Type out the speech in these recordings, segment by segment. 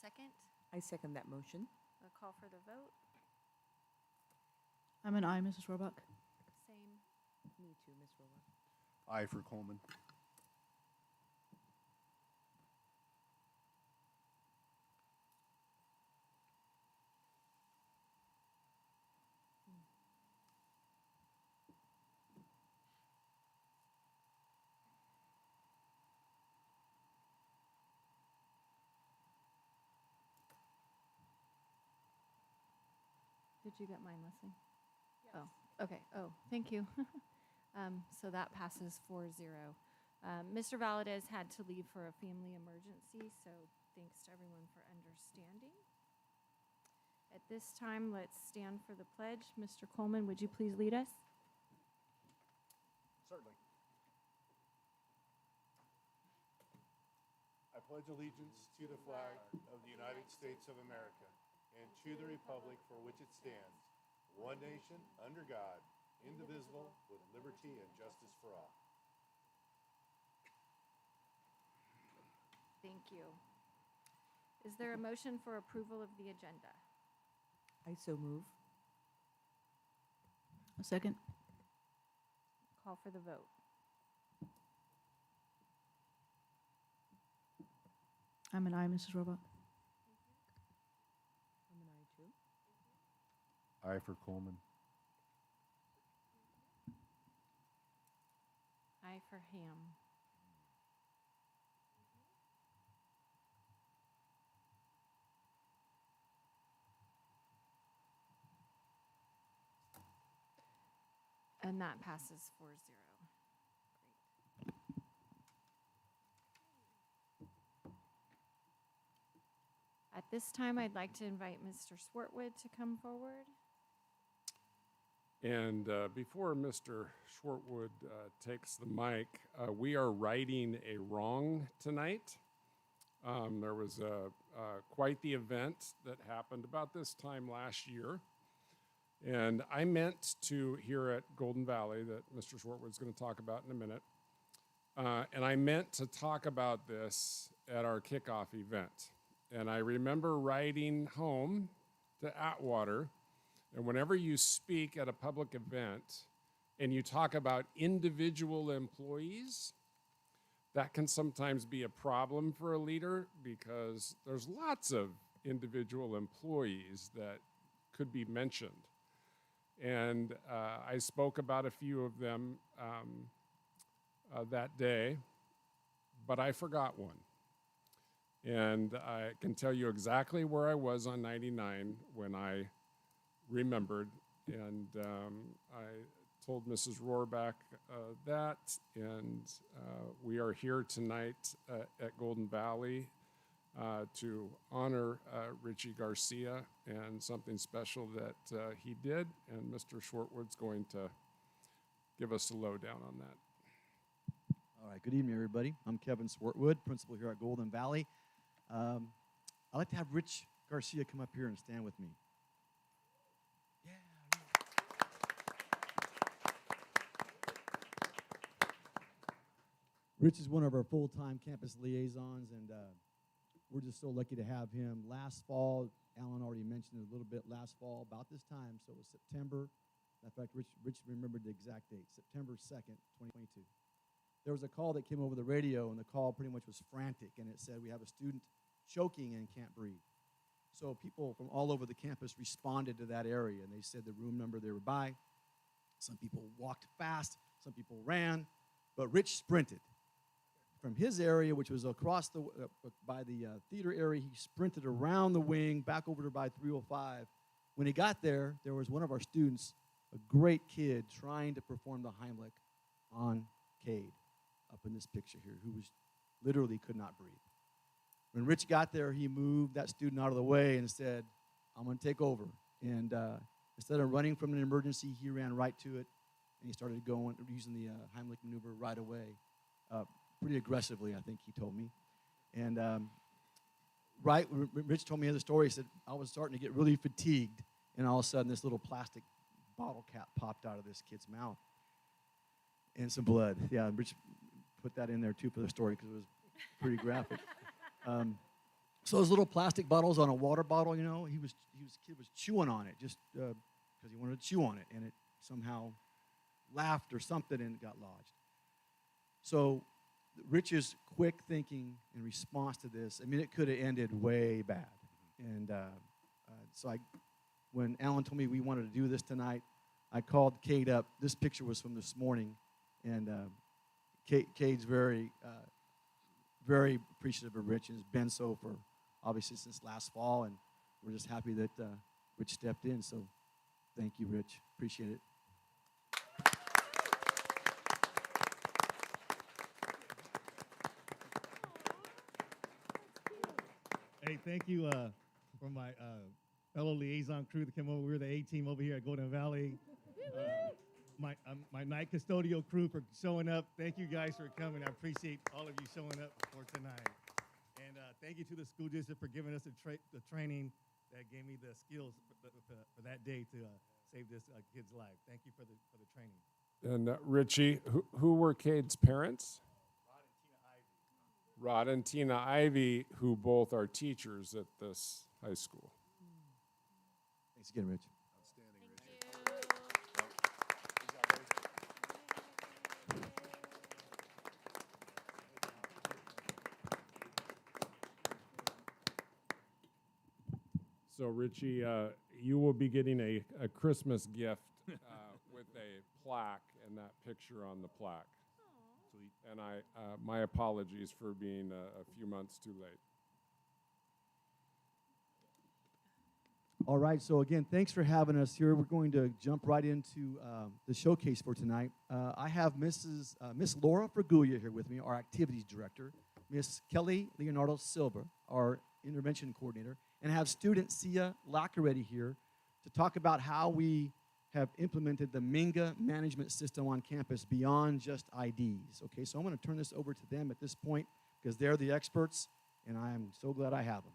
second? I second that motion. A call for the vote? I'm an aye, Mrs. Roebuck. Same. Me too, Ms. Roebuck. Aye for Coleman. Did you get mine, Leslie? Oh, okay. Oh, thank you. So that passes 4-0. Mr. Valadez had to leave for a family emergency, so thanks to everyone for understanding. At this time, let's stand for the pledge. Mr. Coleman, would you please lead us? Certainly. I pledge allegiance to the flag of the United States of America and to the republic for which it stands, one nation, under God, indivisible, with liberty and justice for all. Thank you. Is there a motion for approval of the agenda? I so move. A second. Call for the vote. I'm an aye, Mrs. Roebuck. I'm an aye too. Aye for Coleman. Aye for Ham. And that passes 4-0. Great. At this time, I'd like to invite Mr. Swartwood to come forward. And before Mr. Shortwood takes the mic, we are righting a wrong tonight. There was quite the event that happened about this time last year. And I meant to, here at Golden Valley, that Mr. Shortwood's going to talk about in a minute, and I meant to talk about this at our kickoff event. And I remember riding home to Atwater, and whenever you speak at a public event and you talk about individual employees, that can sometimes be a problem for a leader because there's lots of individual employees that could be mentioned. And I spoke about a few of them that day, but I forgot one. And I can tell you exactly where I was on 99 when I remembered, and I told Mrs. Rohrback that, and we are here tonight at Golden Valley to honor Richie Garcia and something special that he did, and Mr. Shortwood's going to give us a lowdown on that. All right, good evening, everybody. I'm Kevin Swartwood, principal here at Golden Valley. I'd like to have Rich Garcia come up here and stand with me. Yeah. Rich is one of our full-time campus liaisons, and we're just so lucky to have him. Last fall, Alan already mentioned it a little bit, last fall, about this time, so it was September. In fact, Rich remembered the exact date, September 2nd, 2022. There was a call that came over the radio, and the call pretty much was frantic, and it said, we have a student choking and can't breathe. So people from all over the campus responded to that area, and they said the room number they were by. Some people walked fast, some people ran, but Rich sprinted. From his area, which was across the, by the theater area, he sprinted around the wing, back over to by 305. When he got there, there was one of our students, a great kid, trying to perform the Heimlich on Cade, up in this picture here, who was literally could not breathe. When Rich got there, he moved that student out of the way and said, I'm going to take over. And instead of running from an emergency, he ran right to it, and he started going, using the Heimlich maneuver right away, pretty aggressively, I think he told me. And Rich told me the story. He said, I was starting to get really fatigued, and all of a sudden this little plastic bottle cap popped out of this kid's mouth. And some blood. Yeah, Rich put that in there, too, for the story because it was pretty graphic. So those little plastic bottles on a water bottle, you know, kid was chewing on it just because he wanted to chew on it, and it somehow laughed or something and it got lodged. So Rich's quick thinking in response to this, I mean, it could have ended way bad. And when Alan told me we wanted to do this tonight, I called Cade up. This picture was from this morning, and Cade's very appreciative of Rich and has been so for obviously since last fall, and we're just happy that Rich stepped in. So thank you, Rich. Appreciate it. Hey, thank you for my fellow liaison crew that came over. We're the A team over here at Golden Valley. My night custodial crew for showing up. Thank you guys for coming. I appreciate all of you showing up for tonight. And thank you to the school district for giving us the training that gave me the skills for that day to save this kid's life. Thank you for the training. And Richie, who were Cade's parents? Rod and Tina Ivy, who both are teachers at this high school. Thanks again, Rich. So Richie, you will be getting a Christmas gift with a plaque and that picture on the plaque. Sweet. And my apologies for being a few months too late. All right, so again, thanks for having us here. We're going to jump right into the showcase for tonight. I have Miss Laura Fragulia here with me, our activities director, Miss Kelly Leonardo Silva, our intervention coordinator, and have student Sia Lacaretti here to talk about how we have implemented the Minga management system on campus beyond just IDs. Okay, so I'm going to turn this over to them at this point because they're the experts, and I am so glad I have them.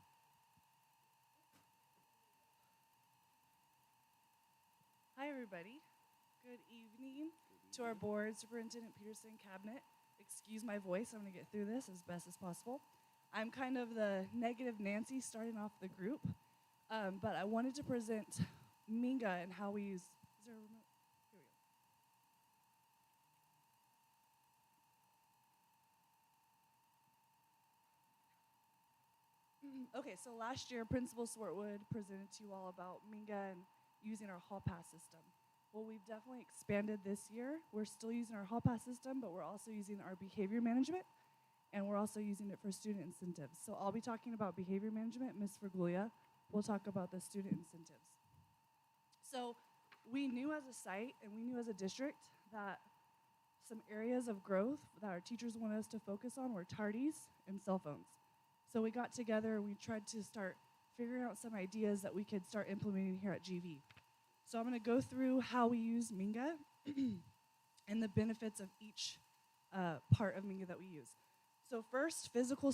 Hi, everybody. Good evening to our board, Superintendent Peterson, Cabinet. Excuse my voice. I'm going to get through this as best as possible. I'm kind of the negative Nancy starting off the group, but I wanted to present Minga and how we use. Is there a remote? Here we go. Okay, so last year, Principal Swartwood presented to you all about Minga and using our hall pass system. Well, we've definitely expanded this year. We're still using our hall pass system, but we're also using our behavior management, and we're also using it for student incentives. So I'll be talking about behavior management. Ms. Vergluia will talk about the student incentives. So we knew as a site and we knew as a district that some areas of growth that our teachers wanted us to focus on were tardies and cell phones. So we got together and we tried to start figuring out some ideas that we could start implementing here at GV. So I'm going to go through how we use Minga and the benefits of each part of Minga that we use. So first, physical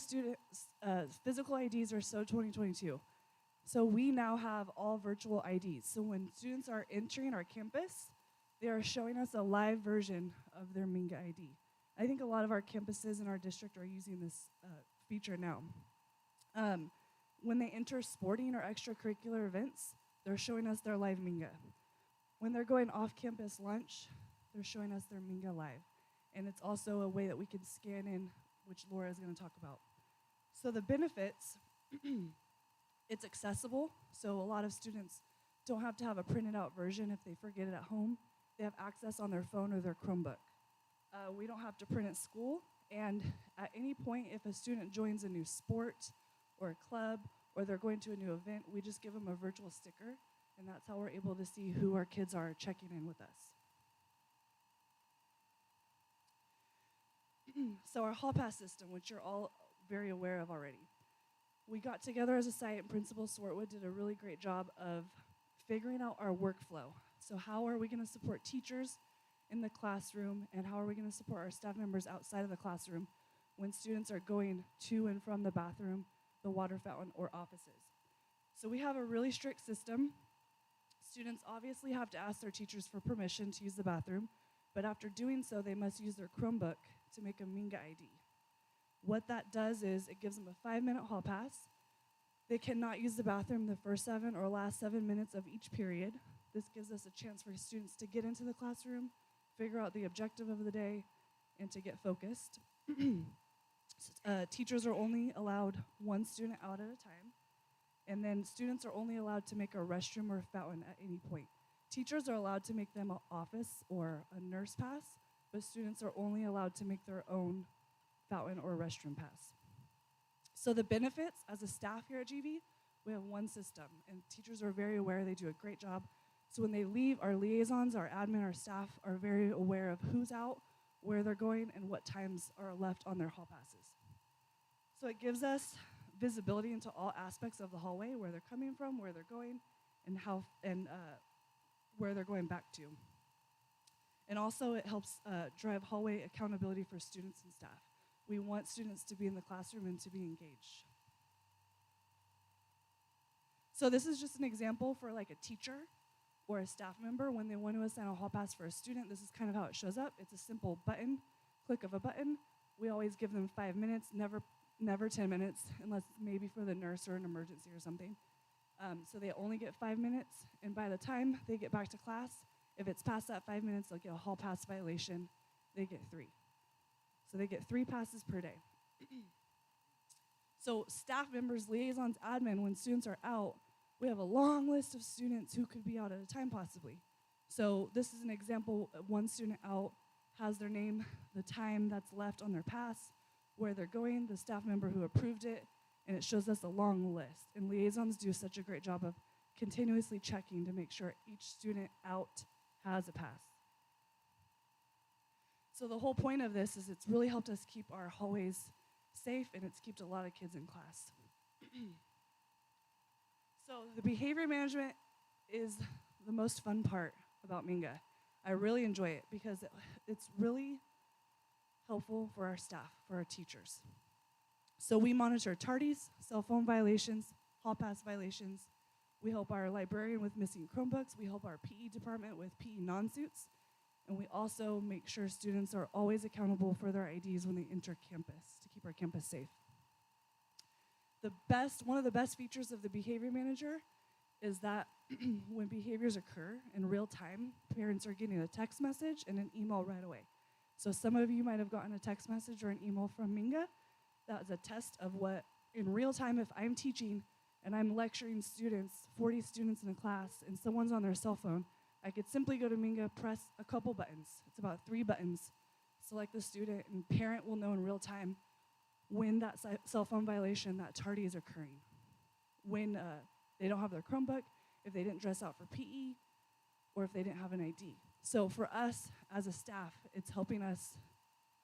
IDs are so 2022. So we now have all virtual IDs. So when students are entering our campus, they are showing us a live version of their Minga ID. I think a lot of our campuses in our district are using this feature now. When they enter sporting or extracurricular events, they're showing us their live Minga. When they're going off-campus lunch, they're showing us their Minga live. And it's also a way that we can scan in, which Laura is going to talk about. So the benefits, it's accessible. So a lot of students don't have to have a printed out version if they forget it at home. They have access on their phone or their Chromebook. We don't have to print at school. And at any point, if a student joins a new sport or a club, or they're going to a new event, we just give them a virtual sticker, and that's how we're able to see who our kids are checking in with us. So our hall pass system, which you're all very aware of already. We got together as a site, and Principal Swartwood did a really great job of figuring out our workflow. So how are we going to support teachers in the classroom, and how are we going to support our staff members outside of the classroom when students are going to and from the bathroom, the water fountain, or offices. So we have a really strict system. Students obviously have to ask their teachers for permission to use the bathroom, but after doing so, they must use their Chromebook to make a Minga ID. What that does is it gives them a 5-minute hall pass. They cannot use the bathroom the first 7 or last 7 minutes of each period. This gives us a chance for students to get into the classroom, figure out the objective of the day, and to get focused. Teachers are only allowed 1 student out at a time, and then students are only allowed to make a restroom or fountain at any point. Teachers are allowed to make them an office or a nurse pass, but students are only allowed to make their own fountain or restroom pass. So the benefits, as a staff here at GV, we have 1 system, and teachers are very aware. They do a great job. So when they leave, our liaisons, our admin, our staff are very aware of who's out, where they're going, and what times are left on their hall passes. So it gives us visibility into all aspects of the hallway, where they're coming from, where they're going, and where they're going back to. And also it helps drive hallway accountability for students and staff. We want students to be in the classroom and to be engaged. So this is just an example for like a teacher or a staff member when they want to assign a hall pass for a student. This is kind of how it shows up. It's a simple button, click of a button. We always give them 5 minutes, never 10 minutes, unless maybe for the nurse or an emergency or something. So they only get 5 minutes, and by the time they get back to class, if it's past that 5 minutes, they'll get a hall pass violation. They get 3. So they get 3 passes per day. So staff members, liaisons, admin, when students are out, we have a long list of students who could be out at a time possibly. So this is an example of 1 student out, has their name, the time that's left on their pass, where they're going, the staff member who approved it, and it shows us a long list. And liaisons do such a great job of continuously checking to make sure each student out has a pass. So the whole point of this is it's really helped us keep our hallways safe, and it's kept a lot of kids in class. So the behavior management is the most fun part about Minga. I really enjoy it because it's really helpful for our staff, for our teachers. So we monitor tardies, cell phone violations, hall pass violations. We help our librarian with missing Chromebooks. We help our PE department with PE non-suits. And we also make sure students are always accountable for their IDs when they enter campus to keep our campus safe. One of the best features of the behavior manager is that when behaviors occur in real time, parents are getting a text message and an email right away. So some of you might have gotten a text message or an email from Minga. That was a test of what, in real time, if I'm teaching and I'm lecturing students, 40 students in a class, and someone's on their cell phone, I could simply go to Minga, press a couple buttons. It's about 3 buttons. Select the student, and parent will know in real time when that cell phone violation, that tardy is occurring. When they don't have their Chromebook, if they didn't dress out for PE, or if they didn't have an ID. So for us as a staff, it's helping us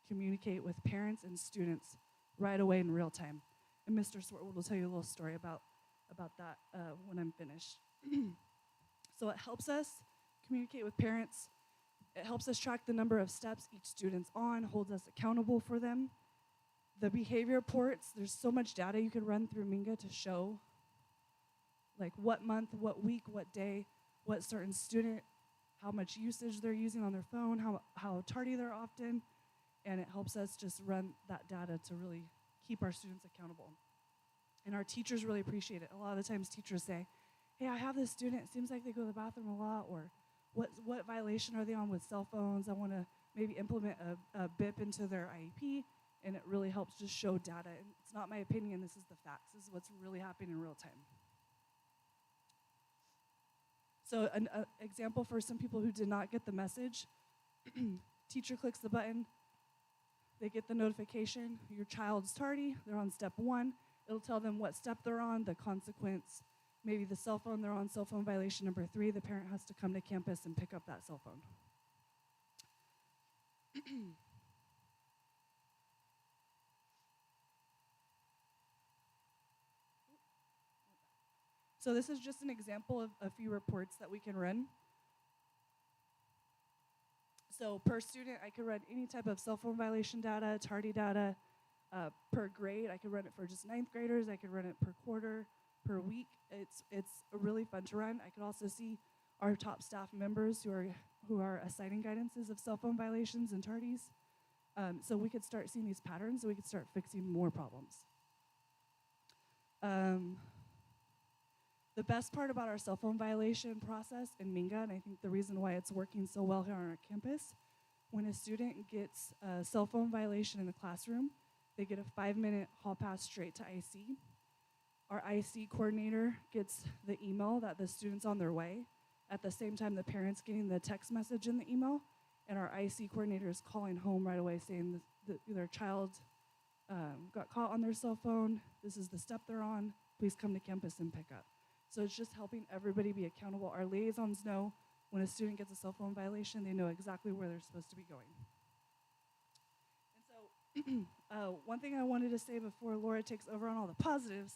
communicate with parents and students right away in real time. And Mr. Swartwood will tell you a little story about that when I'm finished. So it helps us communicate with parents. It helps us track the number of steps each student's on, holds us accountable for them. The behavior reports, there's so much data you could run through Minga to show like what month, what week, what day, what certain student, how much usage they're using on their phone, how tardy they're often, and it helps us just run that data to really keep our students accountable. And our teachers really appreciate it. A lot of the times teachers say, hey, I have this student, it seems like they go to the bathroom a lot, or what violation are they on with cell phones? I want to maybe implement a BIP into their IEP, and it really helps just show data. And it's not my opinion, this is the facts. This is what's really happening in real time. So an example for some people who did not get the message, teacher clicks the button, they get the notification, your child's tardy, they're on step 1. It'll tell them what step they're on, the consequence, maybe the cell phone, they're on cell phone violation number 3, the parent has to come to campus and pick up that cell phone. So this is just an example of a few reports that we can run. So per student, I could run any type of cell phone violation data, tardy data. Per grade, I could run it for just 9th graders. I could run it per quarter, per week. It's really fun to run. I could also see our top staff members who are assigning guidances of cell phone violations and tardies. So we could start seeing these patterns, so we could start fixing more problems. The best part about our cell phone violation process in Minga, and I think the reason why it's working so well here on our campus, when a student gets a cell phone violation in the classroom, they get a 5-minute hall pass straight to IC. Our IC coordinator gets the email that the student's on their way. At the same time, the parent's getting the text message in the email, and our IC coordinator is calling home right away saying that their child got caught on their cell phone. This is the step they're on. Please come to campus and pick up. So it's just helping everybody be accountable. Our liaisons know when a student gets a cell phone violation, they know exactly where they're supposed to be going. And so one thing I wanted to say before Laura takes over on all the positives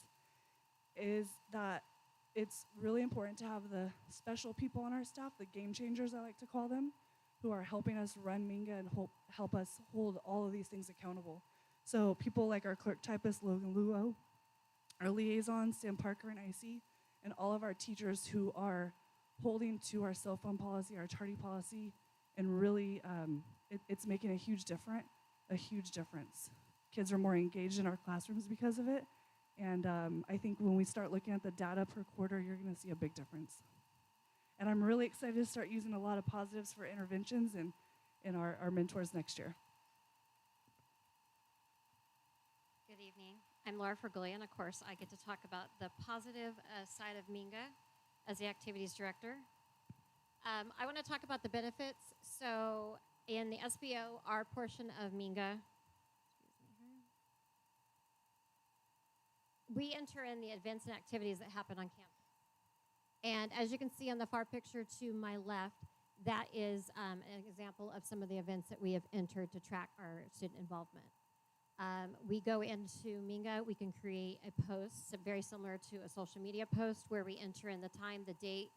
is that it's really important to have the special people on our staff, the game changers I like to call them, who are helping us run Minga and help us hold all of these things accountable. So people like our clerk typist, Logan Luo, our liaison, Sam Parker and IC, and all of our teachers who are holding to our cell phone policy, our tardy policy, and really it's making a huge difference. Kids are more engaged in our classrooms because of it, and I think when we start looking at the data per quarter, you're going to see a big difference. And I'm really excited to start using a lot of positives for interventions in our mentors next year. Good evening. I'm Laura Fergullia, and of course, I get to talk about the positive side of Minga as the activities director. I want to talk about the benefits. So in the SBO, our portion of Minga, we enter in the events and activities that happen on campus. And as you can see on the far picture to my left, that is an example of some of the events that we have entered to track our student involvement. We go into Minga, we can create a post, so very similar to a social media post, where we enter in the time, the date,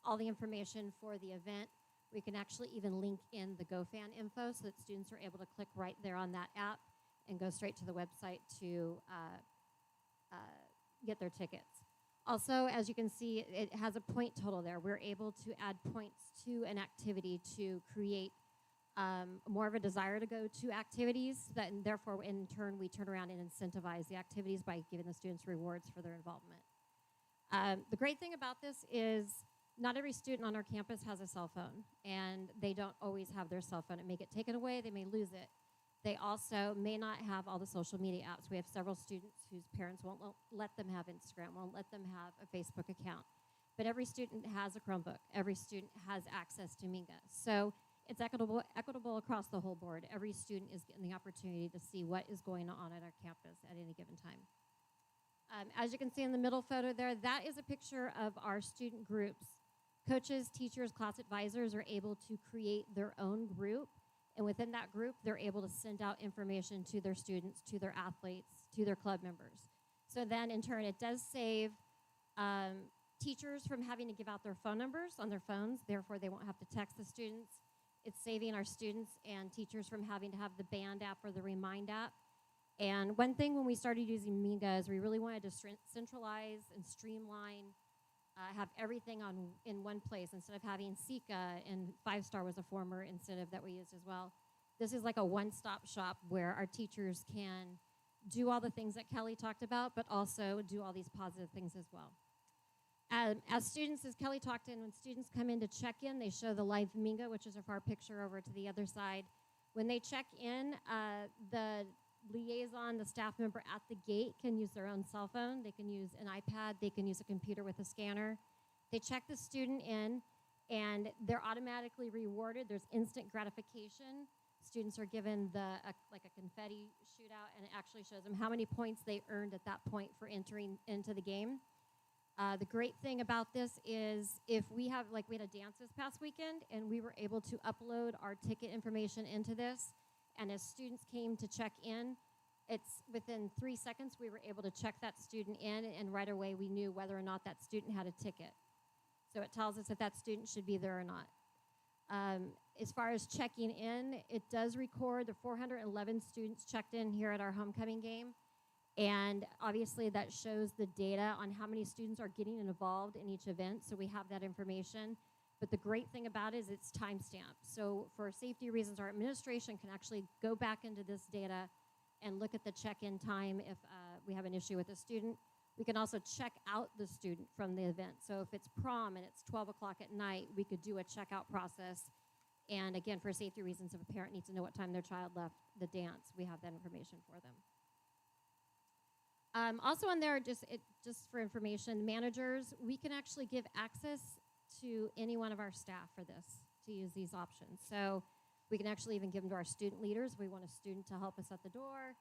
all the information for the event. We can actually even link in the GoFan info so that students are able to click right there on that app and go straight to the website to get their tickets. Also, as you can see, it has a point total there. We're able to add points to an activity to create more of a desire to go to activities, that, and therefore, in turn, we turn around and incentivize the activities by giving the students rewards for their involvement. The great thing about this is not every student on our campus has a cell phone, and they don't always have their cell phone. It may get taken away, they may lose it. They also may not have all the social media apps. We have several students whose parents won't let them have Instagram, won't let them have a Facebook account. But every student has a Chromebook. Every student has access to Minga. So it's equitable across the whole board. Every student is getting the opportunity to see what is going on at our campus at any given time. As you can see in the middle photo there, that is a picture of our student groups. Coaches, teachers, class advisors are able to create their own group, and within that group, they're able to send out information to their students, to their athletes, to their club members. So then, in turn, it does save teachers from having to give out their phone numbers on their phones, therefore they won't have to text the students. It's saving our students and teachers from having to have the Band app or the Remind app. And one thing when we started using Minga is we really wanted to centralize and streamline, have everything in one place instead of having Sika, and 5-Star was a former incentive that we used as well. This is like a one-stop shop where our teachers can do all the things that Kelly talked about, but also do all these positive things as well. As students, as Kelly talked in, when students come in to check in, they show the live Minga, which is a far picture over to the other side. When they check in, the liaison, the staff member at the gate, can use their own cell phone. They can use an iPad. They can use a computer with a scanner. They check the student in, and they're automatically rewarded. There's instant gratification. Students are given like a confetti shootout, and it actually shows them how many points they earned at that point for entering into the game. The great thing about this is if we had a dance this past weekend, and we were able to upload our ticket information into this, and as students came to check in, it's within 3 seconds we were able to check that student in, and right away we knew whether or not that student had a ticket. So it tells us if that student should be there or not. As far as checking in, it does record the 411 students checked in here at our homecoming game. And obviously that shows the data on how many students are getting involved in each event, so we have that information. But the great thing about it is it's timestamped. So for safety reasons, our administration can actually go back into this data and look at the check-in time if we have an issue with a student. We can also check out the student from the event. So if it's prom and it's 12 o'clock at night, we could do a checkout process. And again, for safety reasons, if a parent needs to know what time their child left the dance, we have that information for them. Also on there, just for information, managers, we can actually give access to any one of our staff for this, to use these options. So we can actually even give them to our student leaders. We want a student to help us at the door.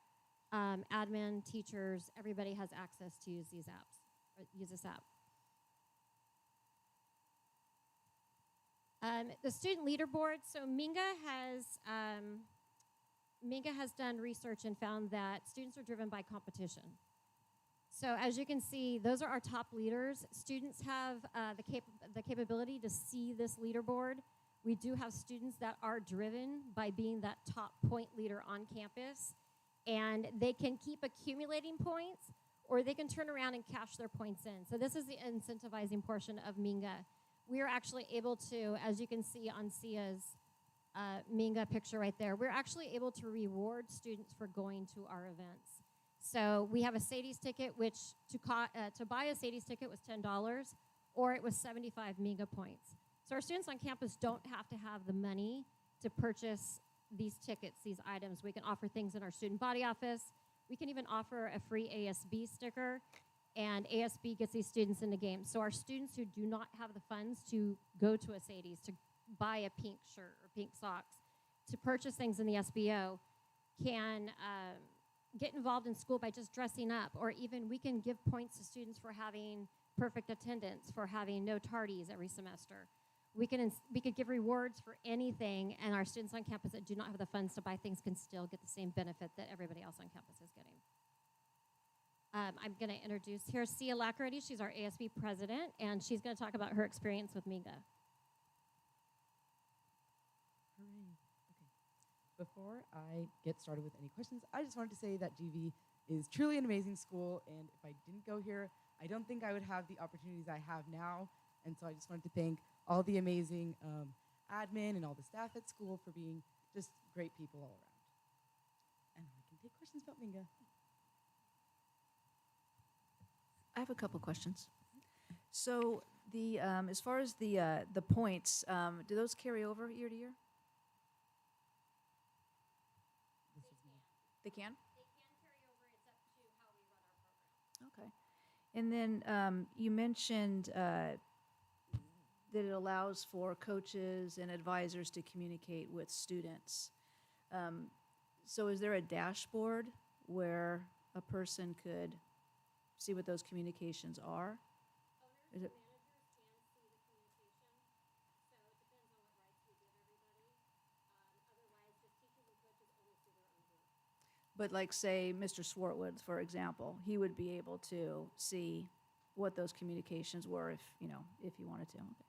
Admin, teachers, everybody has access to use these apps, or use this app. The student leaderboard, so Minga has done research and found that students are driven by competition. So as you can see, those are our top leaders. Students have the capability to see this leaderboard. We do have students that are driven by being that top point leader on campus, and they can keep accumulating points, or they can turn around and cash their points in. So this is the incentivizing portion of Minga. We are actually able to, as you can see on Sia's Minga picture right there, we're actually able to reward students for going to our events. So we have a Sadie's ticket, which to buy a Sadie's ticket was $10, or it was 75 Minga points. So our students on campus don't have to have the money to purchase these tickets, these items. We can offer things in our student body office. We can even offer a free ASB sticker, and ASB gets these students in the game. So our students who do not have the funds to go to a Sadie's, to buy a pink shirt or pink socks, to purchase things in the SBO, can get involved in school by just dressing up, or even we can give points to students for having perfect attendance, for having no tardies every semester. We could give rewards for anything, and our students on campus that do not have the funds to buy things can still get the same benefit that everybody else on campus is getting. I'm going to introduce here Sia Lackerty. She's our ASB president, and she's going to talk about her experience with Minga. Hooray. Okay. Before I get started with any questions, I just wanted to say that GV is truly an amazing school, and if I didn't go here, I don't think I would have the opportunities I have now. And so I just wanted to thank all the amazing admin and all the staff at school for being just great people all around. And I can take questions about Minga. I have a couple questions. So the as far as the points, do those carry over year to year? They can? They can carry over. It's up to how we run our program. Okay. And then you mentioned that it allows for coaches and advisors to communicate with students. So is there a dashboard where a person could see what those communications are? Is it? Managers can see the communication, so it depends on what rights we give everybody. Otherwise, just teachers and coaches only see their own group. But like, say, Mr. Swartwood, for example, he would be able to see what those communications were if he wanted to. Okay.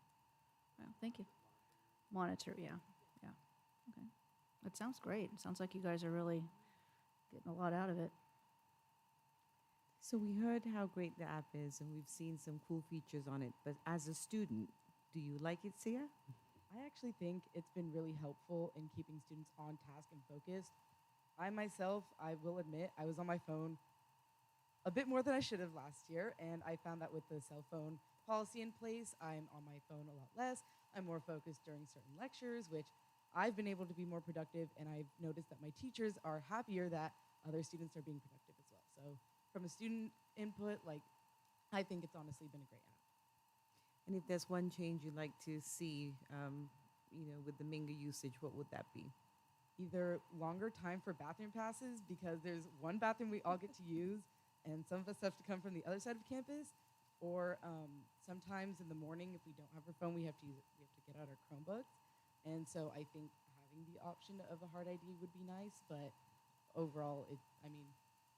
Well, thank you. Monitor, yeah. Okay. That sounds great. It sounds like you guys are really getting a lot out of it. So we heard how great the app is, and we've seen some cool features on it. But as a student, do you like it, Sia? I actually think it's been really helpful in keeping students on task and focused. I myself, I will admit, I was on my phone a bit more than I should have last year, and I found that with the cell phone policy in place, I'm on my phone a lot less. I'm more focused during certain lectures, which I've been able to be more productive, and I've noticed that my teachers are happier that other students are being productive as well. So from a student input, I think it's honestly been a great app. And if there's one change you'd like to see, with the Minga usage, what would that be? Either longer time for bathroom passes, because there's one bathroom we all get to use, and some of us have to come from the other side of campus, or sometimes in the morning, if we don't have our phone, we have to get out our Chromebooks. And so I think having the option of a hard ID would be nice, but overall,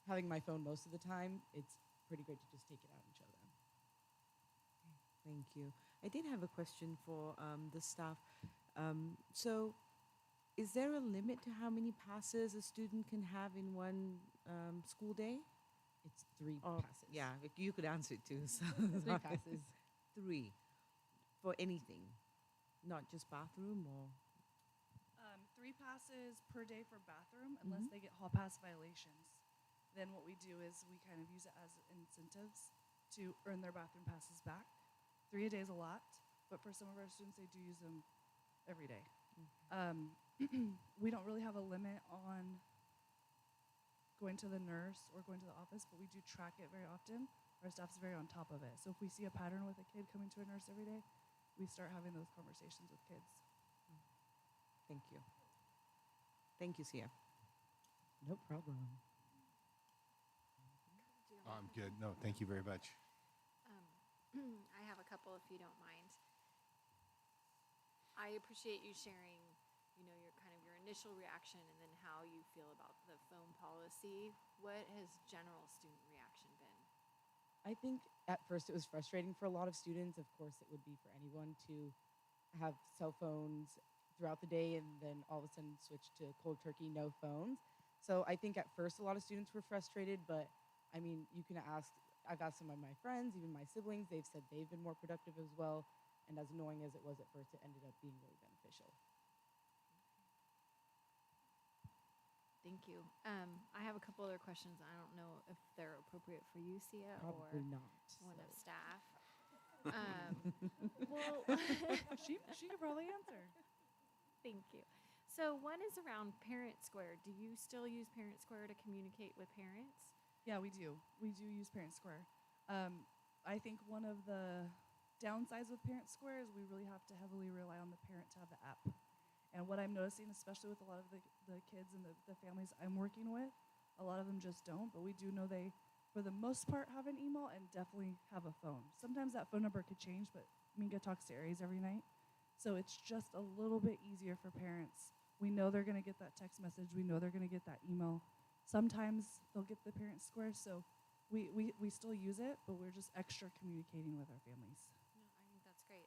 having my phone most of the time, it's pretty great to just take it out and show them. Thank you. I did have a question for the staff. So is there a limit to how many passes a student can have in one school day? It's 3 Or- passes. Yeah, you could answer it too. So 3 passes. 3 for anything, not just bathroom or. 3 passes per day for bathroom, unless they get hall pass violations. Then what we do is we kind of use it as incentives. to earn their bathroom passes back. 3 a day is a lot, but for some of our students, they do use them every day. We don't really have a limit on going to the nurse or going to the office, but we do track it very often. Our staff's very on top of it. So if we see a pattern with a kid coming to a nurse every day, we start having those conversations with kids. Thank you. Thank you, Sia. No problem. I'm good. No, thank you very much. I have a couple, if you don't mind. I appreciate you sharing, your kind of your initial reaction and then how you feel about the phone policy. What has general student reaction been? I think at first it was frustrating for a lot of students. Of course, it would be for anyone to have cell phones throughout the day and then all of a sudden switch to cold turkey, no phones. So I think at first a lot of students were frustrated, but I mean, you can ask, I've asked some of my friends, even my siblings, they've said they've been more productive as well. And as annoying as it was at first, it ended up being really beneficial. Thank you. I have a couple other questions. I don't know if they're appropriate for you, Sia, Probably or not. one of so. staff. Well, She could probably answer. thank you. So one is around Parent Square. Do you still use Parent Square to communicate with parents? Yeah, we do. We do use Parent Square. I think one of the downsides with Parent Square is we really have to heavily rely on the parent to have the app. And what I'm noticing, especially with a lot of the kids and the families I'm working with, a lot of them just don't, but we do know they, for the most part, have an email and definitely have a phone. Sometimes that phone number could change, but Minga talks to Aries every night. So it's just a little bit easier for parents. We know they're going to get that text message. We know they're going to get that email. Sometimes they'll get the Parent Square, so we still use it, but we're just extra communicating with our families. No, I think that's great.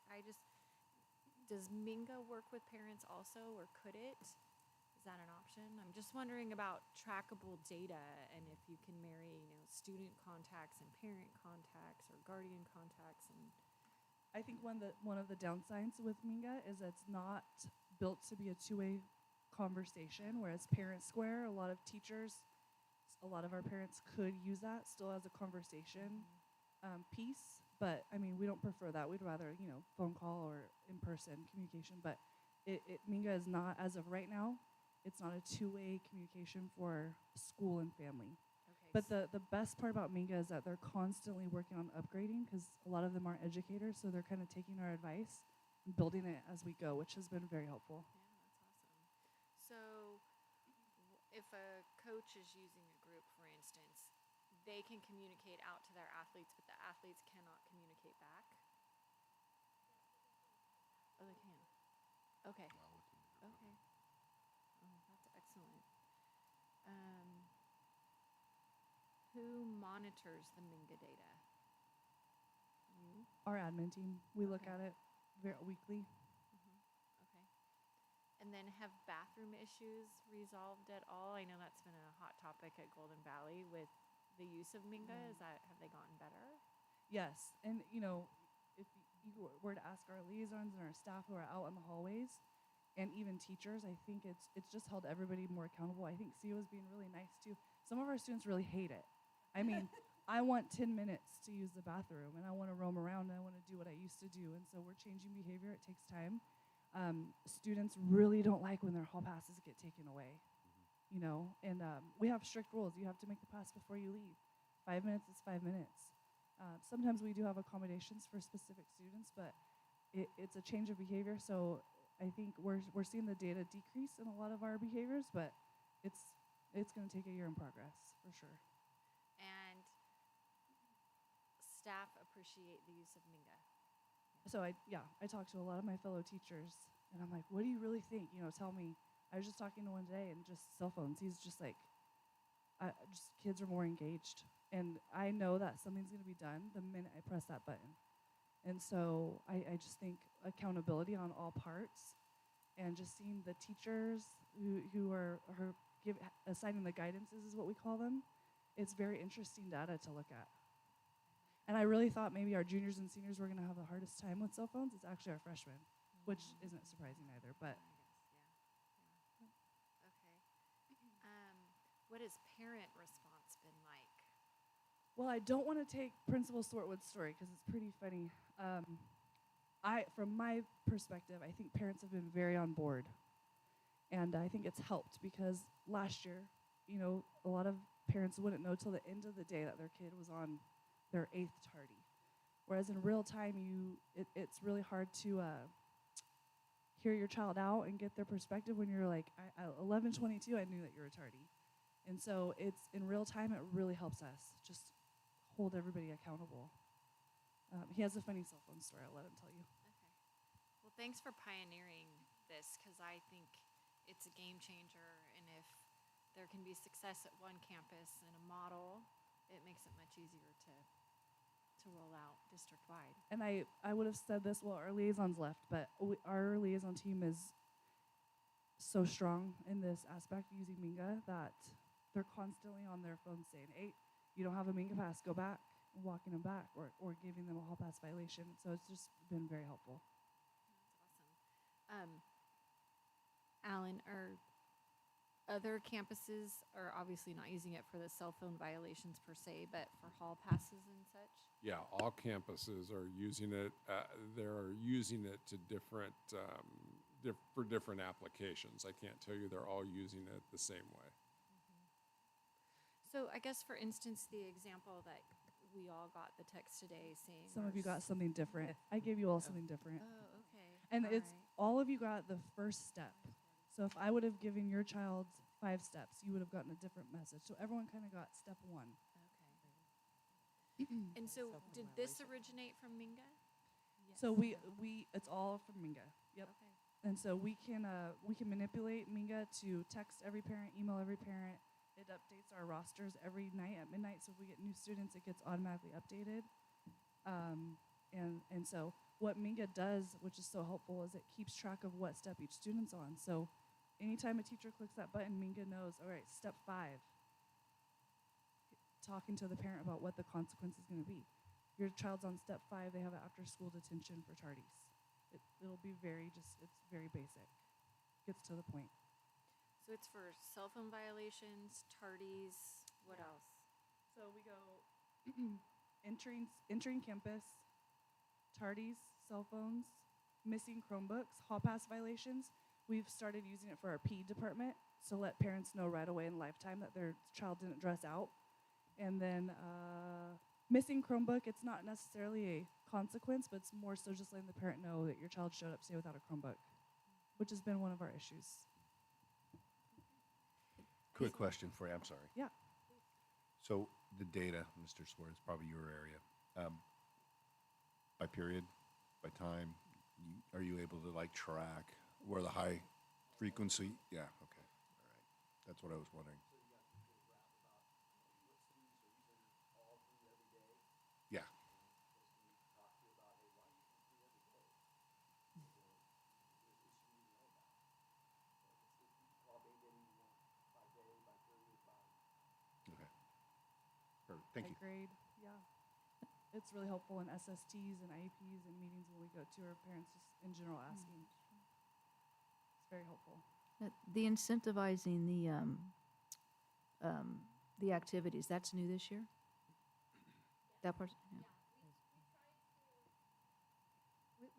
Does Minga work with parents also, or could it? Is that an option? I'm just wondering about trackable data and if you can marry, student contacts and parent contacts or guardian contacts. And I think one of the downsides with Minga is it's not built to be a two-way conversation, whereas Parent Square, a lot of teachers, a lot of our parents could use that still as a conversation piece. But I mean, we don't prefer that. We'd rather, phone call or in-person communication. But Minga is not, as of right now, it's not a two-way communication for school and family. okay, But the best part about Minga is that they're constantly working on upgrading because a lot of them aren't educators, so they're kind of taking our advice and building it as we go, which has been very helpful. yeah, that's awesome. So if a coach is using a group, for instance, they can communicate out to their athletes, but the athletes cannot communicate back? Oh, they can. Okay. Okay. Oh, that's excellent. Who monitors the Minga data? You? Our admin team, we look Okay. at it weekly. Okay. And then have bathroom issues resolved at all? I know that's been a hot topic at Golden Valley with the use of Minga. Have they gotten better? Yes, and if you were to ask our liaisons and our staff who are out in the hallways, and even teachers, I think it's just held everybody more accountable. I think CEO is being really nice too. Some of our students really hate it. I mean, I want 10 minutes to use the bathroom, and I want to roam around, and I want to do what I used to do, and so we're changing behavior. It takes time. Students really don't like when their hall passes get taken away, and we have strict rules. You have to make the pass before you leave. 5 minutes is 5 minutes. Sometimes we do have accommodations for specific students, but it's a change of behavior. So I think we're seeing the data decrease in a lot of our behaviors, but it's going to take a year in progress for sure. And staff appreciate the use of Minga. So I talked to a lot of my fellow teachers, and I'm like, what do you really think? Tell me. I was just talking to one today, and just cell phones. He's just like, just kids are more engaged, and I know that something's going to be done the minute I press that button. And so I just think accountability on all parts, and just seeing the teachers who are assigning the guidances is what we call them. It's very interesting data to look at. And I really thought maybe our juniors and seniors were going to have the hardest time with cell phones. It's actually our freshmen, which isn't surprising either. But I guess, yeah. Okay. What has parent response been like? Well, I don't want to take Principal Swartwood's story because it's pretty funny. From my perspective, I think parents have been very on board, and I think it's helped because last year, a lot of parents wouldn't know till the end of the day that their kid was on their 8th tardy, whereas in real time, it's really hard to hear your child out and get their perspective when you're like, 11:22, I knew that you were tardy, and so it's in real time. It really helps us just hold everybody accountable. He has a funny cell phone story. I'll let him tell you. Okay. Well, thanks for pioneering this because I think it's a game changer. And if there can be success at one campus and a model, it makes it much easier to roll out district-wide. And I would have said this while our liaisons left, but our liaison team is so strong in this aspect using Minga that they're constantly on their phone saying, hey, you don't have a Minga pass, go back, and walking them back or giving them a hall pass violation. So it's just been very helpful. That's awesome. Alan, are other campuses are obviously not using it for the cell phone violations per se, but for hall passes and such? Yeah, all campuses are using it. They're using it to for different applications. I can't tell you they're all using it the same way. So I guess, for instance, the example that we all got the text today saying Some of you got something different. I gave you all something different. Oh, okay. And All it's right. all of you got the first step. So if I would have given your child 5 steps, you would have gotten a different message. So everyone kind of got step 1. Okay. And so did this originate from Minga? So it's all from Minga. Yep. Okay. And so we can manipulate Minga to text every parent, email every parent. It updates our rosters every night at midnight. So if we get new students, it gets automatically updated. And so what Minga does, which is so helpful, is it keeps track of what step each student's on. So anytime a teacher clicks that button, Minga knows, all right, step 5, talking to the parent about what the consequence is going to be. Your child's on step 5, they have an after-school detention for tardies. It'll be it's very basic. Gets to the point. So it's for cell phone violations, tardies, what else? So we go entering campus, tardies, cell phones, missing Chromebooks, hall pass violations. We've started using it for our PE department, so let parents know right away in lifetime that their child didn't dress out. And then missing Chromebook, it's not necessarily a consequence, but it's more so just letting the parent know that your child showed up, say, without a Chromebook, which has been one of our issues. Quick question for you. I'm sorry. Yeah. So the data, Mr. Swart, is probably your area. By period, by time, are you able to track where the high frequency? Yeah. Okay. All right. That's what I was wondering. Yeah. Okay. Perfect. Thank you. Grade, yeah. It's really helpful in SSTs and IEPs and meetings when we go to our parents just in general asking. It's very helpful. The incentivizing the activities, that's new this year? That part? Yeah.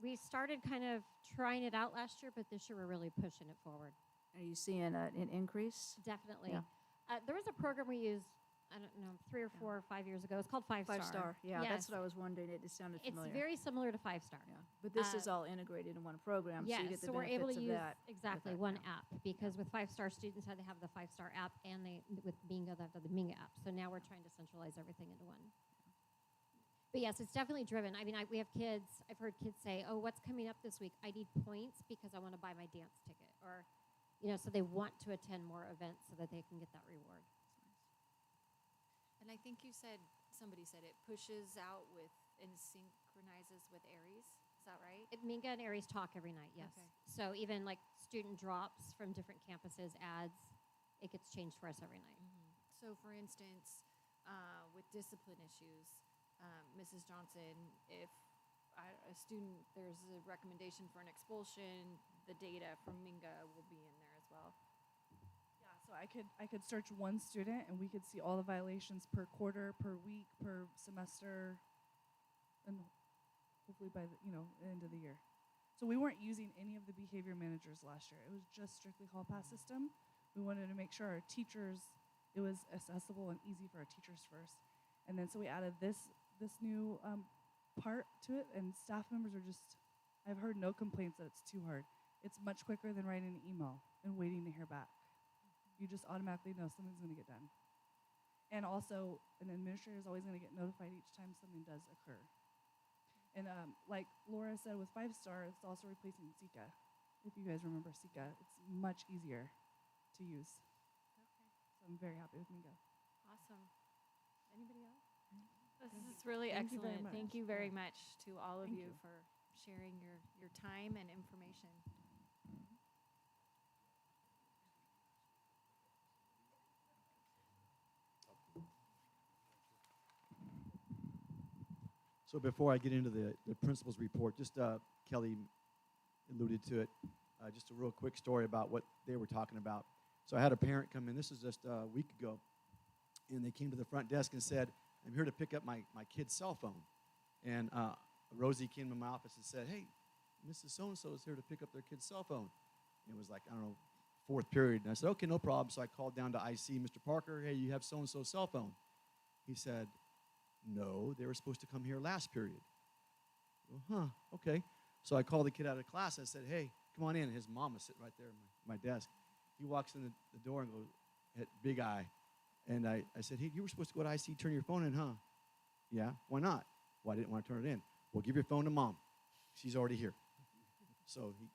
We started kind of trying it out last year, but this year we're really pushing it forward. Are you seeing an increase? Definitely. Yeah. There was a program we used, I don't know, 3 or 4 or 5 years ago. It's called 5 Star. 5 Star, yeah, Yes. that's what I was wondering. It just sounded It's familiar. very similar to 5 Star. Yeah, but this is all integrated in one program, Yes, so you get the so we're able to benefits of use that. exactly that, one yeah. app because with 5 Star students had to have the 5 Star app and with Minga they have the Minga app. So now we're trying to centralize everything into one. But yes, it's definitely driven. I mean, we have kids. I've heard kids say, "Oh, what's coming up this week? I need points because I want to buy my dance ticket," or, so they want to attend more events so that they can get that reward. And I think somebody said it pushes out with and synchronizes with Aries. Is that right? Minga and Aries talk every night. Yes. Okay. So even like student drops from different campuses, ads, it gets changed for us every night. Mm-hmm. So, for instance, with discipline issues, Mrs. Johnson, if a student, there's a recommendation for an expulsion, the data from Minga will be in there as well. Yeah, So I could search one student and we could see all the violations per quarter, per week, per semester, and hopefully by the end of the year. So we weren't using any of the behavior managers last year. It was just strictly hall pass system. We wanted to make sure our teachers, it was accessible and easy for our teachers first. And then so we added this new part to it, and staff members are just, I've heard no complaints that it's too hard. It's much quicker than writing an email and waiting to hear back. You just automatically know something's going to get done. And also, an administrator is always going to get notified each time something does occur. And like Laura said, with 5-star, it's also replacing Sika. If you guys remember Sika, it's much easier to use. Okay. So I'm very happy with Minga. Awesome. Anybody else? This is really Thank you very excellent. much. Thank you very much to all of Thank you you. for sharing your time and information. So before I get into the principal's report, just Kelly alluded to it, just a real quick story about what they were talking about. So I had a parent come in, this is just a week ago, and they came to the front desk and said, I'm here to pick up my kid's cell phone. And Rosie came to my office and said, hey, Mrs. So-and-so is here to pick up their kid's cell phone. And it was like, I don't know, fourth period. And I said, okay, no problem. So I called down to IC, Mr. Parker, hey, you have so-and-so's cell phone. He said, no, they were supposed to come here last period. Well, huh, okay. So I called the kid out of class. I said, hey, come on in. His mom was sitting right there at my desk. He walks in the door and goes, big eye. And I said, hey, you were supposed to go to IC, turn your phone in, huh? Yeah, why not? Well, I didn't want to turn it in. Well, give your phone to mom. She's already here. So he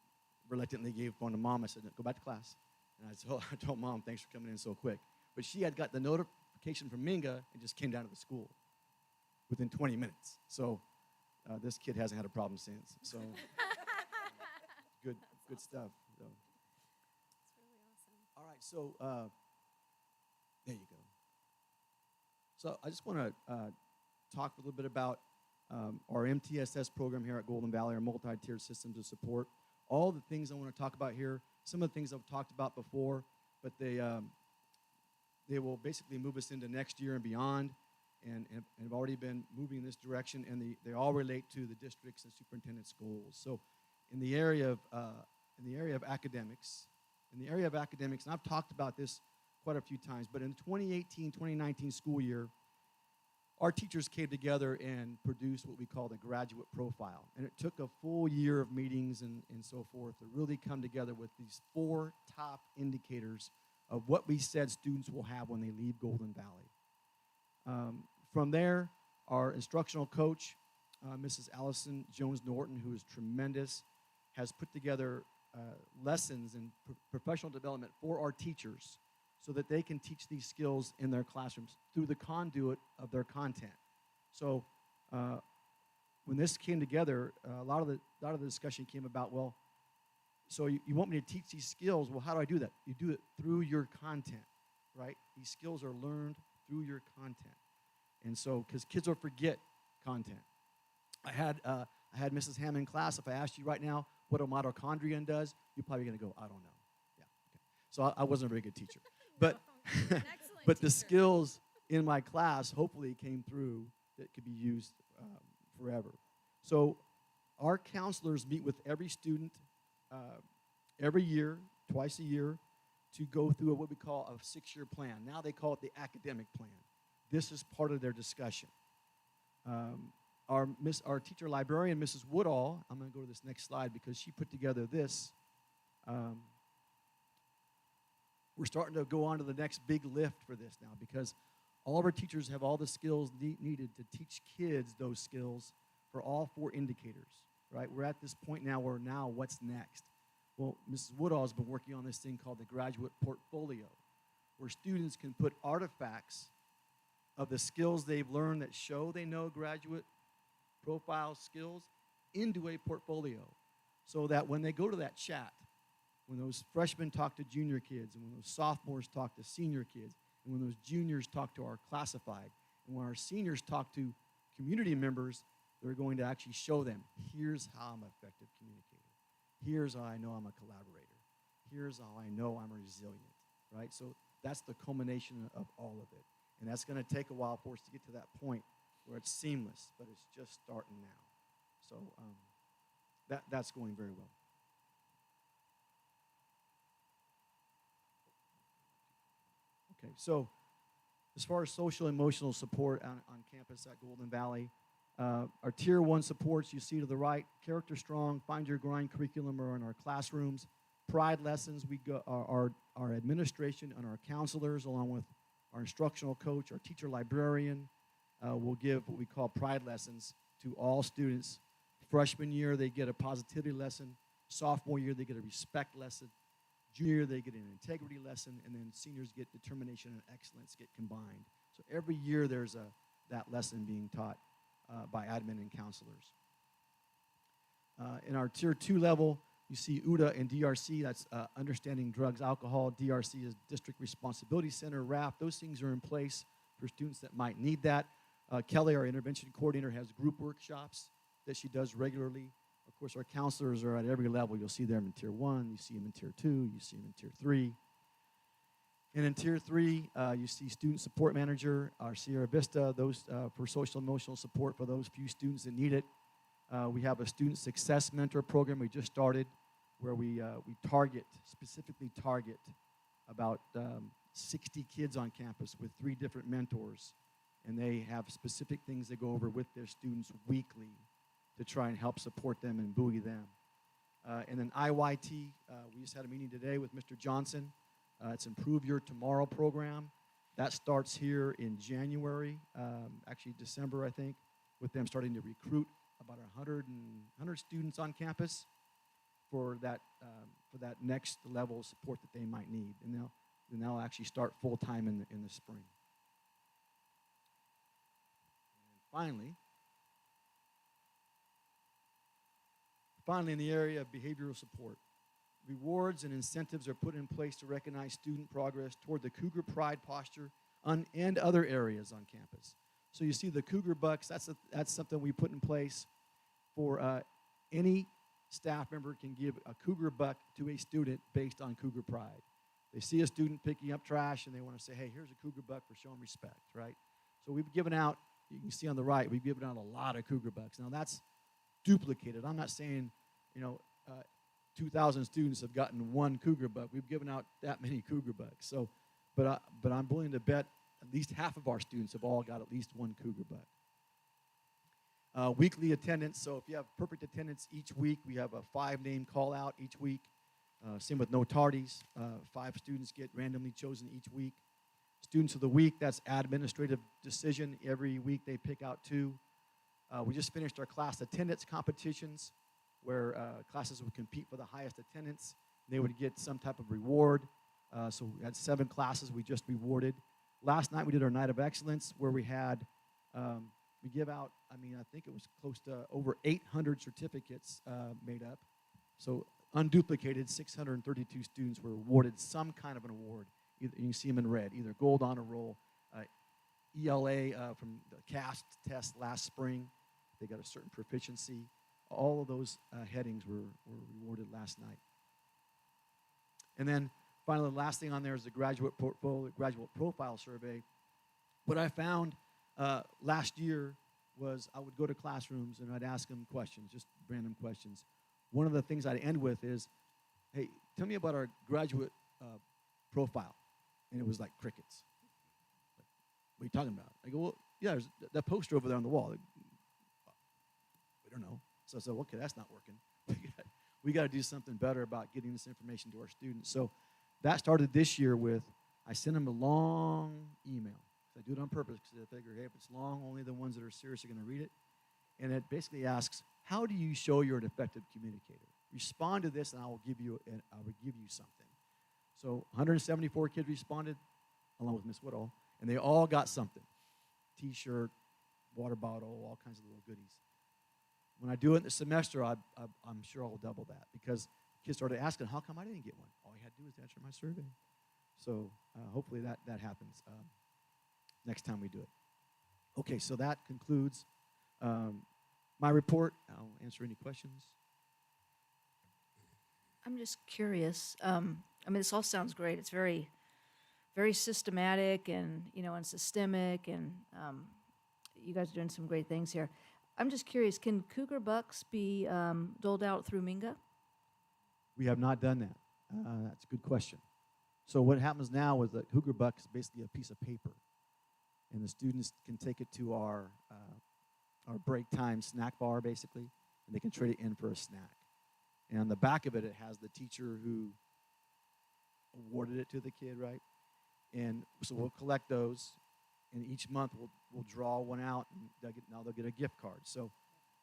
reluctantly gave the phone to mom. I said, go back to class. And I told mom, thanks for coming in so quick. But she had got the notification from Minga and just came down to the school within 20 minutes. So this kid hasn't had a problem since. So good stuff. So. That's really awesome. All right, so there you go. So I just want to talk a little bit about our MTSS program here at Golden Valley, our multi-tiered systems of support. All the things I want to talk about here, some of the things I've talked about before, but they will basically move us into next year and beyond, and have already been moving in this direction, and they all relate to the districts and superintendent's goals. So in the area of academics, and I've talked about this quite a few times, but in the 2018-2019 school year, our teachers came together and produced what we call the graduate profile. And it took a full year of meetings and so forth to really come together with these 4 top indicators of what we said students will have when they leave Golden Valley. From there, our instructional coach, Mrs. Allison Jones-Norton, who is tremendous, has put together lessons and professional development for our teachers so that they can teach these skills in their classrooms through the conduit of their content. So when this came together, a lot of the discussion came about, well, so you want me to teach these skills, well, how do I do that? You do it through your content, right? These skills are learned through your content. And so, because kids will forget content. I had Mrs. Hammond in class. If I asked you right now what a mitochondrion does, you're probably going to go, I don't know. Yeah. Okay. So I wasn't a very good teacher. But, but the skills in my class hopefully came through that could be used forever. So our counselors meet with every student every year, twice a year, to go through what we call a 6-year plan. Now they call it the academic plan. This is part of their discussion. Our teacher librarian, Mrs. Woodall, I'm going to go to this next slide because she put together this. We're starting to go on to the next big lift for this now because all of our teachers have all the skills needed to teach kids those skills for all 4 indicators, right? We're at this point now where now what's next? Well, Mrs. Woodall has been working on this thing called the graduate portfolio, where students can put artifacts of the skills they've learned that show they know graduate profile skills into a portfolio so that when they go to that chat, when those freshmen talk to junior kids, and when those sophomores talk to senior kids, and when those juniors talk to our classified, and when our seniors talk to community members, they're going to actually show them, here's how I'm an effective communicator. Here's how I know I'm a collaborator. Here's how I know I'm resilient. right? So that's the culmination of all of it. And that's going to take a while for us to get to that point where it's seamless, but it's just starting now. So that's going very well. Okay, so as far as social emotional support on campus at Golden Valley, our Tier 1 supports you see to the right, Character Strong, Find Your Grind curriculum are in our classrooms. Pride lessons, our administration and our counselors, along with our instructional coach, our teacher librarian, will give what we call pride lessons to all students. Freshman year, they get a positivity lesson. Sophomore year, they get a respect lesson. Junior year, they get an integrity lesson. And then seniors get determination and excellence get combined. So every year, there's that lesson being taught by admin and counselors. In our Tier 2 level, you see UDA and DRC, that's Understanding Drugs, Alcohol. DRC is District Responsibility Center, RAP. Those things are in place for students that might need that. Kelly, our intervention coordinator, has group workshops that she does regularly. Of course, our counselors are at every level. You'll see them in Tier 1, you see them in Tier 2, you see them in Tier 3. And in Tier 3, you see Student Support Manager, our Sierra Vista, those for social emotional support for those few students that need it. We have a Student Success Mentor program we just started where we specifically target about 60 kids on campus with 3 different mentors. And they have specific things they go over with their students weekly to try and help support them and buoy them. And then IYT, we just had a meeting today with Mr. Johnson. It's Improve Your Tomorrow program. That starts here in January, actually December, I think, with them starting to recruit about 100 students on campus for that next level of support that they might need. And they'll actually start full-time in the spring. And finally, in the area of behavioral support, rewards and incentives are put in place to recognize student progress toward the Cougar Pride posture and other areas on campus. So you see the Cougar Bucks, that's something we put in place for any staff member can give a Cougar Buck to a student based on Cougar Pride. They see a student picking up trash and they want to say, hey, here's a Cougar Buck for showing respect, right? So we've given out, you can see on the right, we've given out a lot of Cougar Bucks. Now that's duplicated. I'm not saying, 2,000 students have gotten one Cougar Buck. We've given out that many Cougar Bucks. So, but I'm willing to bet at least half of our students have all got at least one Cougar Buck. Weekly attendance. So if you have perfect attendance each week, we have a 5-name call out each week. Same with no tardies. 5 students get randomly chosen each week. Students of the week, that's administrative decision. Every week they pick out 2. We just finished our class attendance competitions where classes would compete for the highest attendance. They would get some type of reward. So we had 7 classes we just rewarded. Last night we did our Night of Excellence where we had, we give out, I think it was close to over 800 certificates made up. So unduplicated, 632 students were awarded some kind of an award. You can see them in red, either gold honor roll, ELA from the CAST test last spring. They got a certain proficiency. All of those headings were rewarded last night. And then finally, the last thing on there is the graduate profile survey. What I found last year was I would go to classrooms and I'd ask them questions, just random questions. One of the things I'd end with is, hey, tell me about our graduate profile. And it was like crickets. Like, what are you talking about? I go, well, yeah, there's that poster over there on the wall. Like, we don't know. So I said, okay, that's not working. We got to do something better about getting this information to our students. So that started this year with, I sent them a long email. I do it on purpose because I figure, hey, if it's long, only the ones that are serious are going to read it. And it basically asks, how do you show you're an effective communicator? Respond to this, and I will give you something. So 174 kids responded, along with Miss Woodall, and they all got something. T-shirt, water bottle, all kinds of little goodies. When I do it in the semester, I'm sure I'll double that because kids started asking, how come I didn't get one? All you had to do was answer my survey. So hopefully that happens next time we do it. Okay, so that concludes my report. I'll answer any questions. I'm just curious. This all sounds great. It's very very systematic and, and systemic, and you guys are doing some great things here. I'm just curious, can cougar bucks be doled out through Minga? We have not done that. That's a good question. So what happens now is that cougar buck is basically a piece of paper, and the students can take it to our break time snack bar, basically, and they can trade it in for a snack. And on the back of it, it has the teacher who awarded it to the kid, right? And so we'll collect those, and each month we'll draw one out, and they'll get a gift card. So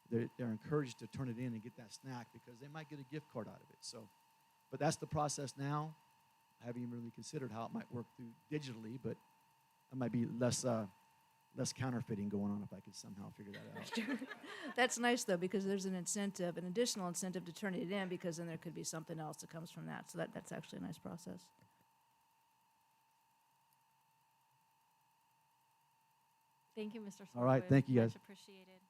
they're encouraged to turn it in and get that snack because they might get a gift card out of it. So, but that's the process now. I haven't even really considered how it might work through digitally, but it might be less counterfeiting going on if I could somehow figure that out. That's nice, though, because there's an additional incentive to turn it in, because then there could be something else that comes from that. So that's actually a nice process. Thank you, Mr. Sorwood. All right, thank you, guys. Much appreciated.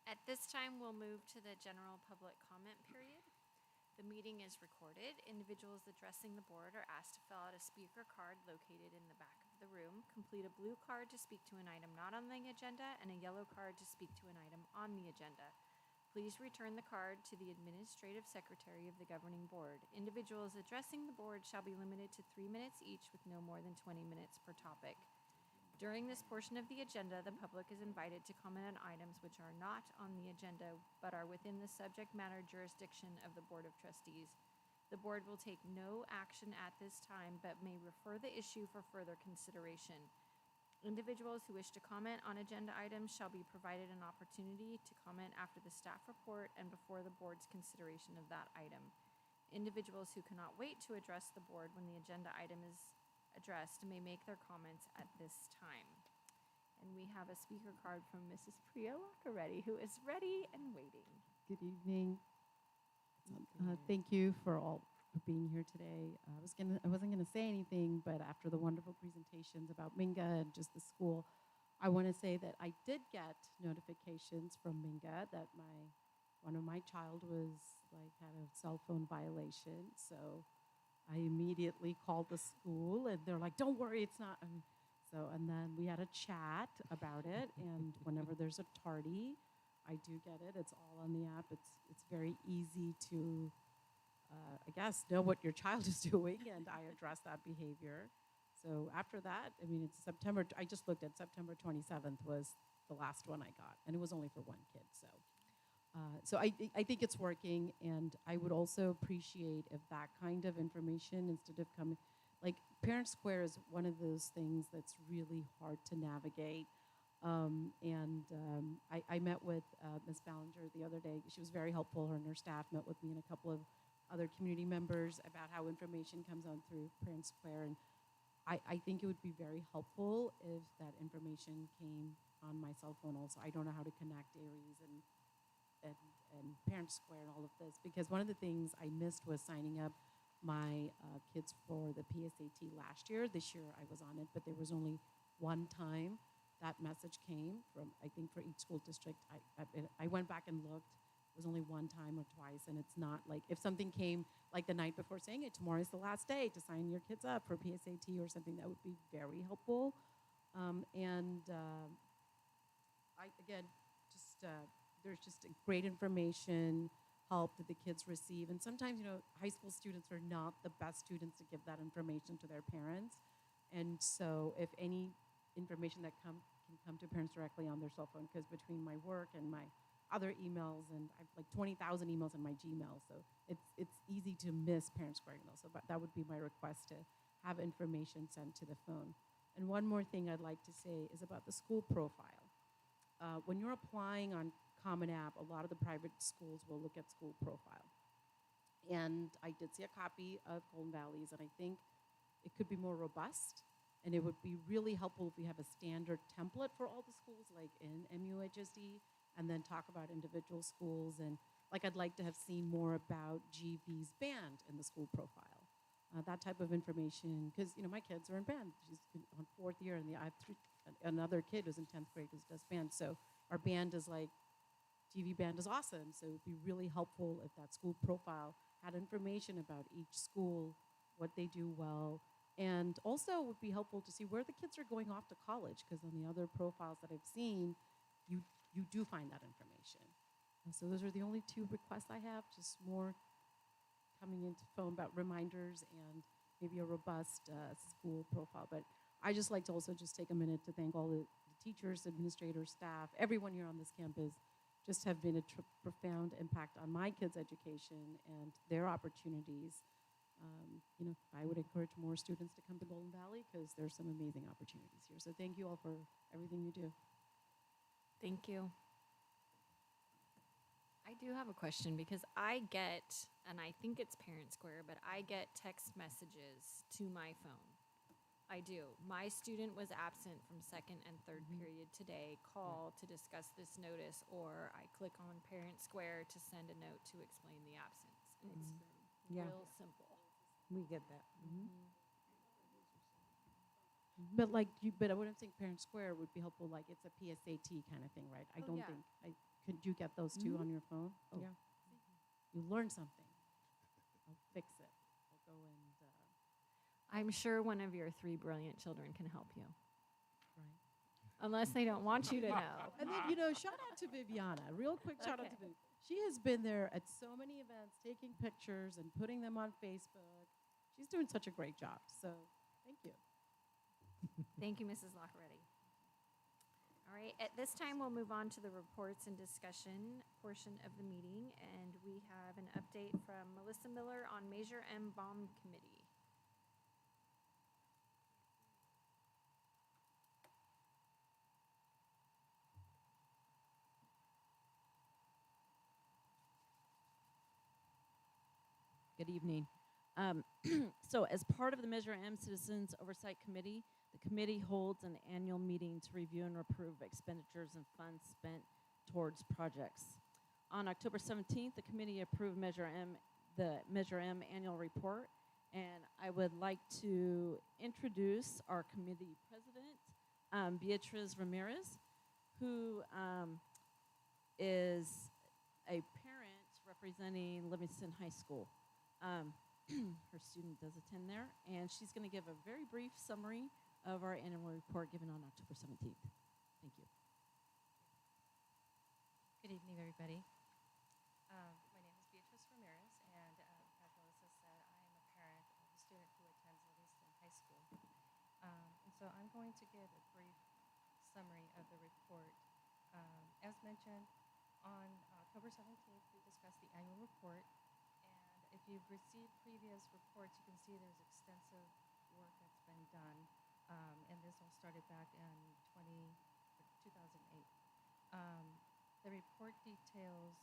At this time, we'll move to the general public comment period. The meeting is recorded. Individuals addressing the board are asked to fill out a speaker card located in the back of the room, complete a blue card to speak to an item not on the agenda, and a yellow card to speak to an item on the agenda. Please return the card to the administrative secretary of the governing board. Individuals addressing the board shall be limited to 3 minutes each with no more than 20 minutes per topic. During this portion of the agenda, the public is invited to comment on items which are not on the agenda but are within the subject matter jurisdiction of the Board of Trustees. The board will take no action at this time but may refer the issue for further consideration. Individuals who wish to comment on agenda items shall be provided an opportunity to comment after the staff report and before the board's consideration of that item. Individuals who cannot wait to address the board when the agenda item is addressed may make their comments at this time. And we have a speaker card from Mrs. Priya Wakareddy, who is ready and waiting. Good evening. Thank you for being here today. I wasn't gonna say anything, but after the wonderful presentations about Minga and just the school, I want to say that I did get notifications from Minga that one of my child had a cell phone violation. So I immediately called the school, and they're like, "Don't worry, it's not." And then we had a chat about it, and whenever there's a tardy, I do get it. It's all on the app. It's very easy to, I guess, know what your child is doing, and I address that behavior. So after that, it's September. I just looked at September 27th was the last one I got, and it was only for one kid. So I think it's working, and I would also appreciate if that kind of information, instead of coming, like Parent Square is one of those things that's really hard to navigate. I met with Ms. Ballinger the other day. She was very helpful. Her and her staff met with me and a couple of other community members about how information comes on through Parent Square. And I think it would be very helpful if that information came on my cell phone also. I don't know how to connect Aries and Parent Square and all of this, because one of the things I missed was signing up my kids for the PSAT last year. This year I was on it, but there was only one time that message came from, I think, for each school district. I went back and looked. It was only one time or twice, and it's not like if something came like the night before saying it, tomorrow is the last day to sign your kids up for PSAT or something, that would be very helpful. There's just a great information, help that the kids receive. And sometimes, high school students are not the best students to give that information to their parents. And so if any information that can come to parents directly on their cell phone, because between my work and my other emails, and I have like 20,000 emails in my Gmail, so it's easy to miss Parent Square emails. So that would be my request, to have information sent to the phone. And one more thing I'd like to say is about the school profile. When you're applying on Common App, a lot of the private schools will look at school profile. And I did see a copy of Golden Valley's, and I think it could be more robust, and it would be really helpful if we have a standard template for all the schools, like in MUHSD, and then talk about individual schools. And I'd like to have seen more about GV's band in the school profile. That type of information, because my kids are in band. She's on 4th year, and I have another kid who's in 10th grade who does band. So our band is TV band is awesome. So it would be really helpful if that school profile had information about each school, what they do well, and also would be helpful to see where the kids are going off to college, because on the other profiles that I've seen, you do find that information. And so those are the only two requests I have, just more coming into phone about reminders and maybe a robust school profile. But I just like to also just take a minute to thank all the teachers, administrators, staff, everyone here on this campus. Just have been a profound impact on my kids' education and their opportunities. I would encourage more students to come to Golden Valley because there's some amazing opportunities here. So thank you all for everything you do. Thank you. I do have a question because I get, and I think it's Parent Square, but I get text messages to my phone. I do. My student was absent from second and third period today. Call to discuss this notice, or I click on Parent Square to send a note to explain the absence. And it's Yeah. real simple. We get that. But but I wouldn't think Parent Square would be helpful. Like it's a PSAT kind of thing, right? I don't think. Could you get those two on your phone? Oh. Yeah. You learn something. I'll fix it. I'll go and I'm sure one of your 3 brilliant children can help you, right. unless they don't want you to know. And then shout out to Viviana. Real quick shout out to Viviana. She has been there at so many events, taking pictures and putting them on Facebook. She's doing such a great job. So thank you. Thank you, Mrs. Lockeretti. All right, at this time, we'll move on to the reports and discussion portion of the meeting, and we have an update from Melissa Miller on Measure M Bomb Committee. Good evening. So as part of the Measure M Citizens Oversight Committee, the committee holds an annual meeting to review and approve expenditures and funds spent towards projects. On October 17th, the committee approved the Measure M annual report, and I would like to introduce our committee president, Beatriz Ramirez, who is a parent representing Livingston High School. Her student does attend there, and she's going to give a very brief summary of our annual report given on October 17th. Thank you. Good evening, everybody. My name is Beatriz Ramirez, and as Melissa said, I am a parent of a student who attends Livingston High School. And so I'm going to give a brief summary of the report. As mentioned, on October 17th, we discussed the annual report. If you've received previous reports, you can see there's extensive work that's been done, and this all started back in 2008. The report details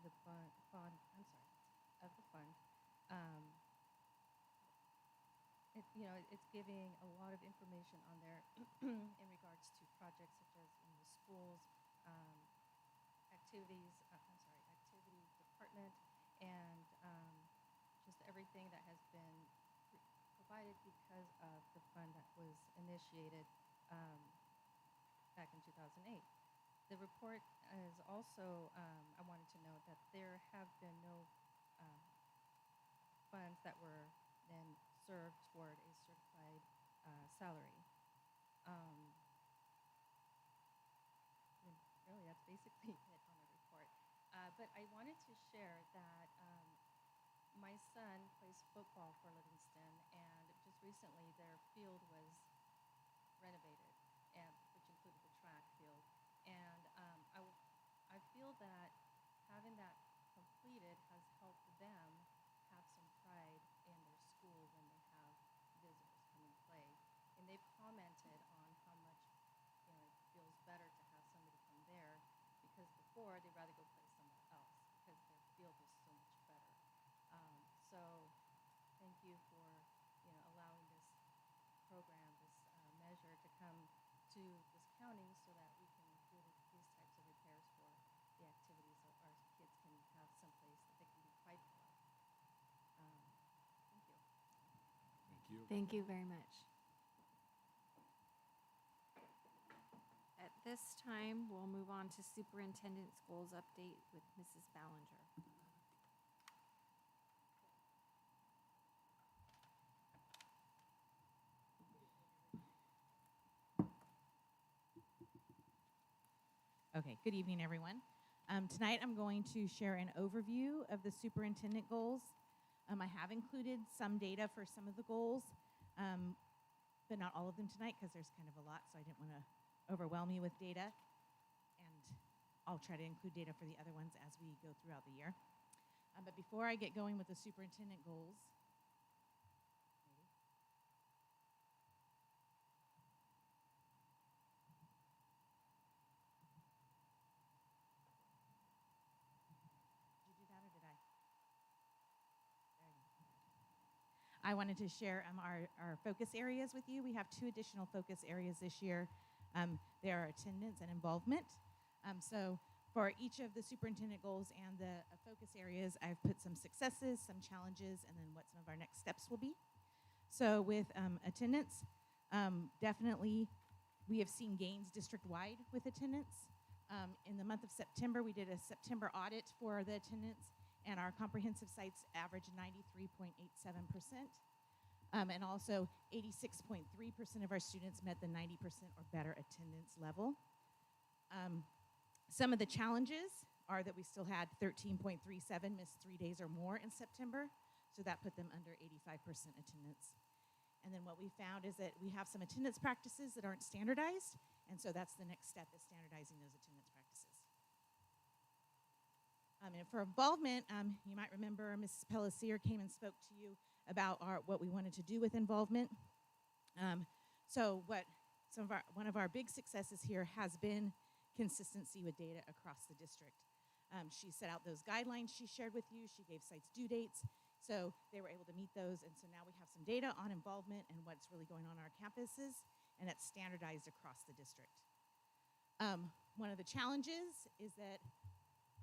the fund. It's giving a lot of information on there in regards to projects such as in the schools, activity department, and just everything that has been provided because of the fund that was initiated back in 2008. The report is also, I wanted to note that there have been no funds that were then served toward a certified salary. And really, that's basically it on the report. But I wanted to share that my son plays football for Livingston, and just recently their field was renovated, which included the track field. And I feel that having that completed has helped them have some pride in their school when they have visitors come and play. And they've commented on how much it feels better to have somebody come there, because before they'd rather go play somewhere else because their field was so much better. So thank you for allowing this program, this measure to come to this county so that we can do these types of repairs for the activities so our kids can have some place that they can be prideful of. Thank you. Thank you. Thank you very much. At this time, we'll move on to superintendent's goals update with Mrs. Ballinger. Okay, good evening, everyone. Tonight I'm going to share an overview of the superintendent goals. I have included some data for some of the goals, but not all of them tonight because there's kind of a lot, so I didn't want to overwhelm you with data. And I'll try to include data for the other ones as we go throughout the year. But before I get going with the superintendent goals, I wanted to share our focus areas with you. We have 2 additional focus areas this year. There are attendance and involvement. So for each of the superintendent goals and the focus areas, I've put some successes, some challenges, and then what some of our next steps will be. So with attendance, definitely we have seen gains district-wide with attendance. In the month of September, we did a September audit for the attendance, and our comprehensive sites averaged 93.87%. And also 86.3% of our students met the 90% or better attendance level. Some of the challenges are that we still had 13.37 missed 3 days or more in September, so that put them under 85% attendance. And then what we found is that we have some attendance practices that aren't standardized, and so that's the next step, is standardizing those attendance practices. And for involvement, you might remember Mrs. Pelletier came and spoke to you about what we wanted to do with involvement. So one of our big successes here has been consistency with data across the district. She set out those guidelines she shared with you. She gave sites due dates, so they were able to meet those. And so now we have some data on involvement and what's really going on our campuses, and it's standardized across the district. One of the challenges is that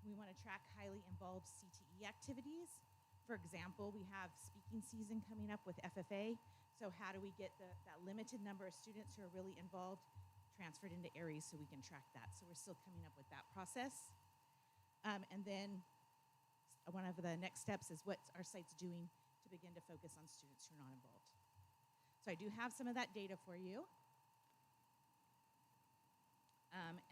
we want to track highly involved CTE activities. For example, we have speaking season coming up with FFA. So how do we get that limited number of students who are really involved transferred into Aries so we can track that? So we're still coming up with that process. And then one of the next steps is what our site's doing to begin to focus on students who are not involved. So I do have some of that data for you.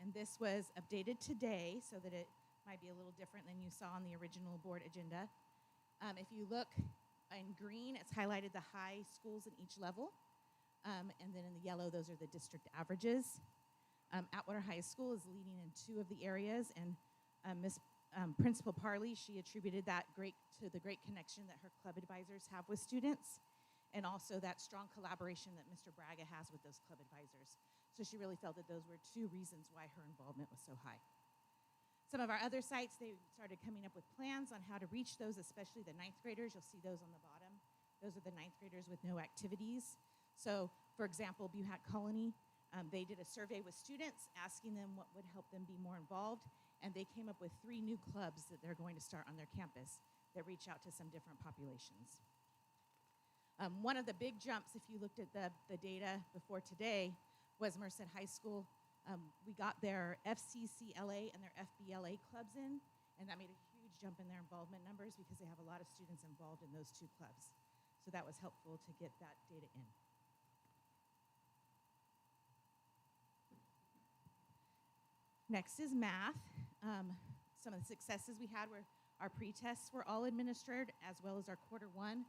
And this was updated today so that it might be a little different than you saw on the original board agenda. If you look in green, it's highlighted the high schools in each level. And then in the yellow, those are the district averages. Atwater High School is leading in 2 of the areas, and Principal Parley, she attributed that to the great connection that her club advisors have with students, and also that strong collaboration that Mr. Braga has with those club advisors. So she really felt that those were 2 reasons why her involvement was so high. Some of our other sites, they started coming up with plans on how to reach those, especially the 9th graders. You'll see those on the bottom. Those are the 9th graders with no activities. So, for example, Buhat Colony, they did a survey with students asking them what would help them be more involved, and they came up with 3 new clubs that they're going to start on their campus that reach out to some different populations. One of the big jumps, if you looked at the data before today, was Merced High School. We got their FCCLA and their FBLA clubs in, and that made a huge jump in their involvement numbers because they have a lot of students involved in those 2 clubs. So that was helpful to get that data in. Next is math. Some of the successes we had were our pre-tests were all administered, as well as our quarter 1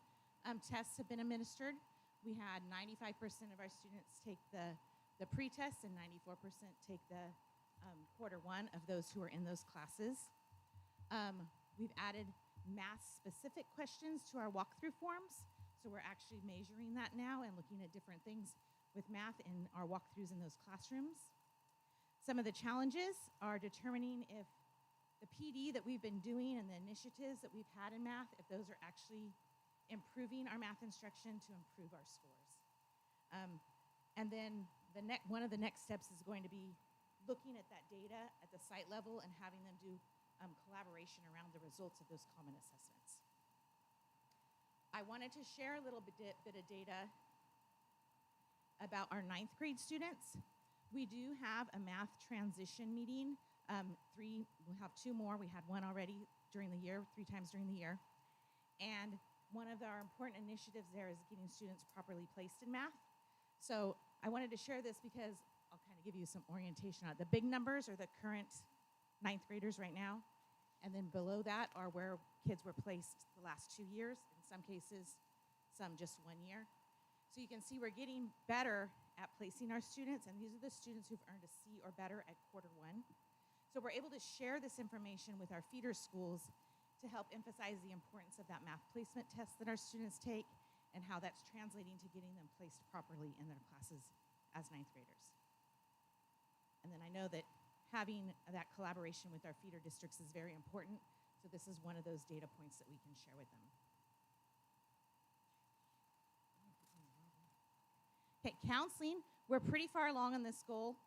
tests have been administered. We had 95% of our students take the pre-tests and 94% take the quarter 1 of those who are in those classes. We've added math-specific questions to our walkthrough forms, so we're actually measuring that now and looking at different things with math in our walkthroughs in those classrooms. Some of the challenges are determining if the PD that we've been doing and the initiatives that we've had in math, if those are actually improving our math instruction to improve our scores. And then one of the next steps is going to be looking at that data at the site level and having them do collaboration around the results of those common assessments. I wanted to share a little bit of data about our 9th grade students. We do have a math transition meeting. We'll have 2 more. We had one already during the year, 3 times during the year. And one of our important initiatives there is getting students properly placed in math. So I wanted to share this because I'll kind of give you some orientation on it. The big numbers are the current 9th graders right now. And then below that are where kids were placed the last 2 years, in some cases, some just 1 year. So you can see we're getting better at placing our students, and these are the students who've earned a C or better at Q1. So we're able to share this information with our feeder schools to help emphasize the importance of that math placement test that our students take and how that's translating to getting them placed properly in their classes as 9th graders. And then I know that having that collaboration with our feeder districts is very important, so this is one of those data points that we can share with them. Okay, counseling, we're pretty far along on this goal.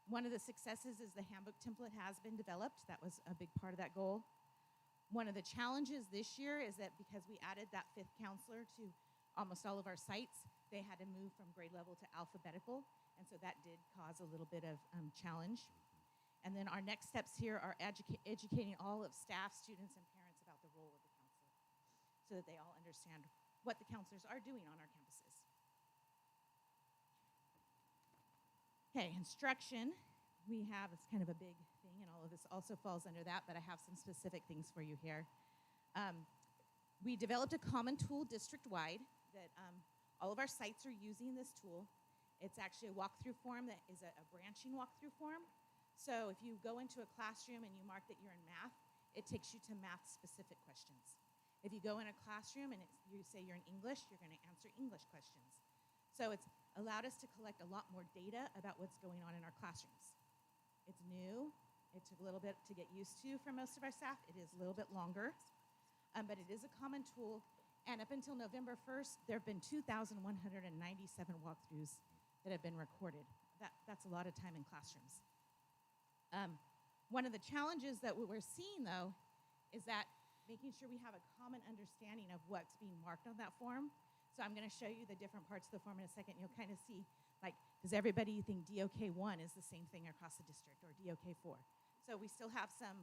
One of the successes is the handbook template has been developed. That was a big part of that goal. One of the challenges this year is that because we added that 5th counselor to almost all of our sites, they had to move from grade level to alphabetical, and so that did cause a little bit of challenge. And then our next steps here are educating all of staff, students, and parents about the role of the counselor so that they all understand what the counselors are doing on our campuses. Okay, instruction, we have, it's kind of a big thing, and all of this also falls under that, but I have some specific things for you here. We developed a common tool district-wide that all of our sites are using this tool. It's actually a walkthrough form that is a branching walkthrough form. So if you go into a classroom and you mark that you're in math, it takes you to math-specific questions. If you go in a classroom and you say you're in English, you're going to answer English questions. So it's allowed us to collect a lot more data about what's going on in our classrooms. It's new. It took a little bit to get used to for most of our staff. It is a little bit longer, but it is a common tool. And up until November 1st, there have been 2,197 walkthroughs that have been recorded. That's a lot of time in classrooms. One of the challenges that we're seeing, though, is that making sure we have a common understanding of what's being marked on that form. So I'm going to show you the different parts of the form in a second. You'll kind of see, like, does everybody think DOK 1 is the same thing across the district, or DOK 4? So we still have some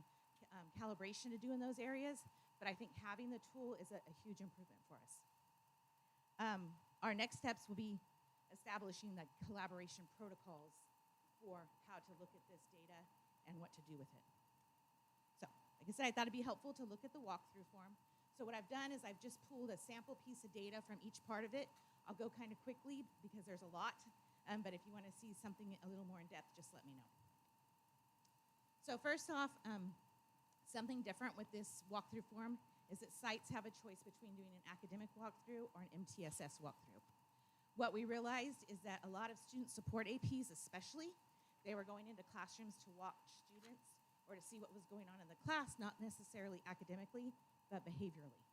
calibration to do in those areas, but I think having the tool is a huge improvement for us. Our next steps will be establishing the collaboration protocols for how to look at this data and what to do with it. So, like I said, I thought it'd be helpful to look at the walkthrough form. So what I've done is I've just pulled a sample piece of data from each part of it. I'll go kind of quickly because there's a lot, but if you want to see something a little more in depth, just let me know. So first off, something different with this walkthrough form is that sites have a choice between doing an academic walkthrough or an MTSS walkthrough. What we realized is that a lot of student support APs especially, they were going into classrooms to watch students or to see what was going on in the class, not necessarily academically, but behaviorally.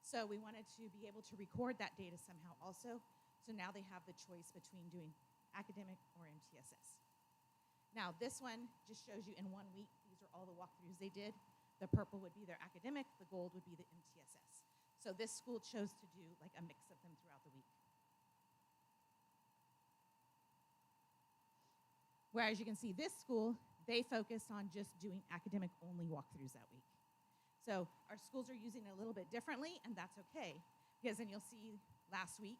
So we wanted to be able to record that data somehow also, so now they have the choice between doing academic or MTSS. Now this one just shows you in 1 week, these are all the walkthroughs they did. The purple would be their academic, the gold would be the MTSS. So this school chose to do like a mix of them throughout the week. Whereas you can see this school, they focused on just doing academic only walkthroughs that week. So our schools are using it a little bit differently, and that's okay, because then you'll see last week,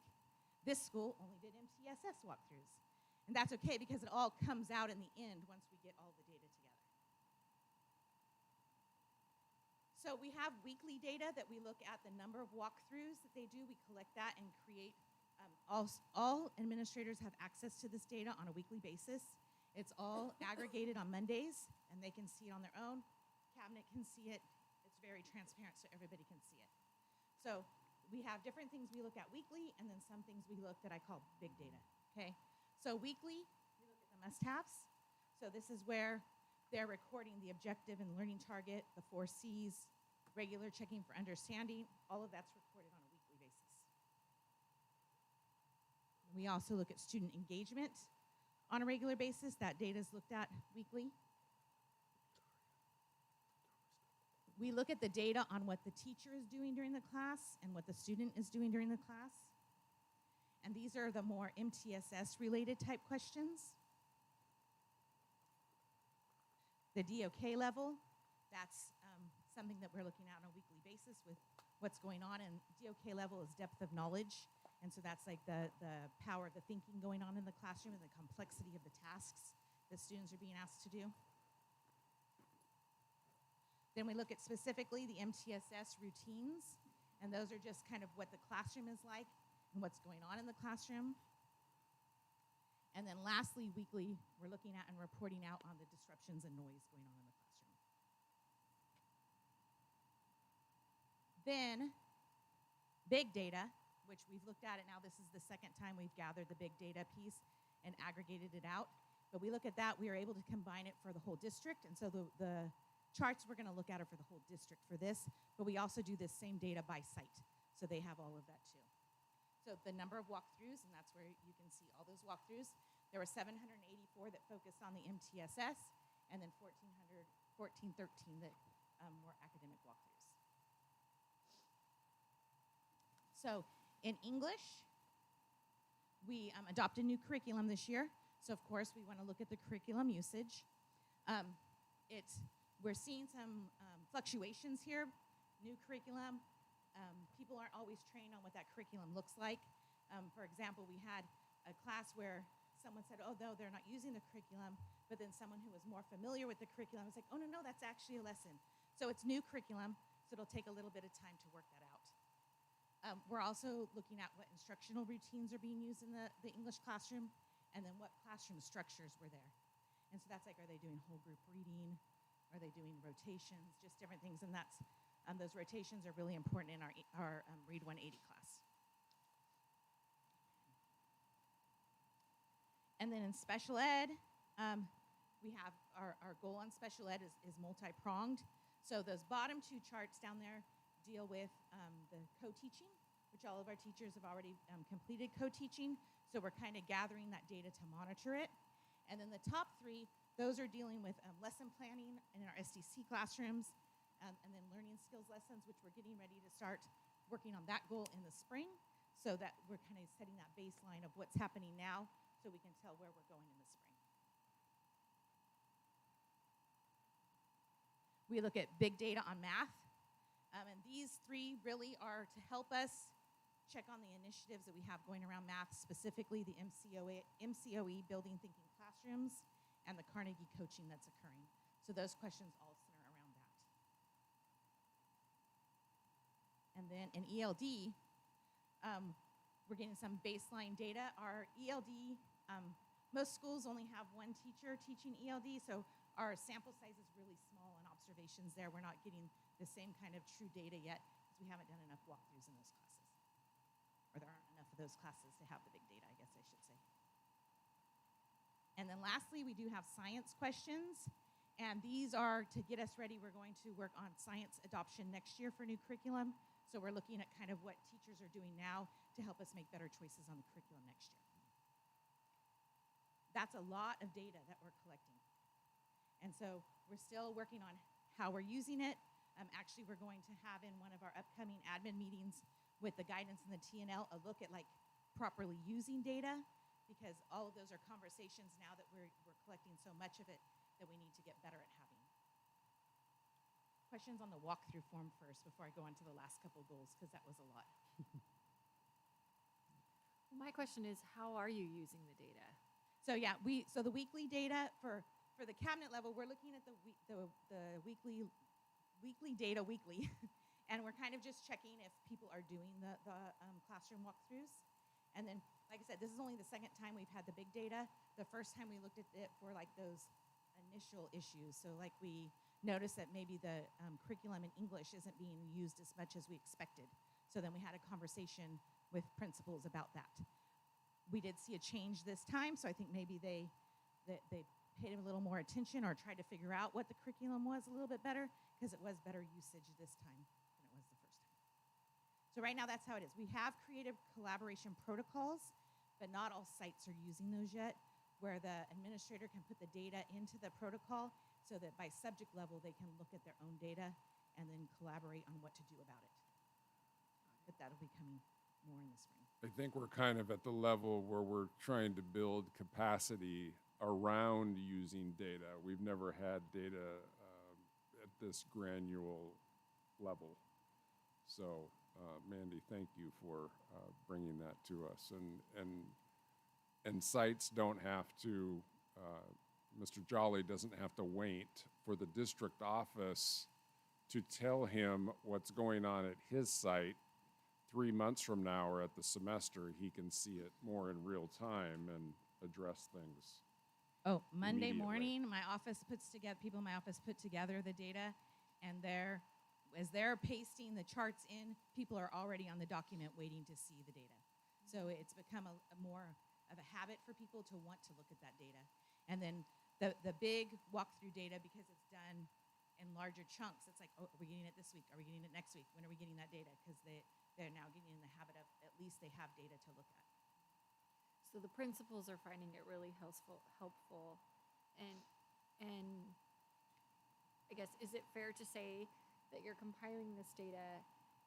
this school only did MTSS walkthroughs. And that's okay because it all comes out in the end once we get all the data together. So we have weekly data that we look at the number of walkthroughs that they do. We collect that and create, all administrators have access to this data on a weekly basis. It's all aggregated on Mondays, and they can see it on their own. Cabinet can see it. It's very transparent so everybody can see it. So we have different things we look at weekly, and then some things we look that I call big data, okay? So weekly, we look at the must-haves. So this is where they're recording the objective and learning target, the 4 C's, regular checking for understanding. All of that's recorded on a weekly basis. We also look at student engagement on a regular basis. That data is looked at weekly. We look at the data on what the teacher is doing during the class and what the student is doing during the class. And these are the more MTSS related type questions. The DOK level, that's something that we're looking at on a weekly basis with what's going on. And DOK level is depth of knowledge. And so that's like the power of the thinking going on in the classroom and the complexity of the tasks that students are being asked to do. Then we look at specifically the MTSS routines. And those are just kind of what the classroom is like and what's going on in the classroom. And then lastly, weekly, we're looking at and reporting out on the disruptions and noise going on in the classroom. Then, big data, which we've looked at it now. This is the second time we've gathered the big data piece and aggregated it out. But we look at that, we are able to combine it for the whole district. And so the charts we're going to look at are for the whole district for this. But we also do this same data by site. So they have all of that too. So the number of walkthroughs, and that's where you can see all those walkthroughs. There were 784 that focused on the MTSS, and then 1,413 that were academic walkthroughs. So in English, we adopted a new curriculum this year. So of course, we want to look at the curriculum usage. We're seeing some fluctuations here. New curriculum. People aren't always trained on what that curriculum looks like. For example, we had a class where someone said, oh, no, they're not using the curriculum, but then someone who was more familiar with the curriculum was like, oh, no, that's actually a lesson. So it's new curriculum, so it'll take a little bit of time to work that out. We're also looking at what instructional routines are being used in the English classroom, and then what classroom structures were there. And so that's like, are they doing whole group reading? Are they doing rotations? Just different things, and that's those rotations are really important in our Read 180 class. And then in special ed, we have our goal on special ed is multi-pronged. So those bottom two charts down there deal with the co-teaching, which all of our teachers have already completed co-teaching. So we're kind of gathering that data to monitor it. And then the top three, those are dealing with lesson planning in our SDC classrooms, and then learning skills lessons, which we're getting ready to start working on that goal in the spring, so that we're kind of setting that baseline of what's happening now so we can tell where we're going in the spring. We look at big data on math, and these three really are to help us check on the initiatives that we have going around math, specifically the MCOE Building Thinking Classrooms and the Carnegie coaching that's occurring. So those questions all center around that. And then in ELD, we're getting some baseline data. Our ELD, most schools only have one teacher teaching ELD, so our sample size is really small and observations there. We're not getting the same kind of true data yet because we haven't done enough walkthroughs in those classes. Or there aren't enough of those classes to have the big data, I guess I should say. And then lastly, we do have science questions. And these are to get us ready. We're going to work on science adoption next year for new curriculum. So we're looking at kind of what teachers are doing now to help us make better choices on the curriculum next year. That's a lot of data that we're collecting. And so we're still working on how we're using it. Actually, we're going to have in one of our upcoming admin meetings with the guidance and the TNL a look at like properly using data, because all of those are conversations now that we're collecting so much of it that we need to get better at having. Questions on the walkthrough form first before I go on to the last couple goals, because that was a lot. My question is, how are you using the data? So yeah, so the weekly data for the cabinet level, we're looking at the weekly data weekly, and we're kind of just checking if people are doing the classroom walkthroughs. And then, like I said, this is only the second time we've had the big data. The first time we looked at it for like those initial issues. So like we noticed that maybe the curriculum in English isn't being used as much as we expected. So then we had a conversation with principals about that. We did see a change this time, so I think maybe they paid a little more attention or tried to figure out what the curriculum was a little bit better, because it was better usage this time than it was the first time. So right now, that's how it is. We have creative collaboration protocols, but not all sites are using those yet, where the administrator can put the data into the protocol so that by subject level, they can look at their own data and then collaborate on what to do about it. But that'll be coming more in the spring. I think we're kind of at the level where we're trying to build capacity around using data. We've never had data at this granular level. So, Mandy, thank you for bringing that to us. And sites don't have to, Mr. Jolly doesn't have to wait for the district office to tell him what's going on at his site. 3 months from now or at the semester, he can see it more in real time and address things. Oh, Monday immediately. morning, my office puts together, people in my office put together the data, and as they're pasting the charts in, people are already on the document waiting to see the data. So it's become a more of a habit for people to want to look at that data. And then the big walkthrough data, because it's done in larger chunks, it's like, oh, are we getting it this week? Are we getting it next week? When are we getting that data? Because they're now getting in the habit of at least they have data to look at. So the principals are finding it really helpful, and I guess, is it fair to say that you're compiling this data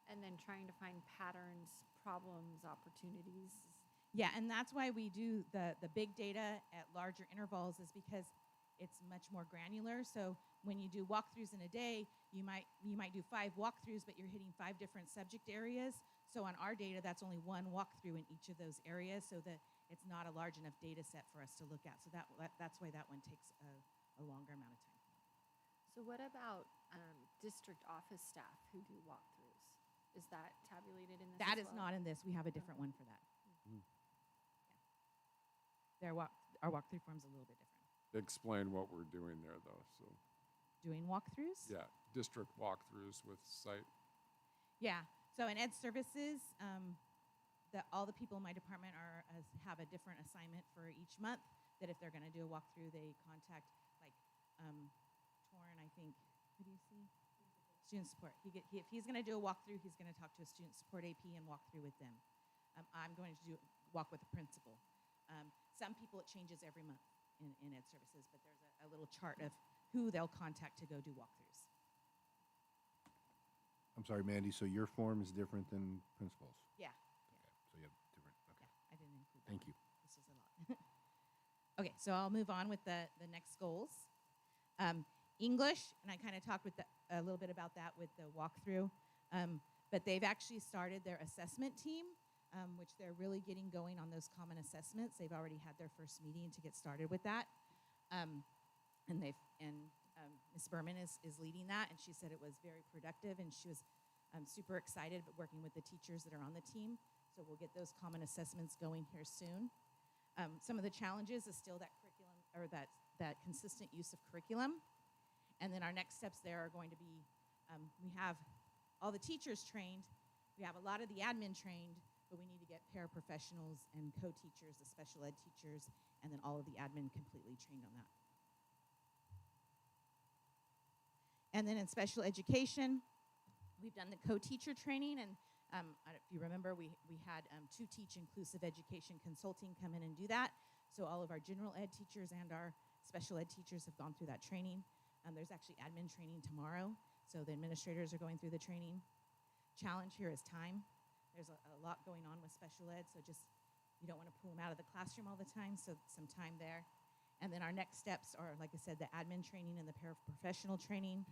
and then trying to find patterns, problems, opportunities? Yeah, and that's why we do the big data at larger intervals, is because it's much more granular. So when you do walkthroughs in a day, you might do 5 walkthroughs, but you're hitting 5 different subject areas. So on our data, that's only 1 walkthrough in each of those areas, so that it's not a large enough data set for us to look at. So that's why that one takes a longer amount of time. So what about district office staff who do walkthroughs? Is that tabulated in this? That as is well? not in this. We have a different one for that. Yeah. Our walkthrough form's a little bit different. Explain what we're doing there, though. So, Doing walkthroughs? yeah, district walkthroughs with site. Yeah. So in Ed Services, all the people in my department have a different assignment for each month. That if they're going to do a walkthrough, they contact like Torrin, I think. Who do you see? Student support. If he's going to do a walkthrough, he's going to talk to a student support AP and walk through with them. I'm going to walk with the principal. Some people it changes every month in Ed Services, but there's a little chart of who they'll contact to go do walkthroughs. I'm sorry, Mandy, so your form is different than principal's? Yeah. Okay, so you have different, okay. Yeah, I didn't include that. Thank you. This is a lot. Okay, so I'll move on with the next goals. English, and I kind of talked a little bit about that with the walkthrough, but they've actually started their assessment team, which they're really getting going on those common assessments. They've already had their first meeting to get started with that, and Ms. Berman is leading that, and she said it was very productive, and she was super excited about working with the teachers that are on the team. So we'll get those common assessments going here soon. Some of the challenges is still that curriculum, or that consistent use of curriculum. And then our next steps there are going to be, we have all the teachers trained, we have a lot of the admin trained, but we need to get paraprofessionals and co-teachers, the special ed teachers, and then all of the admin completely trained on that. And then in special education, we've done the co-teacher training, and if you remember, we had 2 Teach Inclusive Education Consulting come in and do that. So all of our general ed teachers and our special ed teachers have gone through that training. There's actually admin training tomorrow, so the administrators are going through the training. Challenge here is time. There's a lot going on with special ed, so just you don't want to pull them out of the classroom all the time, so some time there. And then our next steps are, like I said, the admin training and the paraprofessional training.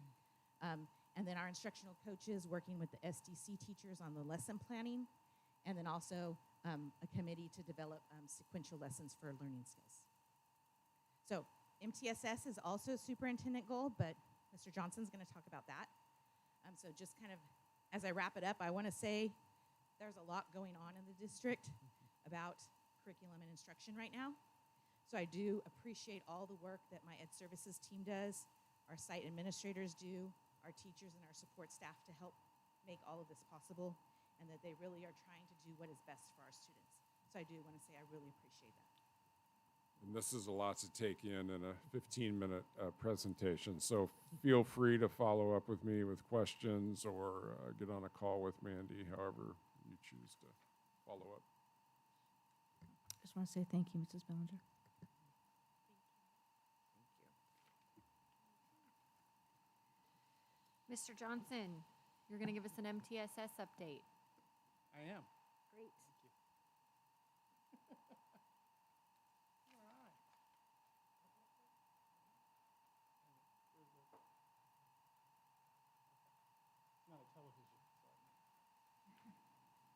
And then our instructional coaches working with the SDC teachers on the lesson planning, and then also a committee to develop sequential lessons for learning skills. So MTSS is also a superintendent goal, but Mr. Johnson's going to talk about that. So just kind of, as I wrap it up, I want to say there's a lot going on in the district about curriculum and instruction right now. So I do appreciate all the work that my Ed Services team does, our site administrators do, our teachers and our support staff to help make all of this possible, and that they really are trying to do what is best for our students. So I do want to say I really appreciate that. And this is a lot to take in a 15-minute presentation. So feel free to follow up with me with questions or get on a call with Mandy, however you choose to follow up. I just want to say thank you, Mrs. Bellinger. Mr. Johnson, you're going to give us an MTSS update. I am. Great. Thank you. All right.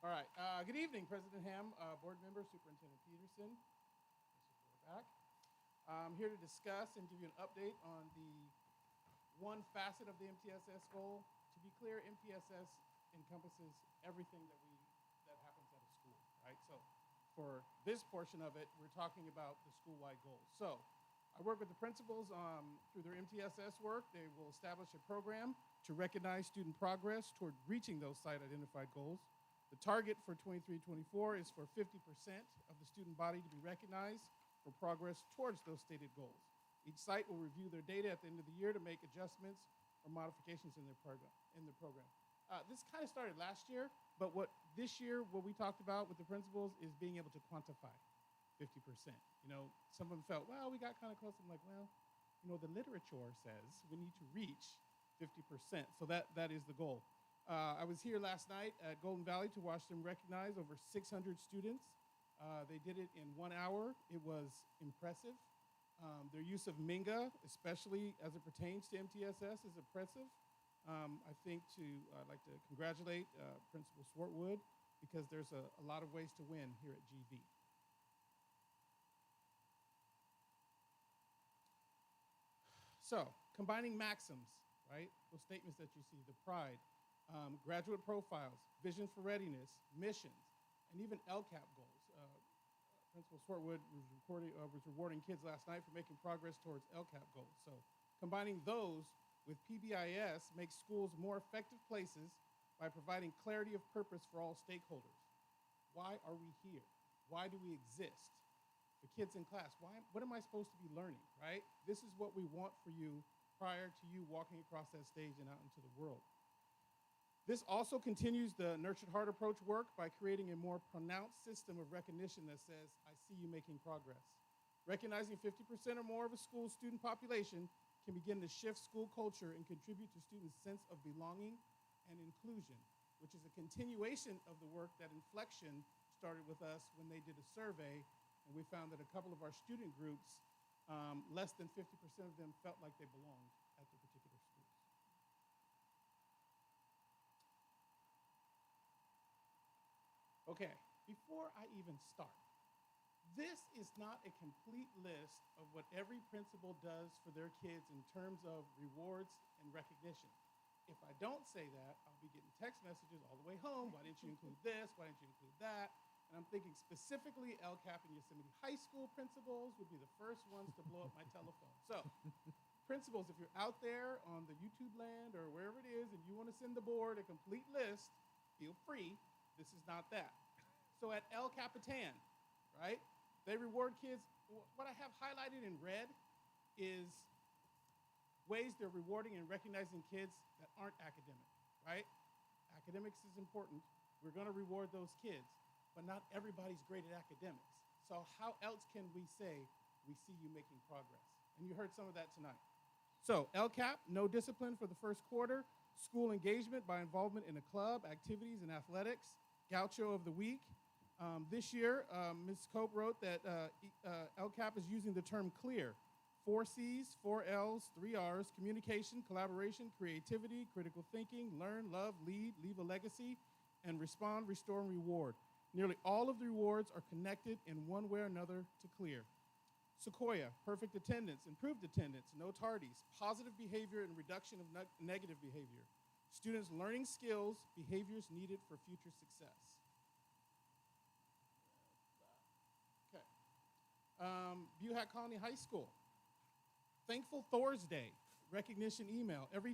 All right. Good evening, President Ham, board member, Superintendent Peterson. This is Roy back. I'm here to discuss and give you an update on the one facet of the MTSS goal. To be clear, MTSS encompasses everything that happens at a school, right? So for this portion of it, we're talking about the school-wide goals. So I work with the principals through their MTSS work. They will establish a program to recognize student progress toward reaching those site-identified goals. The target for 23-24 is for 50% of the student body to be recognized for progress towards those stated goals. Each site will review their data at the end of the year to make adjustments or modifications in their program. This kind of started last year, but this year, what we talked about with the principals is being able to quantify 50%. You know, some of them felt, well, we got kind of close. I'm like, well, you know, the literature says we need to reach 50%. So that is the goal. I was here last night at Golden Valley to watch them recognize over 600 students. They did it in 1 hour. It was impressive. Their use of Minga, especially as it pertains to MTSS, is impressive. I'd like to congratulate Principal Swartwood because there's a lot of ways to win here at GV. So, combining maxims, right? Those statements that you see, the pride, graduate profiles, vision for readiness, missions, and even LCAP goals. Principal Swartwood was rewarding kids last night for making progress towards LCAP goals. So combining those with PBIS makes schools more effective places by providing clarity of purpose for all stakeholders. Why are we here? Why do we exist? The kids in class, what am I supposed to be learning, right? This is what we want for you prior to you walking across that stage and out into the world. This also continues the nurtured heart approach work by creating a more pronounced system of recognition that says, I see you making progress. Recognizing 50% or more of a school's student population can begin to shift school culture and contribute to students' sense of belonging and inclusion, which is a continuation of the work that Inflection started with us when they did a survey, and we found that a couple of our student groups, less than 50% of them felt like they belonged at the particular schools. Okay, before I even start, this is not a complete list of what every principal does for their kids in terms of rewards and recognition. If I don't say that, I'll be getting text messages all the way home. Why didn't you include this? Why didn't you include that? And I'm thinking specifically LCAP and Yosemite High School principals would be the first ones to blow up my telephone. So principals, if you're out there on the YouTube land or wherever it is and you want to send the board a complete list, feel free. This is not that. So at El Capitan, right, they reward kids. What I have highlighted in red is ways they're rewarding and recognizing kids that aren't academic, right? Academics is important. We're going to reward those kids, but not everybody's great at academics. So how else can we say we see you making progress? And you heard some of that tonight. So LCAP, no discipline for the first quarter. School engagement by involvement in a club, activities, and athletics. Gaucho of the week. This year, Ms. Cope wrote that LCAP is using the term CLEAR. 4 C's, 4 L's, 3 R's, communication, collaboration, creativity, critical thinking, learn, love, lead, leave a legacy, and respond, restore, and reward. Nearly all of the rewards are connected in one way or another to CLEAR. Sequoia, perfect attendance, improved attendance, no tardies, positive behavior, and reduction of negative behavior. Students learning skills, behaviors needed for future success. Okay. Buhat Colony High School. Thankful Thursday, recognition email. Every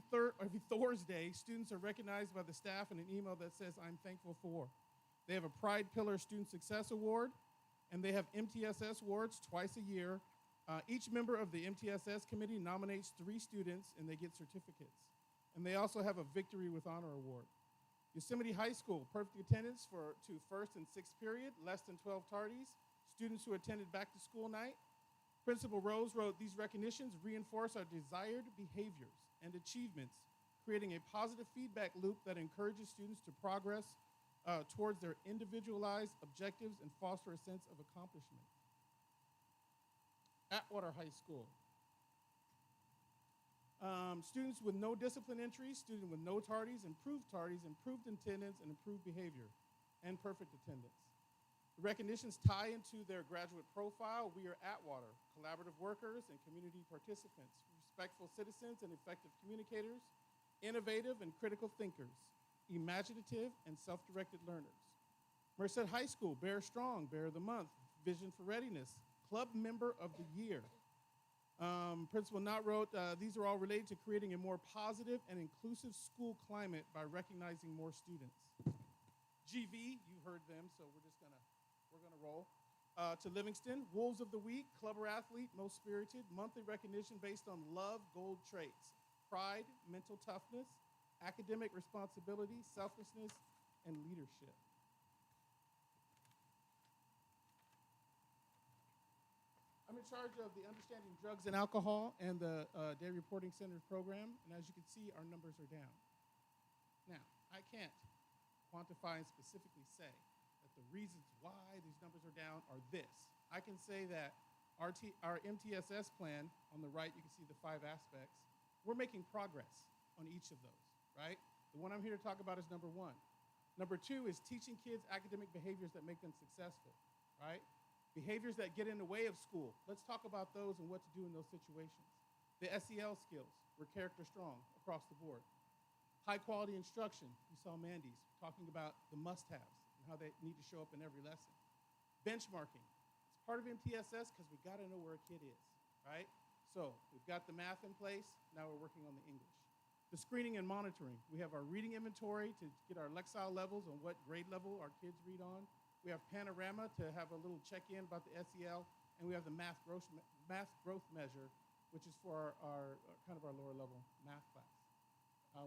Thursday, students are recognized by the staff in an email that says, I'm thankful for. They have a Pride Pillar Student Success Award, and they have MTSS awards twice a year. Each member of the MTSS committee nominates 3 students, and they get certificates. And they also have a Victory with Honor Award. Yosemite High School, perfect attendance to first and sixth period, less than 12 tardies. Students who attended back to school night. Principal Rose wrote, these recognitions reinforce our desired behaviors and achievements, creating a positive feedback loop that encourages students to progress towards their individualized objectives and foster a sense of accomplishment. Atwater High School. Students with no discipline entries, students with no tardies, improved attendance, and improved behavior. and perfect attendance. The recognitions tie into their graduate profile. We are Atwater, collaborative workers and community participants, respectful citizens and effective communicators, innovative and critical thinkers, imaginative and self-directed learners. Merced High School, Bear Strong, Bear of the Month, Vision for Readiness, Club Member of the Year. Principal Knott wrote, these are all related to creating a more positive and inclusive school climate by recognizing more students. GV, you heard them, so we're gonna roll. To Livingston, Wolves of the Week, Clubber Athlete, Most Spirited, monthly recognition based on love, gold traits, pride, mental toughness, academic responsibility, selflessness, and leadership. I'm in charge of the Understanding Drugs and Alcohol and the Day Reporting Center program, and as you can see, our numbers are down. Now, I can't quantify and specifically say that the reasons why these numbers are down are this. I can say that our MTSS plan, on the right, you can see the 5 aspects. We're making progress on each of those, right? The one I'm here to talk about is number 1. Number 2 is teaching kids academic behaviors that make them successful, right? Behaviors that get in the way of school. Let's talk about those and what to do in those situations. The SEL skills, we're character strong across the board. High quality instruction, you saw Mandy's talking about the must-haves and how they need to show up in every lesson. Benchmarking, it's part of MTSS because we gotta know where a kid is, right? So we've got the math in place, now we're working on the English. The screening and monitoring, we have our reading inventory to get our Lexile levels on what grade level our kids read on. We have Panorama to have a little check-in about the SEL, and we have the math growth measure, which is for our kind of our lower level math class.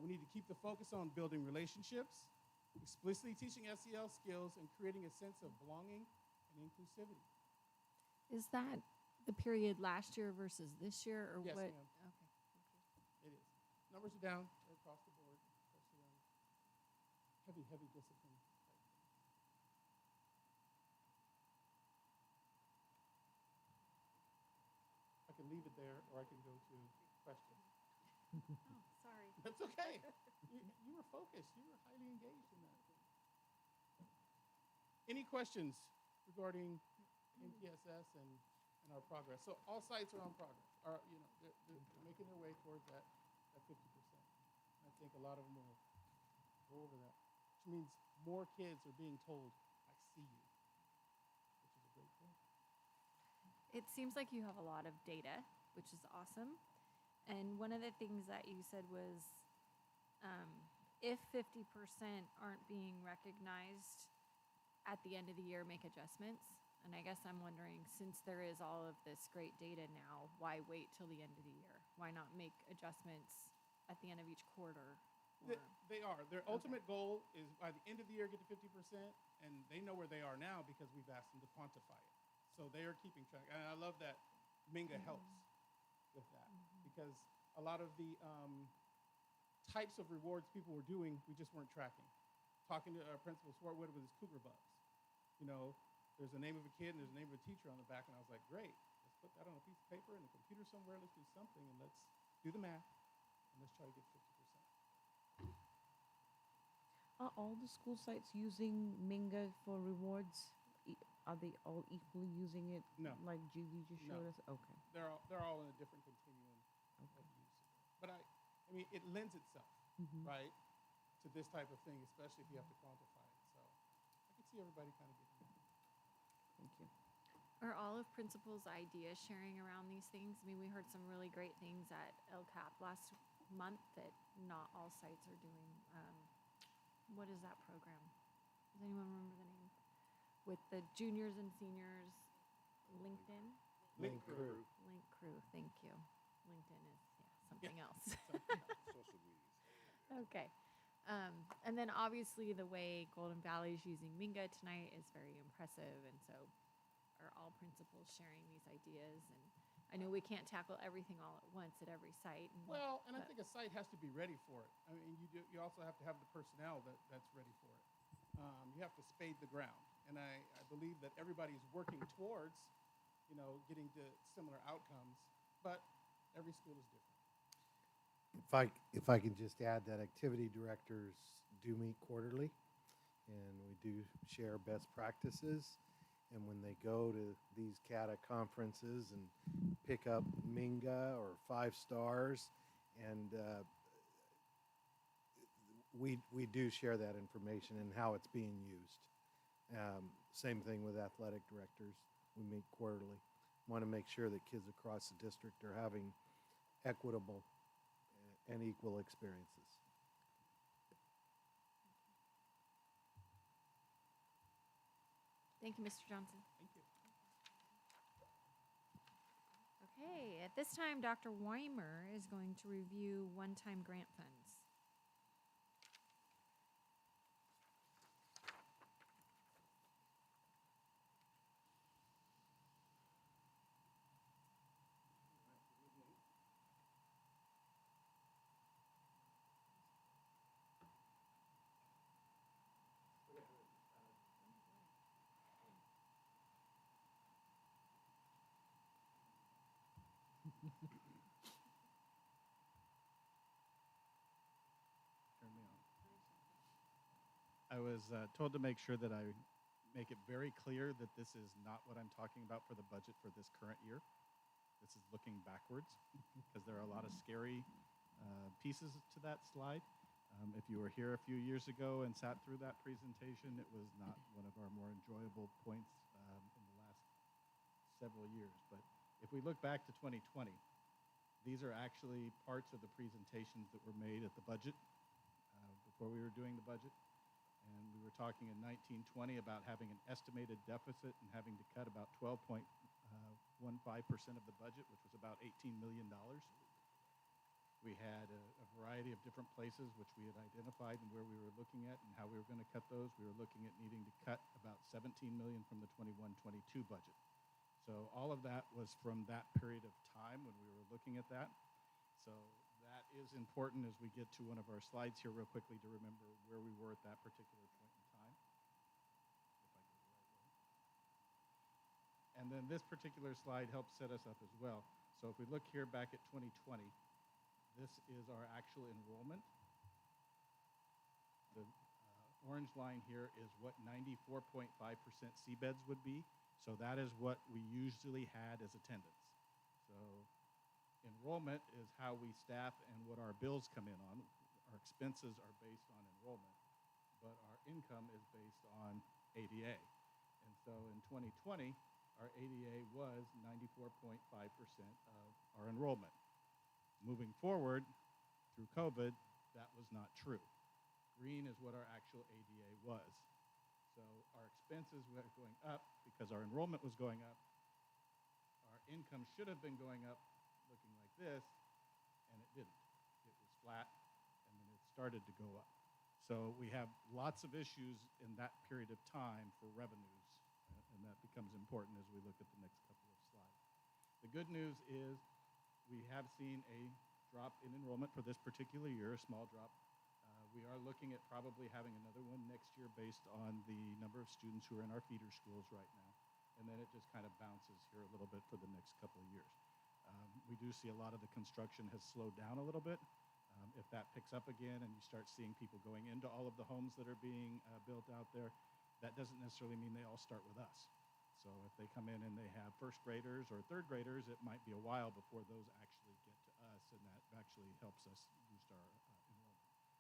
We need to keep the focus on building relationships, explicitly teaching SEL skills, and creating a sense of belonging and inclusivity. Is that the period last year versus this year, or Yes, what? ma'am. Okay, thank you. It is. Numbers are down across the board, especially on heavy discipline. I can leave it there, or I can go to questions. Oh, sorry. That's okay. You were focused. You were highly engaged in that. Any questions regarding MTSS and our progress? So all sites are on progress. They're making their way towards that 50%. I think a lot of them will go over that, which means more kids are being told, "I see you," which is a great thing. It seems like you have a lot of data, which is awesome. And one of the things that you said was if 50% aren't being recognized at the end of the year, make adjustments. And I guess I'm wondering, since there is all of this great data now, why wait till the end of the year? Why not make adjustments at the end of each quarter? They are. Their ultimate goal is by the end of the year, get to 50%, and they know where they are now because we've asked them to quantify it. So they are keeping track. And I love that Minga helps with that because a lot of the types of rewards people were doing, we just weren't tracking. Talking to Principal Swartwood with his cougar bucks. There's a name of a kid and there's a name of a teacher on the back, and I was like, great, let's put that on a piece of paper and a computer somewhere, let's do something, and let's do the math, and let's try to get 50%. Are all the school sites using Minga for rewards? Are they all equally using it? No. Like Julie just showed No. us? Okay. They're all in a different continuum of use. But I mean, it lends itself, right, to this type of thing, especially if you have to quantify it. So I can see everybody kind of getting that. Thank you. Are all of principals' ideas sharing around these things? I mean, we heard some really great things at LCAP last month that not all sites are doing. What is that program? Does anyone remember the name? With the juniors and seniors, LinkedIn? Link Crew. Link Crew, thank you. LinkedIn is, something else. Social media. Okay. And then obviously the way Golden Valley is using Minga tonight is very impressive. And so are all principals sharing these ideas? And I know we can't tackle everything all at once at every site. Well, and I think a site has to be ready for it. I mean, you also have to have the personnel that's ready for it. You have to spade the ground. And I believe that everybody's working towards, getting to similar outcomes, but every school is different. If I can just add that activity directors do meet quarterly, and we do share best practices. And when they go to these CATA conferences and pick up Minga or 5 stars, and we do share that information and how it's being used. Same thing with athletic directors. We meet quarterly. Want to make sure that kids across the district are having equitable and equal experiences. Thank you, Mr. Johnson. Thank you. Okay, at this time, Dr. Weimer is going to review one-time grant funds. Turn me on. I was told to make sure that I make it very clear that this is not what I'm talking about for the budget for this current year. This is looking backwards because there are a lot of scary pieces to that slide. If you were here a few years ago and sat through that presentation, it was not one of our more enjoyable points in the last several years. But if we look back to 2020, these are actually parts of the presentations that were made at the budget before we were doing the budget. And we were talking in 1920 about having an estimated deficit and having to cut about 12.15% of the budget, which was about $18 million. We had a variety of different places which we had identified and where we were looking at and how we were going to cut those. We were looking at needing to cut about $17 million from the 21-22 budget. So all of that was from that period of time when we were looking at that. So that is important as we get to one of our slides here real quickly to remember where we were at that particular point in time. If I go the right way. And then this particular slide helps set us up as well. So if we look here back at 2020, this is our actual enrollment. The orange line here is what 94.5% seabeds would be. So that is what we usually had as attendance. So enrollment is how we staff and what our bills come in on. Our expenses are based on enrollment, but our income is based on ADA. And so in 2020, our ADA was 94.5% of our enrollment. Moving forward, through COVID, that was not true. Green is what our actual ADA was. So our expenses were going up because our enrollment was going up. Our income should have been going up looking like this, and it didn't. It was flat, and then it started to go up. So we have lots of issues in that period of time for revenues, and that becomes important as we look at the next couple of slides. The good news is we have seen a drop in enrollment for this particular year, a small drop. We are looking at probably having another one next year based on the number of students who are in our feeder schools right now. And then it just kind of bounces here a little bit for the next couple of years. We do see a lot of the construction has slowed down a little bit. If that picks up again and you start seeing people going into all of the homes that are being built out there, that doesn't necessarily mean they all start with us. So if they come in and they have first graders or third graders, it might be a while before those actually get to us, and that actually helps us boost our enrollment.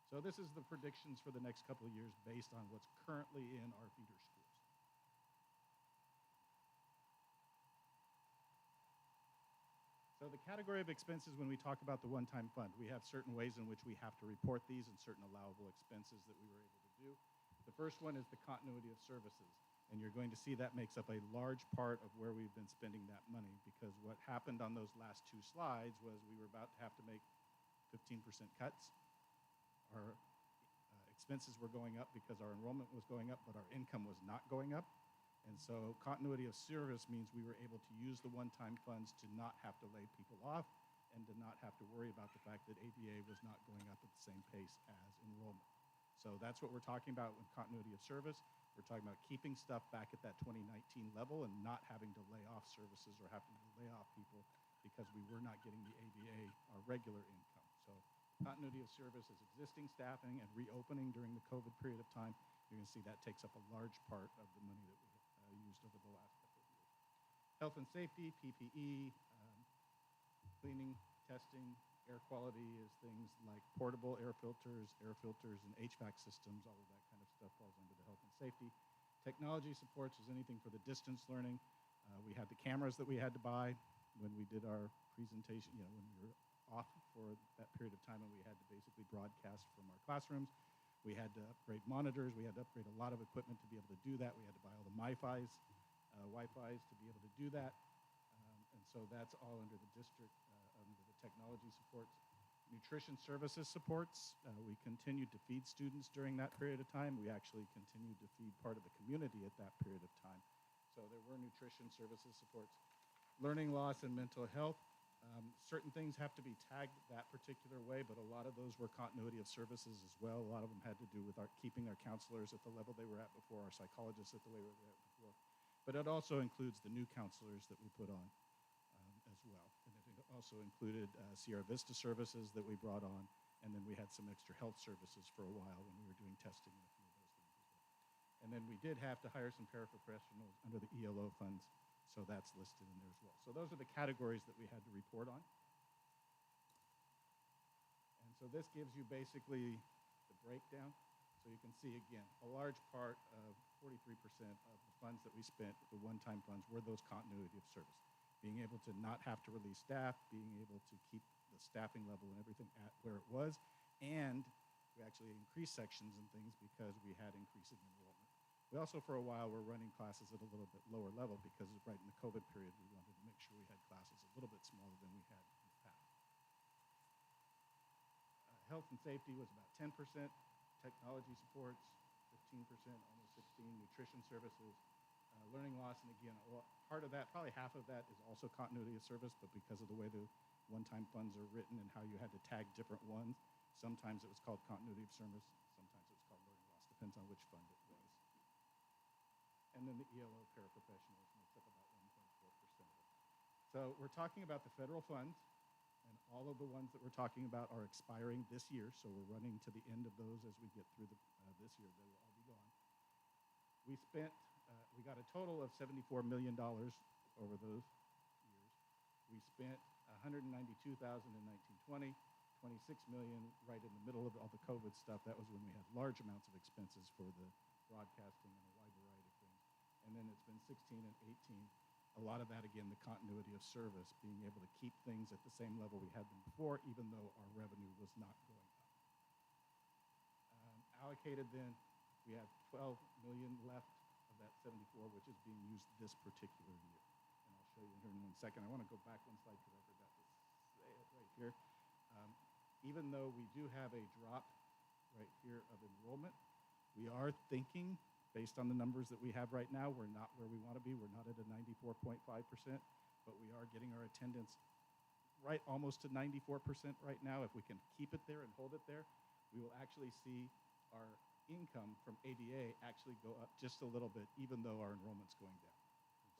So this is the predictions for the next couple of years based on what's currently in our feeder schools. So the category of expenses when we talk about the one-time fund, we have certain ways in which we have to report these and certain allowable expenses that we were able to do. The first one is the continuity of services. And you're going to see that makes up a large part of where we've been spending that money, because what happened on those last two slides was we were about to have to make 15% cuts. Our expenses were going up because our enrollment was going up, but our income was not going up. And so continuity of service means we were able to use the one-time funds to not have to lay people off and to not have to worry about the fact that ADA was not going up at the same pace as enrollment. So that's what we're talking about with continuity of service. We're talking about keeping stuff back at that 2019 level and not having to lay off services or having to lay off people because we were not getting the ADA, our regular income. So continuity of service is existing staffing and reopening during the COVID period of time, You can see that takes up a large part of the money that we used over the last couple of years. Health and safety, PPE, cleaning, testing, air quality is things like portable air filters, and HVAC systems. All of that kind of stuff falls under the health and safety. Technology supports is anything for the distance learning. We had the cameras that we had to buy when we did our presentation, when we were off for that period of time and we had to basically broadcast from our classrooms. We had to upgrade monitors. We had to upgrade a lot of equipment to be able to do that. We had to buy all the Wi-Fi's to be able to do that. And so that's all under the district, under the technology supports. Nutrition services supports. We continued to feed students during that period of time. We actually continued to feed part of the community at that period of time. So there were nutrition services supports. Learning loss and mental health. Certain things have to be tagged that particular way, but a lot of those were continuity of services as well. A lot of them had to do with keeping our counselors at the level they were at before, our psychologists at the level they were at before. But it also includes the new counselors that we put on as well. And it also included Sierra Vista services that we brought on, and then we had some extra health services for a while when we were doing testing and a few of those things as well. And then we did have to hire some paraprofessionals under the ELO funds. So that's listed in there as well. So those are the categories that we had to report on. And so this gives you basically the breakdown. So you can see, again, a large part of 43% of the funds that we spent, the one-time funds, were those continuity of service. Being able to not have to release staff, being able to keep the staffing level and everything at where it was, and we actually increased sections and things because we had increasing enrollment. We also, for a while, were running classes at a little bit lower level because right in the COVID period, we wanted to make sure we had classes a little bit smaller than we had in the past. Health and safety was about 10%. Technology supports, 15%, almost 16%. Nutrition services, learning loss, and again, part of that, probably half of that is also continuity of service, but because of the way the one-time funds are written and how you had to tag different ones, sometimes it was called continuity of service, sometimes it was called learning loss, depends on which fund it was. And then the ELO paraprofessionals makes up about 1.4% of it. So we're talking about the federal funds, and all of the ones that we're talking about are expiring this year, so we're running to the end of those as we get through this year. They will all be gone. We got a total of $74 million over those years. We spent $192,000 in 1920, $26 million right in the middle of all the COVID stuff. That was when we had large amounts of expenses for the broadcasting and a wide variety of things. And then it's been 16 and 18. A lot of that, again, the continuity of service, being able to keep things at the same level we had them before, even though our revenue was not going up. Allocated then, we have 12 million left of that 74, which is being used this particular year. And I'll show you here in 1 second. I want to go back one slide because I forgot to say it right here. Even though we do have a drop right here of enrollment, we are thinking, based on the numbers that we have right now, we're not where we want to be. We're not at a 94.5%, but we are getting our attendance right almost to 94% right now. If we can keep it there and hold it there, we will actually see our income from ADA actually go up just a little bit, even though our enrollment's going down.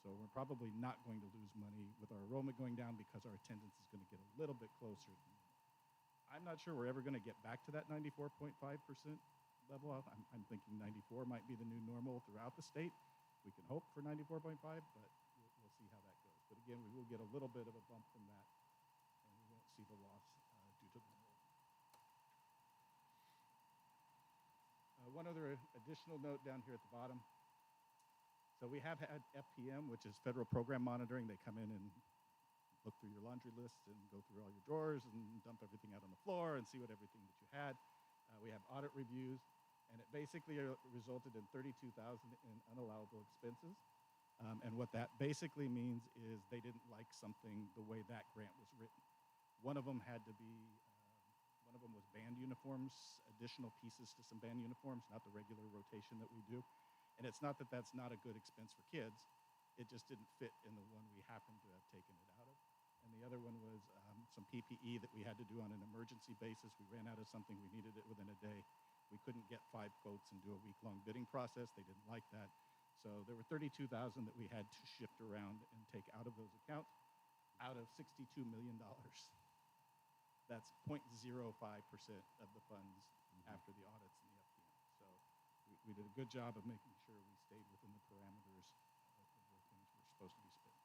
So we're probably not going to lose money with our enrollment going down because our attendance is going to get a little bit closer. I'm not sure we're ever going to get back to that 94.5% level. I'm thinking 94 might be the new normal throughout the state. We can hope for 94.5, but we'll see how that goes. But again, we will get a little bit of a bump from that, and we won't see the loss due to the enrollment. One other additional note down here at the bottom. So we have had FPM, which is Federal Program Monitoring. They come in and look through your laundry list and go through all your drawers and dump everything out on the floor and see what everything that you had. We have audit reviews, and it basically resulted in $32,000 in unallowable expenses. And what that basically means is they didn't like something the way that grant was written. One of them had to be, one of them was band uniforms, additional pieces to some band uniforms, not the regular rotation that we do. And it's not that that's not a good expense for kids. It just didn't fit in the one we happened to have taken it out of. And the other one was some PPE that we had to do on an emergency basis. We ran out of something. We needed it within a day. We couldn't get 5 quotes and do a week-long bidding process. They didn't like that. So there were $32,000 that we had to shift around and take out of those accounts out of $62 million. That's 0.05% of the funds after the audits and the FPM. So we did a good job of making sure we stayed within the parameters of where things were supposed to be spent.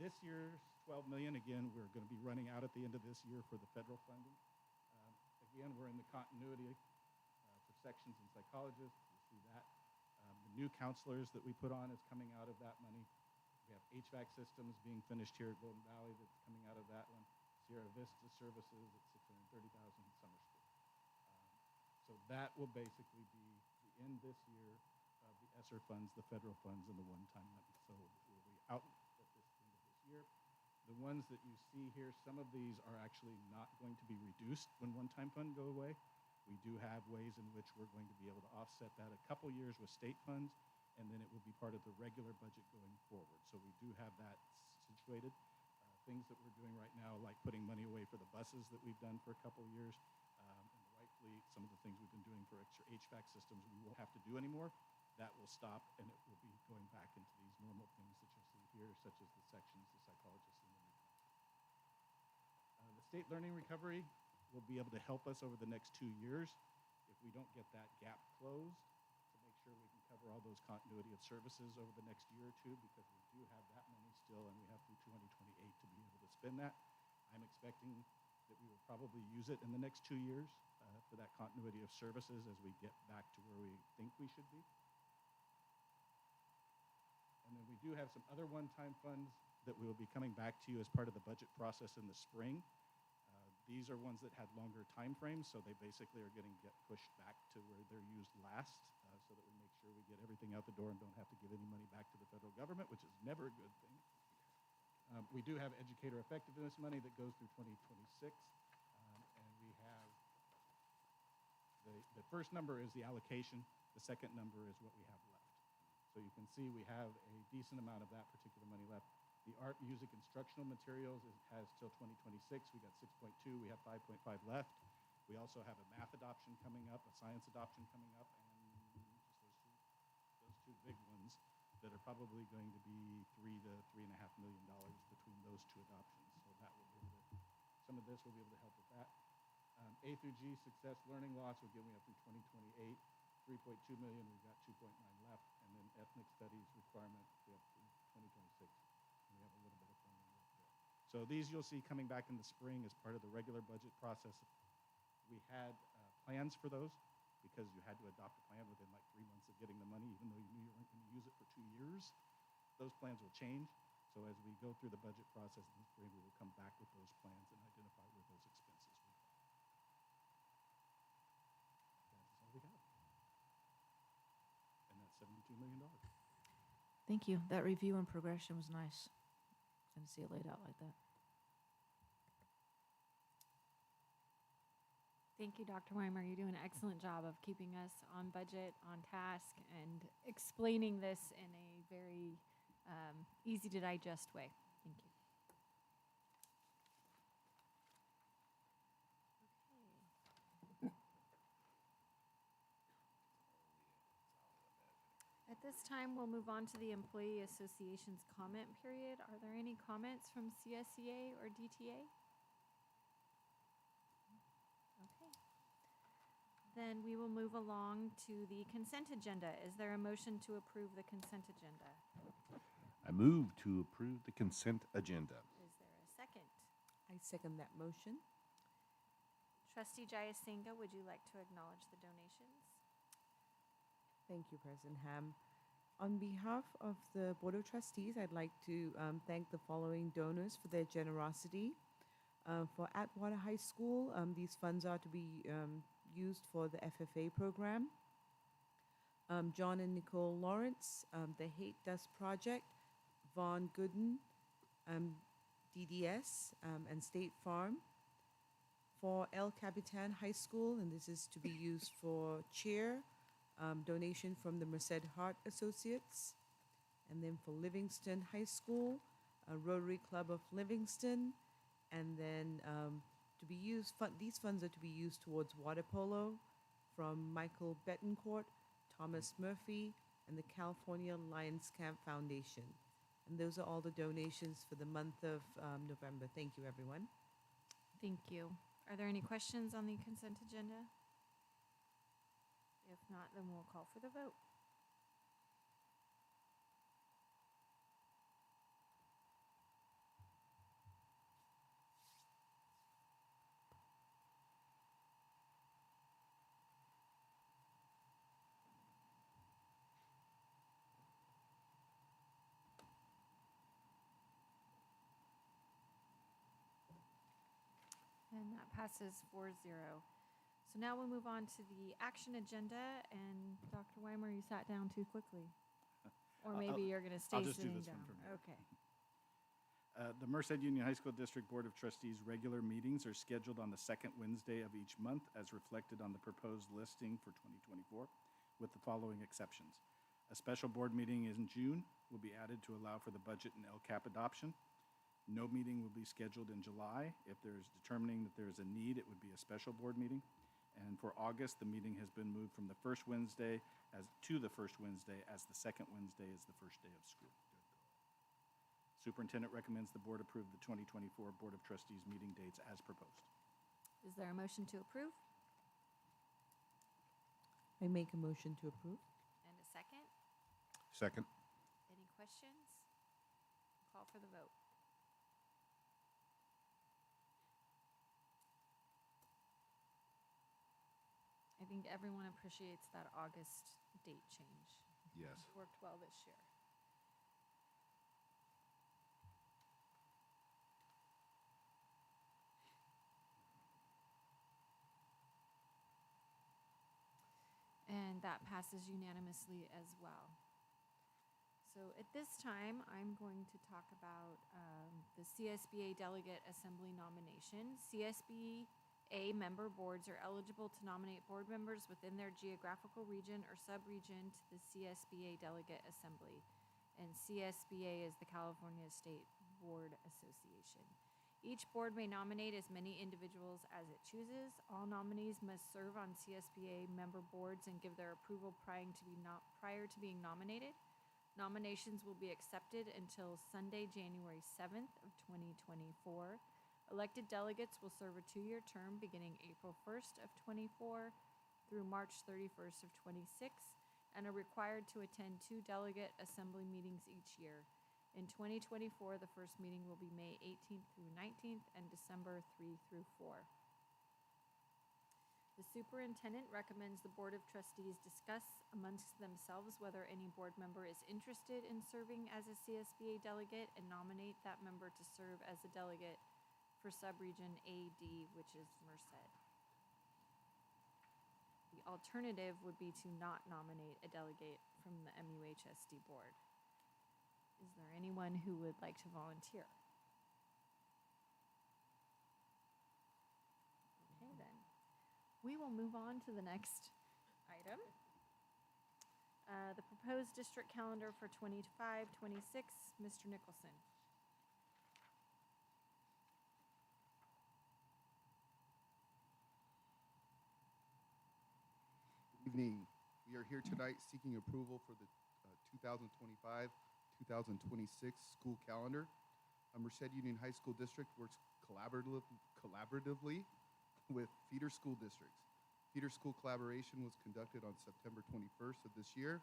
This year's 12 million, again, we're going to be running out at the end of this year for the federal funding. Again, we're in the continuity for sections and psychologists. You see that. The new counselors that we put on is coming out of that money. We have HVAC systems being finished here at Golden Valley that's coming out of that one. Sierra Vista Services at $630,000 Summer School. So that will basically be the end this year of the ESSER funds, the federal funds, and the one-time money. So we'll be out at this end of this year. The ones that you see here, some of these are actually not going to be reduced when one-time fund go away. We do have ways in which we're going to be able to offset that a couple years with state funds, and then it will be part of the regular budget going forward. So we do have that situated. Things that we're doing right now, like putting money away for the buses that we've done for a couple years, and the white fleet, some of the things we've been doing for extra HVAC systems we won't have to do anymore. That will stop, and it will be going back into these normal things that you'll see here, such as the sections, the psychologists, and the new the state learning recovery will be able to help us over the next 2 years if we don't get that gap closed, to make sure we can cover all those continuity of services over the next year or two, because we do have that money still, and we have through 2028 to be able to spend that. I'm expecting that we will probably use it in the next 2 years for that continuity of services as we get back to where we think we should be. And then we do have some other one-time funds that we will be coming back to you as part of the budget process in the spring. These are ones that had longer time frames, so they basically are going to get pushed back to where they're used last, so that we make sure we get everything out the door and don't have to give any money back to the federal government, which is never a good thing. We do have educator effectiveness money that goes through 2026, and we have the first number is the allocation. The second number is what we have left. So you can see we have a decent amount of that particular money left. The art, music, instructional materials has till 2026. We got 6.2. We have 5.5 left. We also have a math adoption coming up, a science adoption coming up, and just those two big ones that are probably going to be $3 to $3.5 million between those two adoptions. So that will be able to, some of this will be able to help with that. A through G success learning loss will give me up through 2028. 3.2 million. We've got 2.9 left, and then ethnic studies requirement we have through 2026. We have a little bit of funding left there. So these you'll see coming back in the spring as part of the regular budget process. We had plans for those because you had to adopt a plan within like 3 months of getting the money, even though you knew you weren't going to use it for 2 years. Those plans will change. So as we go through the budget process in the spring, we will come back with those plans and identify where those expenses will go. That's all we have. And that's $72 million. Thank you. That review and progression was nice. Didn't see it laid out like that. Thank you, Dr. Weimer. You're doing an excellent job of keeping us on budget, on task, and explaining this in a very easy to digest way. Thank you. At this time, we'll move on to the Employee Association's comment period. Are there any comments from CSEA or DTA? Okay. Then we will move along to the consent agenda. Is there a motion to approve the consent agenda? I move to approve the consent agenda. Is there a second? I second that motion. Trustee Jayasinga, would you like to acknowledge the donations? Thank you, President Ham. On behalf of the Board of Trustees, I'd like to thank the following donors for their generosity. For Atwater High School, these funds are to be used for the FFA program. John and Nicole Lawrence, the Hate Dust Project, Vaughn Gooden, DDS, and State Farm. For El Capitan High School, and this is to be used for cheer, donation from the Merced Hart Associates. And then for Livingston High School, Rotary Club of Livingston. And then to be used, these funds are to be used towards water polo from Michael Betancourt, Thomas Murphy, and the California Lions Camp Foundation. And those are all the donations for the month of November. Thank you, everyone. Thank you. Are there any questions on the consent agenda? If not, then we'll call for the vote. And that passes 4-0. So now we'll move on to the action agenda, and Dr. Weimer, you sat down too quickly. Or maybe you're going to stay I'll just do sitting this down. one from here. Okay. The Merced Union High School District Board of Trustees' regular meetings are scheduled on the second Wednesday of each month as reflected on the proposed listing for 2024, with the following exceptions. A special board meeting in June will be added to allow for the budget and LCAP adoption. No meeting will be scheduled in July. If there's determining that there is a need, it would be a special board meeting. And for August, the meeting has been moved from the first Wednesday to the first Wednesday, as the second Wednesday is the first day of school. Superintendent recommends the board approve the 2024 Board of Trustees meeting dates as proposed. Is there a motion to approve? I make a motion to approve. And a second? Second. Any questions? Call for the vote. I think everyone appreciates that August date change. Yes. It worked well this year. And that passes unanimously as well. So at this time, I'm going to talk about the CSBA Delegate Assembly nomination. CSBA member boards are eligible to nominate board members within their geographical region or sub-region to the CSBA Delegate Assembly. And CSBA is the California State Board Association. Each board may nominate as many individuals as it chooses. All nominees must serve on CSBA member boards and give their approval prior to being nominated. Nominations will be accepted until Sunday, January 7th of 2024. Elected delegates will serve a 2-year term beginning April 1st of 24 through March 31st of 26 and are required to attend 2 delegate assembly meetings each year. In 2024, the first meeting will be May 18th through 19th and December 3 through 4. The superintendent recommends the Board of Trustees discuss amongst themselves whether any board member is interested in serving as a CSBA delegate and nominate that member to serve as a delegate for subregion AD, which is Merced. The alternative would be to not nominate a delegate from the MUHSD board. Is there anyone who would like to volunteer? Okay, then. We will move on to the next item. The proposed district calendar for 25-26, Mr. Nicholson. Evening. We are here tonight seeking approval for the 2025-2026 school calendar. Merced Union High School District works collaboratively with feeder school districts. Feeder school collaboration was conducted on September 21st of this year.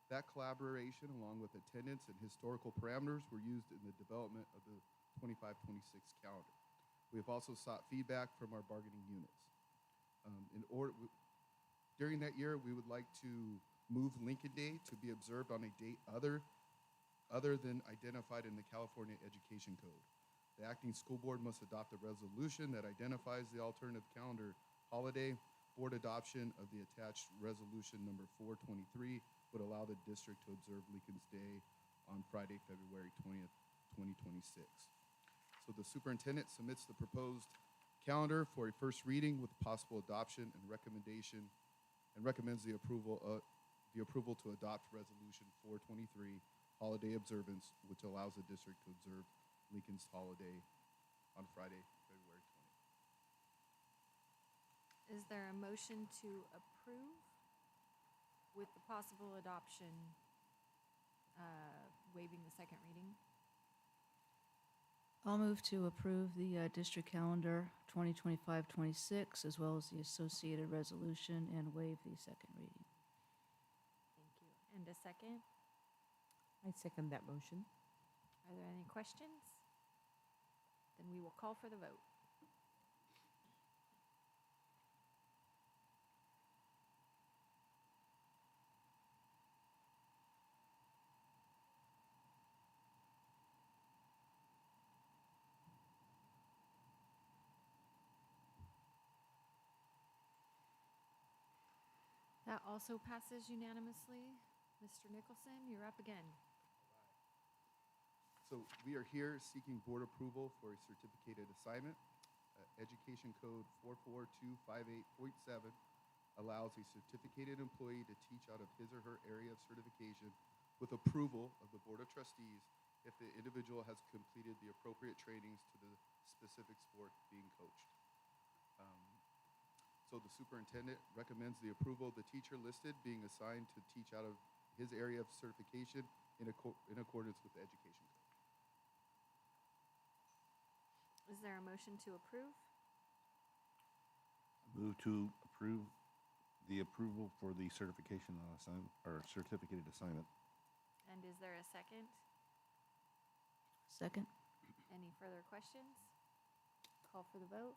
That collaboration, along with attendance and historical parameters, were used in the development of the 25-26 calendar. We have also sought feedback from our bargaining units. During that year, we would like to move Lincoln Day to be observed on a date other than identified in the California Education Code. The acting school board must adopt a resolution that identifies the alternative calendar holiday. Board adoption of the attached resolution number 423 would allow the district to observe Lincoln's Day on Friday, February 20th, 2026. So the superintendent submits the proposed calendar for a first reading with possible adoption and recommendation, and recommends the approval to adopt resolution 423, holiday observance, which allows the district to observe Lincoln's holiday on Friday, February 20th. Is there a motion to approve with the possible adoption, waiving the second reading? I'll move to approve the district calendar 2025-26 as well as the associated resolution and waive the second reading. And a second. I second that motion. Are there any questions? Then we will call for the vote. That also passes unanimously. Mr. Nicholson, you're up again. So we are here seeking board approval for a certificated assignment. Education Code 44258.7 allows a certificated employee to teach out of his or her area of certification with approval of the Board of Trustees if the individual has completed the appropriate trainings to the specific sport being coached. So the superintendent recommends the approval of the teacher listed being assigned to teach out of his area of certification in accordance with the Education Code. Is there a motion to approve? Move to approve the approval for the certification on assignment or certificated assignment. And is there a second? Second. Any further questions? Call for the vote.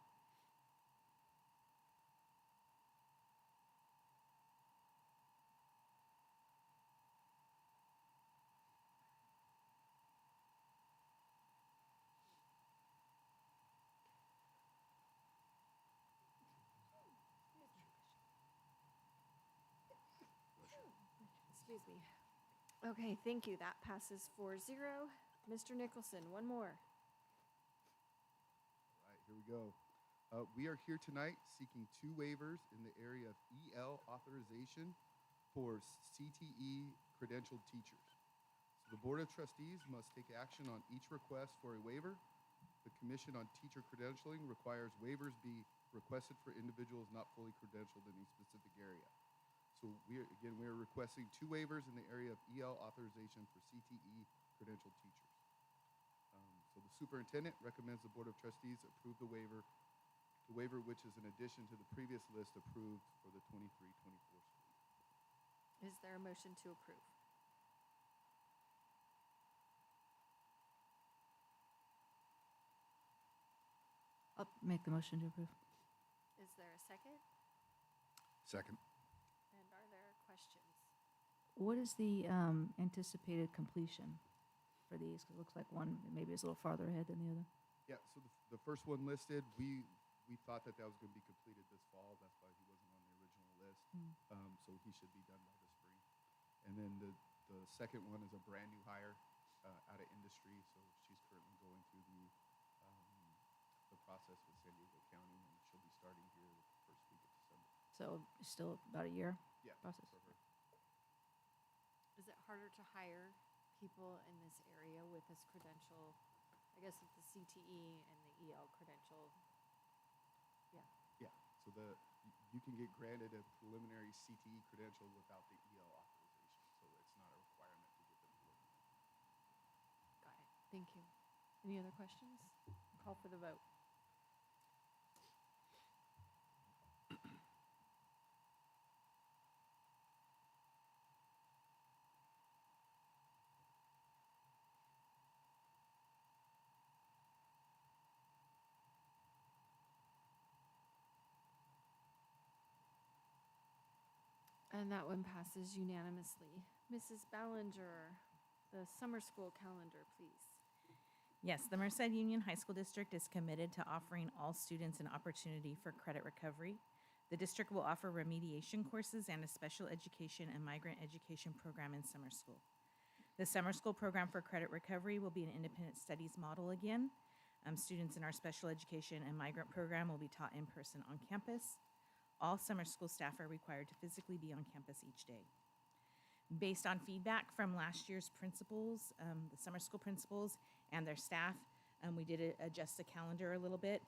Excuse me. Okay, thank you. That passes 4-0. Mr. Nicholson, one more. All right, here we go. We are here tonight seeking 2 waivers in the area of EL authorization for CTE credentialed teachers. So the Board of Trustees must take action on each request for a waiver. The Commission on Teacher Credentialing requires waivers be requested for individuals not fully credentialed in a specific area. So we are requesting 2 waivers in the area of EL authorization for CTE credentialed teachers. So the superintendent recommends the Board of Trustees approve the waiver which is in addition to the previous list approved for the 23-24 school year. Is there a motion to approve? I'll make the motion to approve. Is there a second? Second. And are there questions? What is the anticipated completion for these? Because it looks like one maybe is a little farther ahead than the other. Yeah, so the first one listed, we thought that was going to be completed this fall. That's why he wasn't on the original list. So he should be done by the spring. And then the second one is a brand new hire out of industry. So she's currently going through the process with San Diego County, and she'll be starting here the first week of December. So still about a year Yeah, process. for her. Is it harder to hire people in this area with this credential? I guess with the CTE and the EL credential. Yeah. Yeah, so you can get granted a preliminary CTE credential without the EL authorization, so it's not a requirement to get them preliminary. Got it. Thank you. Any other questions? Call for the vote. And that one passes unanimously. Mrs. Ballinger, the summer school calendar, please. Yes, the Merced Union High School District is committed to offering all students an opportunity for credit recovery. The district will offer remediation courses and a special education and migrant education program in summer school. The summer school program for credit recovery will be an independent studies model again. Students in our special education and migrant program will be taught in person on campus. All summer school staff are required to physically be on campus each day. Based on feedback from last year's principals, the summer school principals and their staff, we did adjust the calendar a little bit.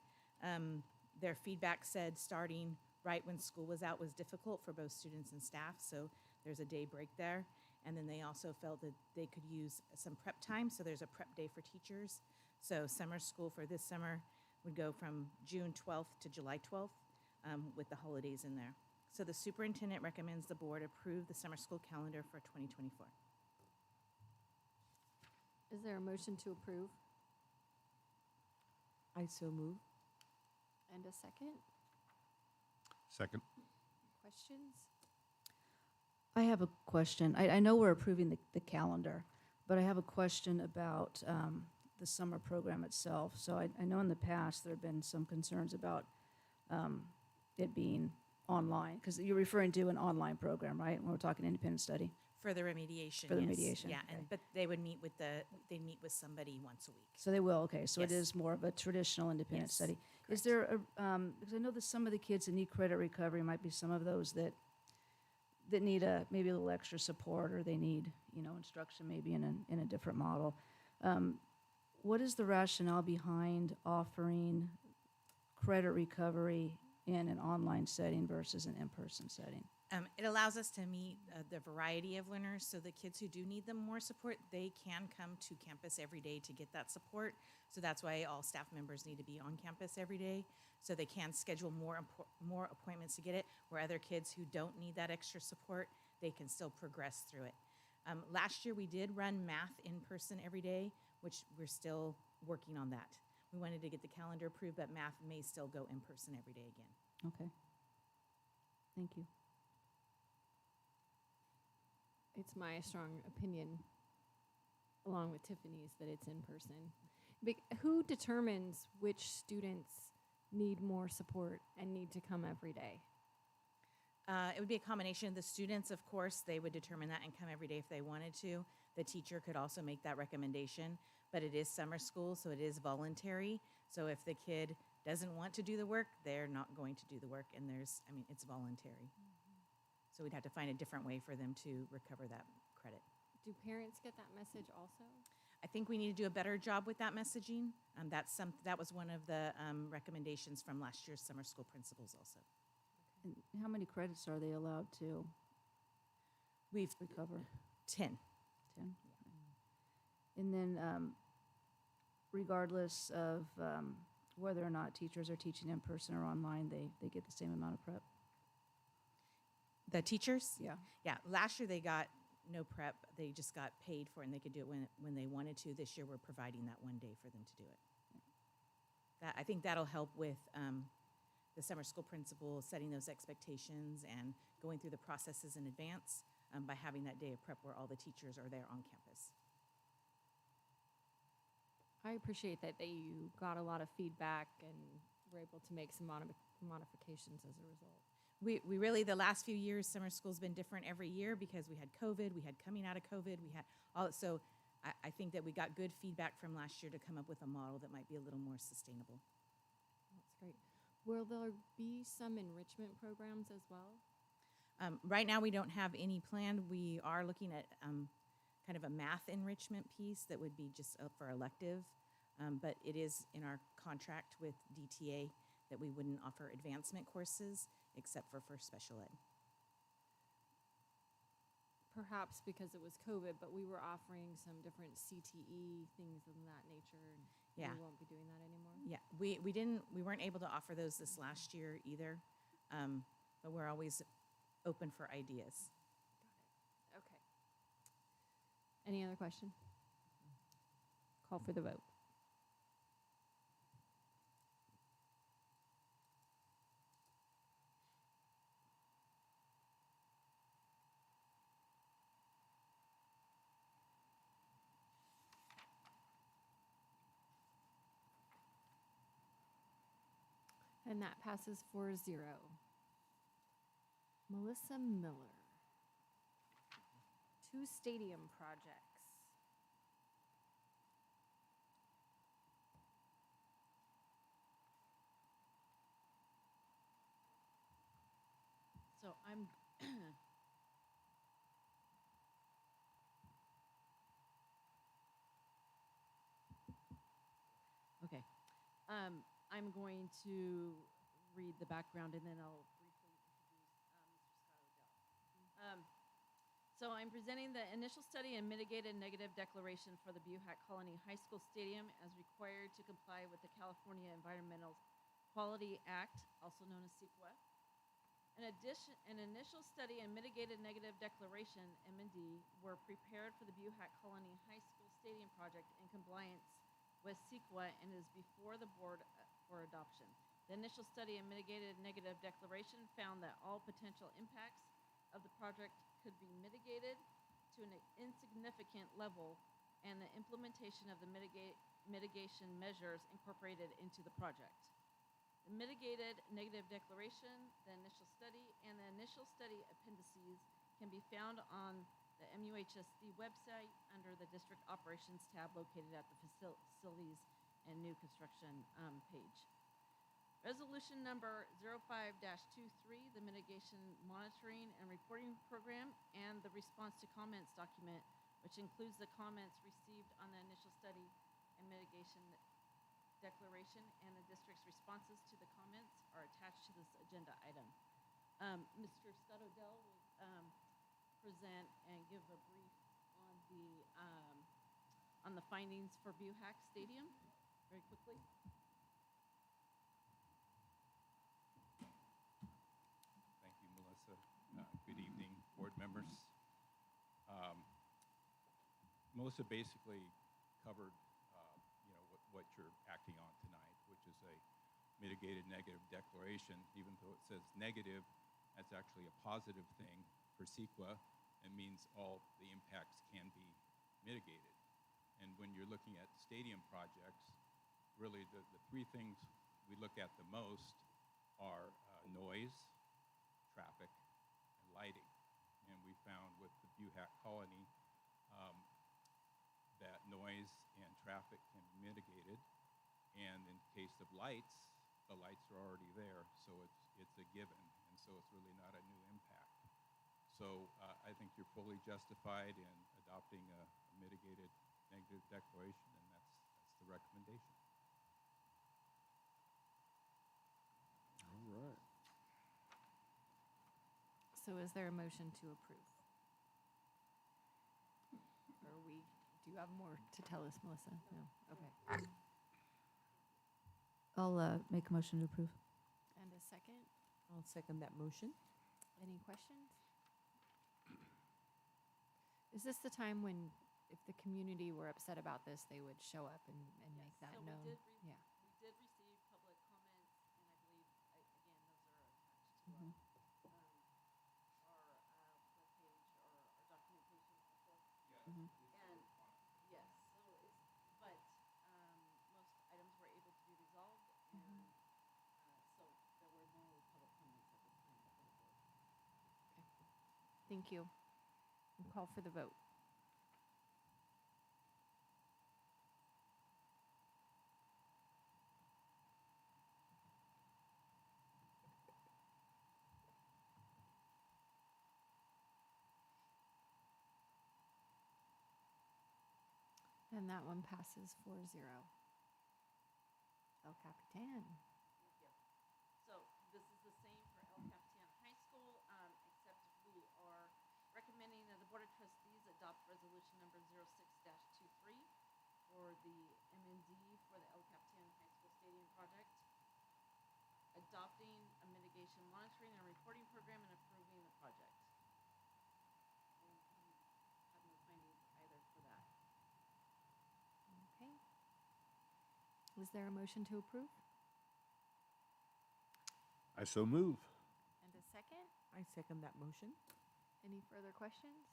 Their feedback said starting right when school was out was difficult for both students and staff, so there's a day break there. And then they also felt that they could use some prep time, so there's a prep day for teachers. So summer school for this summer would go from June 12th to July 12th with the holidays in there. So the superintendent recommends the board approve the summer school calendar for 2024. Is there a motion to approve? I so move. And a second? Second. Questions? I have a question. I know we're approving the calendar, but I have a question about the summer program itself. So I know in the past there have been some concerns about it being online, because you're referring to an online program, right? When we're talking independent study. For the remediation, For the yes. remediation, Yeah, okay. but they would meet with somebody once a week. So they will, okay. So it Yes. is more of a traditional independent Yes, study. Is there a, because I know that some of the kids that need credit recovery might be some of those that need maybe a little extra support, or they need, instruction maybe in a different model. What is the rationale behind offering credit recovery in an online setting versus an in-person setting? It allows us to meet the variety of learners. So the kids who do need them more support, they can come to campus every day to get that support. So that's why all staff members need to be on campus every day, so they can schedule more appointments to get it. Where other kids who don't need that extra support, they can still progress through it. Last year we did run math in person every day, which we're still working on that. We wanted to get the calendar approved, but math may still go in person every day again. Okay. Thank you. It's my strong opinion, along with Tiffany's, that it's in person. Who determines which students need more support and need to come every day? It would be a combination of the students, of course. They would determine that and come every day if they wanted to. The teacher could also make that recommendation, but it is summer school, so it is voluntary. So if the kid doesn't want to do the work, they're not going to do the work, and it's voluntary. So we'd have to find a different way for them to recover that credit. Do parents get that message also? I think we need to do a better job with that messaging. That was one of the recommendations from last year's summer school principals also. And how many credits are they allowed to recover? 10. 10? And then regardless of whether or not teachers are teaching in person or online, they get the same amount of prep? The teachers? Yeah. Yeah, last year they got no prep. They just got paid for it, and they could do it when they wanted to. This year we're providing that one day for them to do it. I think that'll help with the summer school principal setting those expectations and going through the processes in advance by having that day of prep where all the teachers are there on campus. I appreciate that you got a lot of feedback and were able to make some modifications as a result. We really, the last few years, summer school's been different every year because we had COVID, we had coming out of COVID, we had all, so I think that we got good feedback from last year to come up with a model that might be a little more sustainable. That's great. Will there be some enrichment programs as well? Right now, we don't have any planned. We are looking at kind of a math enrichment piece that would be just for elective, but it is in our contract with DTA that we wouldn't offer advancement courses except for special ed. Perhaps because it was COVID, but we were offering some different CTE things of that nature, and Yeah. we won't be doing that anymore. Yeah, we weren't able to offer those this last year either, but we're always open for ideas. Got it. Okay. Any other question? Call for the vote. And that passes 4-0. Melissa Miller. 2 stadium projects. So I'm okay. I'm going to read the background and then I'll briefly introduce Mr. Scott Odell. So I'm presenting the initial study and mitigated negative declaration for the Buhack Colony High School Stadium as required to comply with the California Environmental Quality Act, also known as CEQA. An initial study and mitigated negative declaration (M&D) were prepared for the Buhack Colony High School Stadium project in compliance with CEQA and is before the board for adoption. The initial study and mitigated negative declaration found that all potential impacts of the project could be mitigated to an insignificant level, and the implementation of the mitigation measures incorporated into the project. The mitigated negative declaration, the initial study, and the initial study appendices can be found on the MUHSD website under the District Operations tab located at the Facilities and New Construction page. Resolution number 05-23, the Mitigation Monitoring and Reporting Program, and the Response to Comments document, which includes the comments received on the initial study and mitigation declaration and the district's responses to the comments are attached to this agenda item. Mr. Scott Odell will present and give a brief on the findings for Buhack Stadium very quickly. Thank you, Melissa. Good evening, board members. Melissa basically covered what you're acting on tonight, which is a mitigated negative declaration. Even though it says negative, that's actually a positive thing for CEQA. It means all the impacts can be mitigated. And when you're looking at stadium projects, really the three things we look at the most are noise, traffic, and lighting. And we found with the Buhack Colony that noise and traffic can be mitigated. And in case of lights, the lights are already there, so it's a given. And so it's really not a new impact. So I think you're fully justified in adopting a mitigated negative declaration, and that's the recommendation. All right. So is there a motion to approve? Or do you have more to tell us, Melissa? No? Okay. I'll make a motion to approve. And a second? I'll second that motion. Any questions? Is this the time when, if the community were upset about this, they would show up and make that so known? We Yeah. did receive public comments, and I believe, again, those are attached to Mhm. our webpage or our documentation also. Mhm. And yes, but most items were able to be resolved, and so there were no public comments at this time before the board. Thank you. We'll call for the vote. And that one passes 4-0. El Capitan. Thank you. So this is the same for El Capitan High School, except we are recommending that the Board of Trustees adopt resolution number 06-23 for the M&D for the El Capitan High School Stadium project, adopting a mitigation monitoring and reporting program and approving the project. And we have no findings either for that. Okay. Was there a motion to approve? I so move. And a second? I second that motion. Any further questions?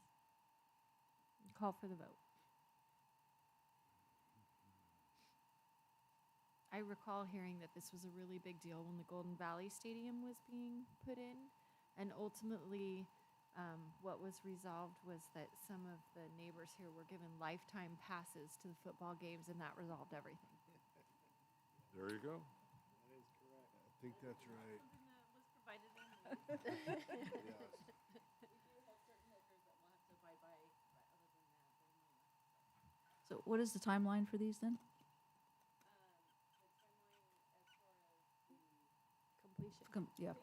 Call for the vote. I recall hearing that this was a really big deal when the Golden Valley Stadium was being put in. And ultimately, what was resolved was that some of the neighbors here were given lifetime passes to the football games, and that resolved everything. There you go. That is correct. I think that's right. Something that was provided in the Yes. We do have certain measures that we'll have to abide by, but other than that, they're minor. So what is the timeline for these then? The timeline as far as the Completion. Yeah,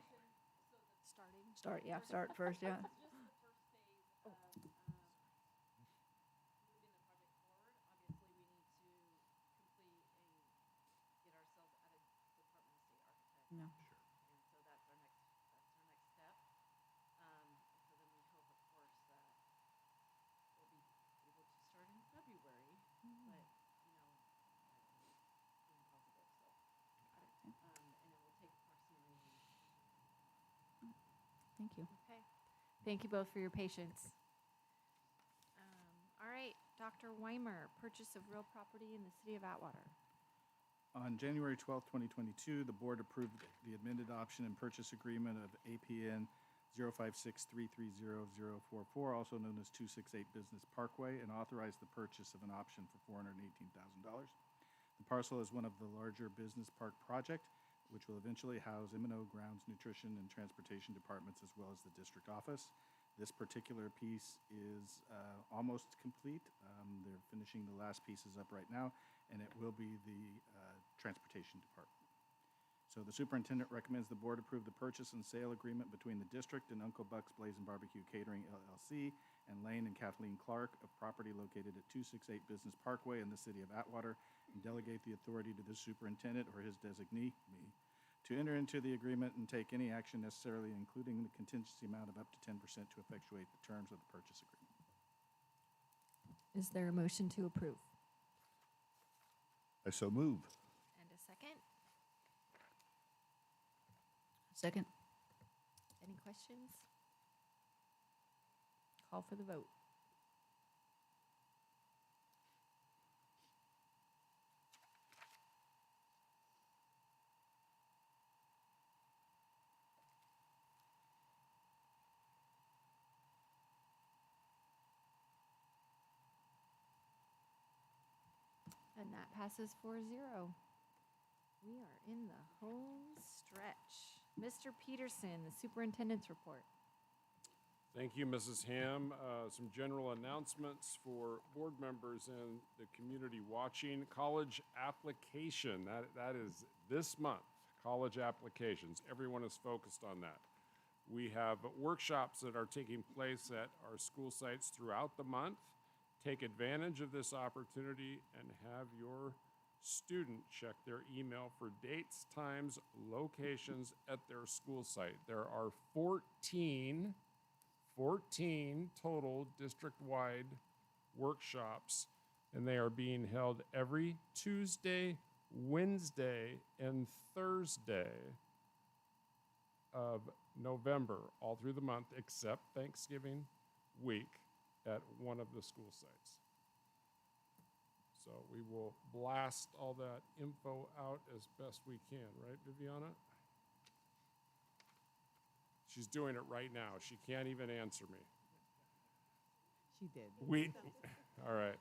Starting. start first, yeah. This is just the first phase of moving the project forward. Obviously, we need to complete get ourselves out of Department of State Architect. No. And so that's our next step. Thank you. Okay. Thank you both for your patience. All right, Dr. Weimer, purchase of real property in the city of Atwater. On January 12, 2022, the board approved the amended option and purchase agreement of APN 056330044, also known as 268 Business Parkway, and authorized the purchase of an option for $418,000. The parcel is one of the larger business park project, which will eventually house M&O Grounds, Nutrition, and Transportation departments, as well as the district office. This particular piece is almost complete. They're finishing the last pieces up right now, and it will be the Transportation Department. So the superintendent recommends the board approve the purchase and sale agreement between the district and Uncle Buck's Blazing Barbecue Catering LLC and Lane and Kathleen Clark of property located at 268 Business Parkway in the city of Atwater, and delegate the authority to the superintendent or his designee, me, to enter into the agreement and take any action necessarily, including the contingency amount of up to 10% to effectuate the terms of the purchase agreement. Is there a motion to approve? I so move. And a second? Second. Any questions? Call for the vote. And that passes 4-0. We are in the home stretch. Mr. Peterson, the superintendent's report. Thank you, Mrs. Ham. Some general announcements for board members and the community watching. College application, that is this month, college applications. Everyone is focused on that. We have workshops that are taking place at our school sites throughout the month. Take advantage of this opportunity and have your student check their email for dates, times, locations at their school site. There are 14 total district-wide workshops, and they are being held every Tuesday, Wednesday, and Thursday of November, all through the month, except Thanksgiving week at one of the school sites. So we will blast all that info out as best we can, right, Viviana? She's doing it right now. She can't even answer me. She did. All right.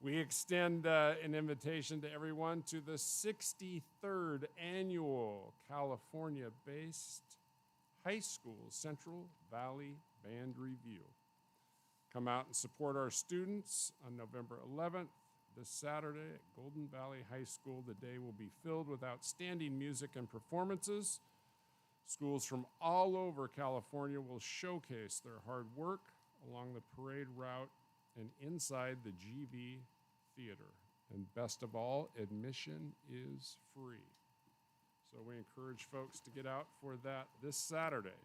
We extend an invitation to everyone to the 63rd annual California-based high school Central Valley Band Review. Come out and support our students on November 11th, this Saturday at Golden Valley High School. The day will be filled with outstanding music and performances. Schools from all over California will showcase their hard work along the parade route and inside the GV Theater. And best of all, admission is free. So we encourage folks to get out for that this Saturday.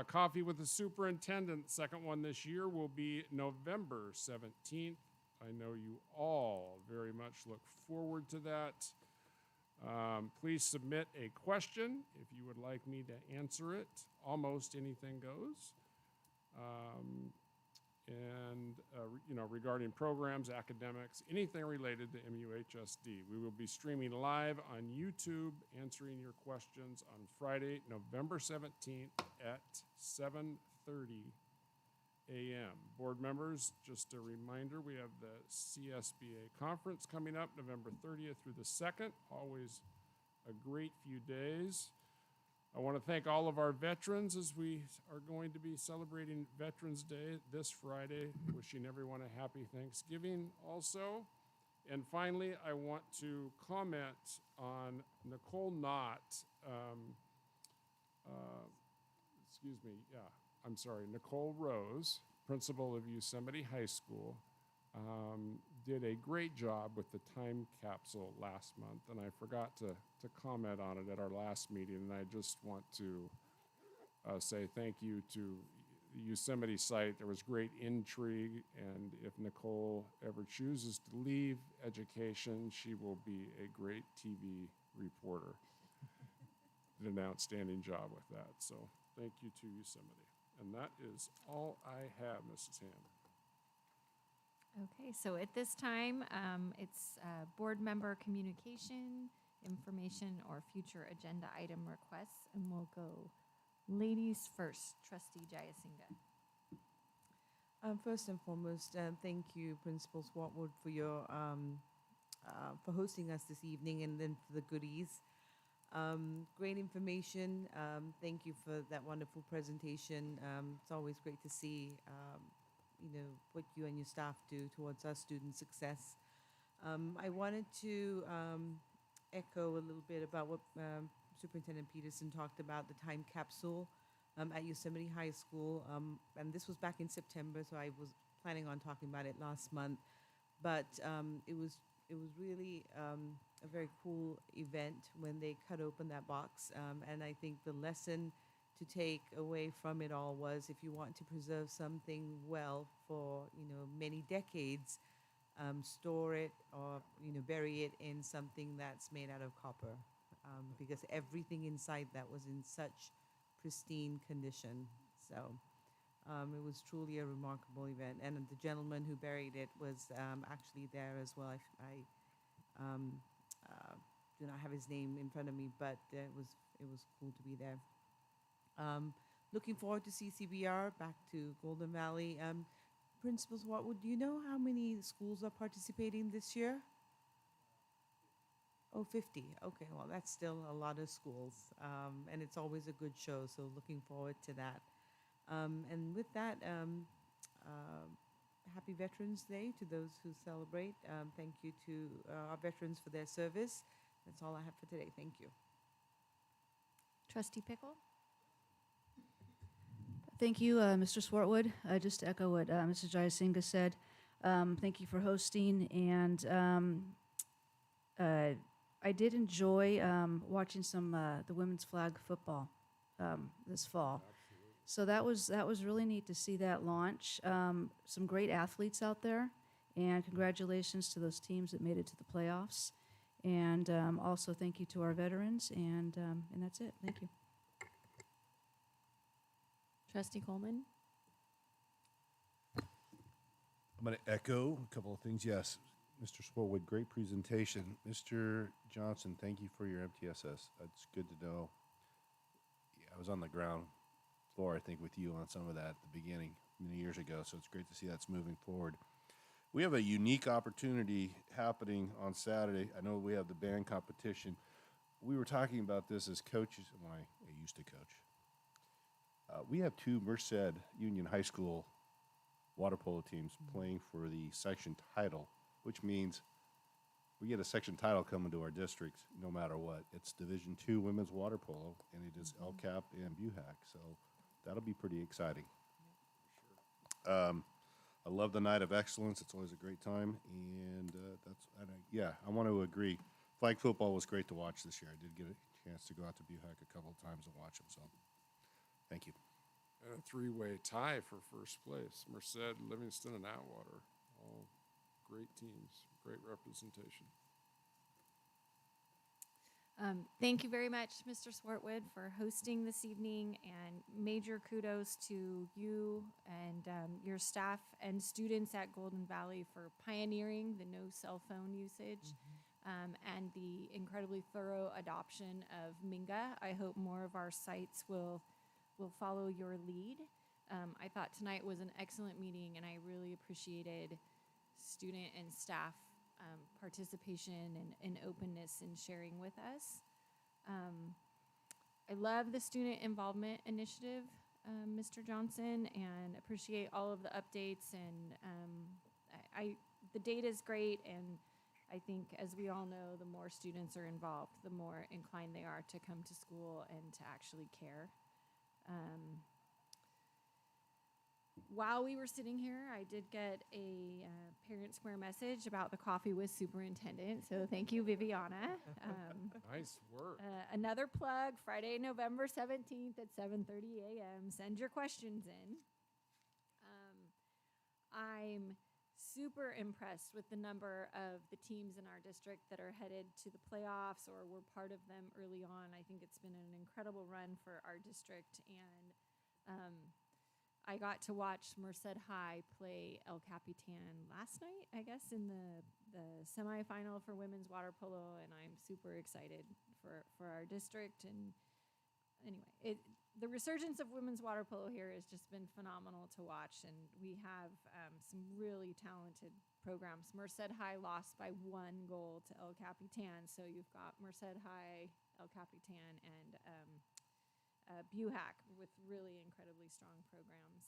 Coffee with the Superintendent, second one this year, will be November 17th. I know you all very much look forward to that. Please submit a question if you would like me to answer it. Almost anything goes. Regarding programs, academics, anything related to MUHSD. We will be streaming live on YouTube, answering your questions on Friday, November 17th at 7:30 a.m. Board members, just a reminder, we have the CSBA conference coming up November 30th through the 2nd. Always a great few days. I want to thank all of our veterans as we are going to be celebrating Veterans Day this Friday. Wishing everyone a happy Thanksgiving also. And finally, I want to comment on Nicole Knott. Nicole Rose, principal of Yosemite High School, did a great job with the time capsule last month, and I forgot to comment on it at our last meeting, and I just want to say thank you to the Yosemite site. There was great intrigue, and if Nicole ever chooses to leave education, she will be a great TV reporter. Did an outstanding job with that, so Thank you to Yosemite. And that is all I have, Mrs. Ham. Okay, so at this time, it's board member communication, information, or future agenda item requests, and we'll go ladies first. Trustee Jayasinga. First and foremost, thank you, Principal Swartwood, for your for hosting us this evening, and then for the goodies. Great information. Thank you for that wonderful presentation. It's always great to see, what you and your staff do towards our student success. I wanted to echo a little bit about what Superintendent Peterson talked about, the time capsule at Yosemite High School. And this was back in September, so I was planning on talking about it last month. But it was really a very cool event when they cut open that box. And I think the lesson to take away from it all was, if you want to preserve something well for many decades, store it or bury it in something that's made out of copper, because everything inside that was in such pristine condition. So it was truly a remarkable event, and the gentleman who buried it was actually there as well. I do not have his name in front of me, but it was cool to be there. Looking forward to CCBR, back to Golden Valley. Principals, do you know how many schools are participating this year? Oh, 50. Okay, well, that's still a lot of schools, and it's always a good show, so looking forward to that. And with that, happy Veterans Day to those who celebrate. Thank you to our veterans for their service. That's all I have for today. Thank you. Trustee Pickle? Thank you, Mr. Swartwood. Just to echo what Mrs. Jayasinga said, thank you for hosting. And I did enjoy watching some the women's flag football this fall. So that was really neat to see that launch. Some great athletes out there, and congratulations to those teams that made it to the playoffs. And also thank you to our veterans. And that's it. Thank you. Trustee Coleman? I'm going to echo a couple of things. Yes, Mr. Swartwood, great presentation. Mr. Johnson, thank you for your MTSS. It's good to know. Yeah, I was on the ground floor, I think, with you on some of that at the beginning many years ago, so it's great to see that's moving forward. We have a unique opportunity happening on Saturday. I know we have the band competition. We were talking about this as coaches when I used to coach. We have two Merced Union High School water polo teams playing for the section title, which means we get a section title coming to our district no matter what. It's Division II women's water polo, and it is LCAP and BUHAC, so that'll be pretty exciting. I love the Night of Excellence. It's always a great time, and I want to agree. Flag football was great to watch this year. I did get a chance to go out to BUHAC a couple of times and watch them, so thank you. And a three-way tie for first place. Merced, Livingston, and Atwater. All great teams, great representation. Thank you very much, Mr. Swartwood, for hosting this evening, and major kudos to you and your staff and students at Golden Valley for pioneering the no cell phone usage and the incredibly thorough adoption of Minga. I hope more of our sites will follow your lead. I thought tonight was an excellent meeting, and I really appreciated student and staff participation and openness in sharing with us. I love the Student Involvement Initiative, Mr. Johnson, and appreciate all of the updates. And the data is great, and I think, as we all know, the more students are involved, the more inclined they are to come to school and to actually care. While we were sitting here, I did get a Parent Square message about the Coffee with Superintendent, so thank you, Viviana. Nice work. Another plug, Friday, November 17th at 7:30 a.m. Send your questions in. I'm super impressed with the number of the teams in our district that are headed to the playoffs or were part of them early on. I think it's been an incredible run for our district, and I got to watch Merced High play El Capitan last night, I guess, in the semifinal for women's water polo, and I'm super excited for our district. And anyway, the resurgence of women's water polo here has just been phenomenal to watch, and we have some really talented programs. Merced High lost by 1 goal to El Capitan, so you've got Merced High, El Capitan, and BUHAC with really incredibly strong programs.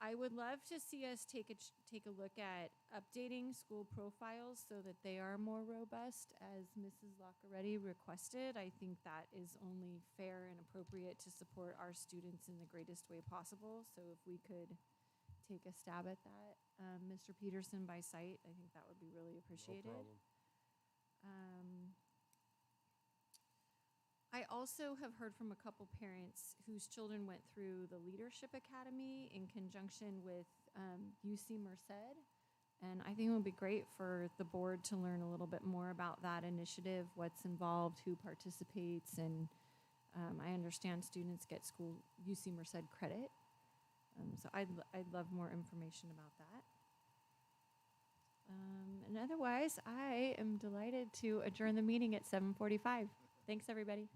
I would love to see us take a look at updating school profiles so that they are more robust, as Mrs. Lockeretti requested. I think that is only fair and appropriate to support our students in the greatest way possible. So if we could take a stab at that, Mr. Peterson, by sight, I think that would be really appreciated. No problem. I also have heard from a couple parents whose children went through the Leadership Academy in conjunction with UC Merced. And I think it would be great for the board to learn a little bit more about that initiative, what's involved, who participates, and I understand students get school UC Merced credit. So I'd love more information about that. And otherwise, I am delighted to adjourn the meeting at 7:45. Thanks, everybody.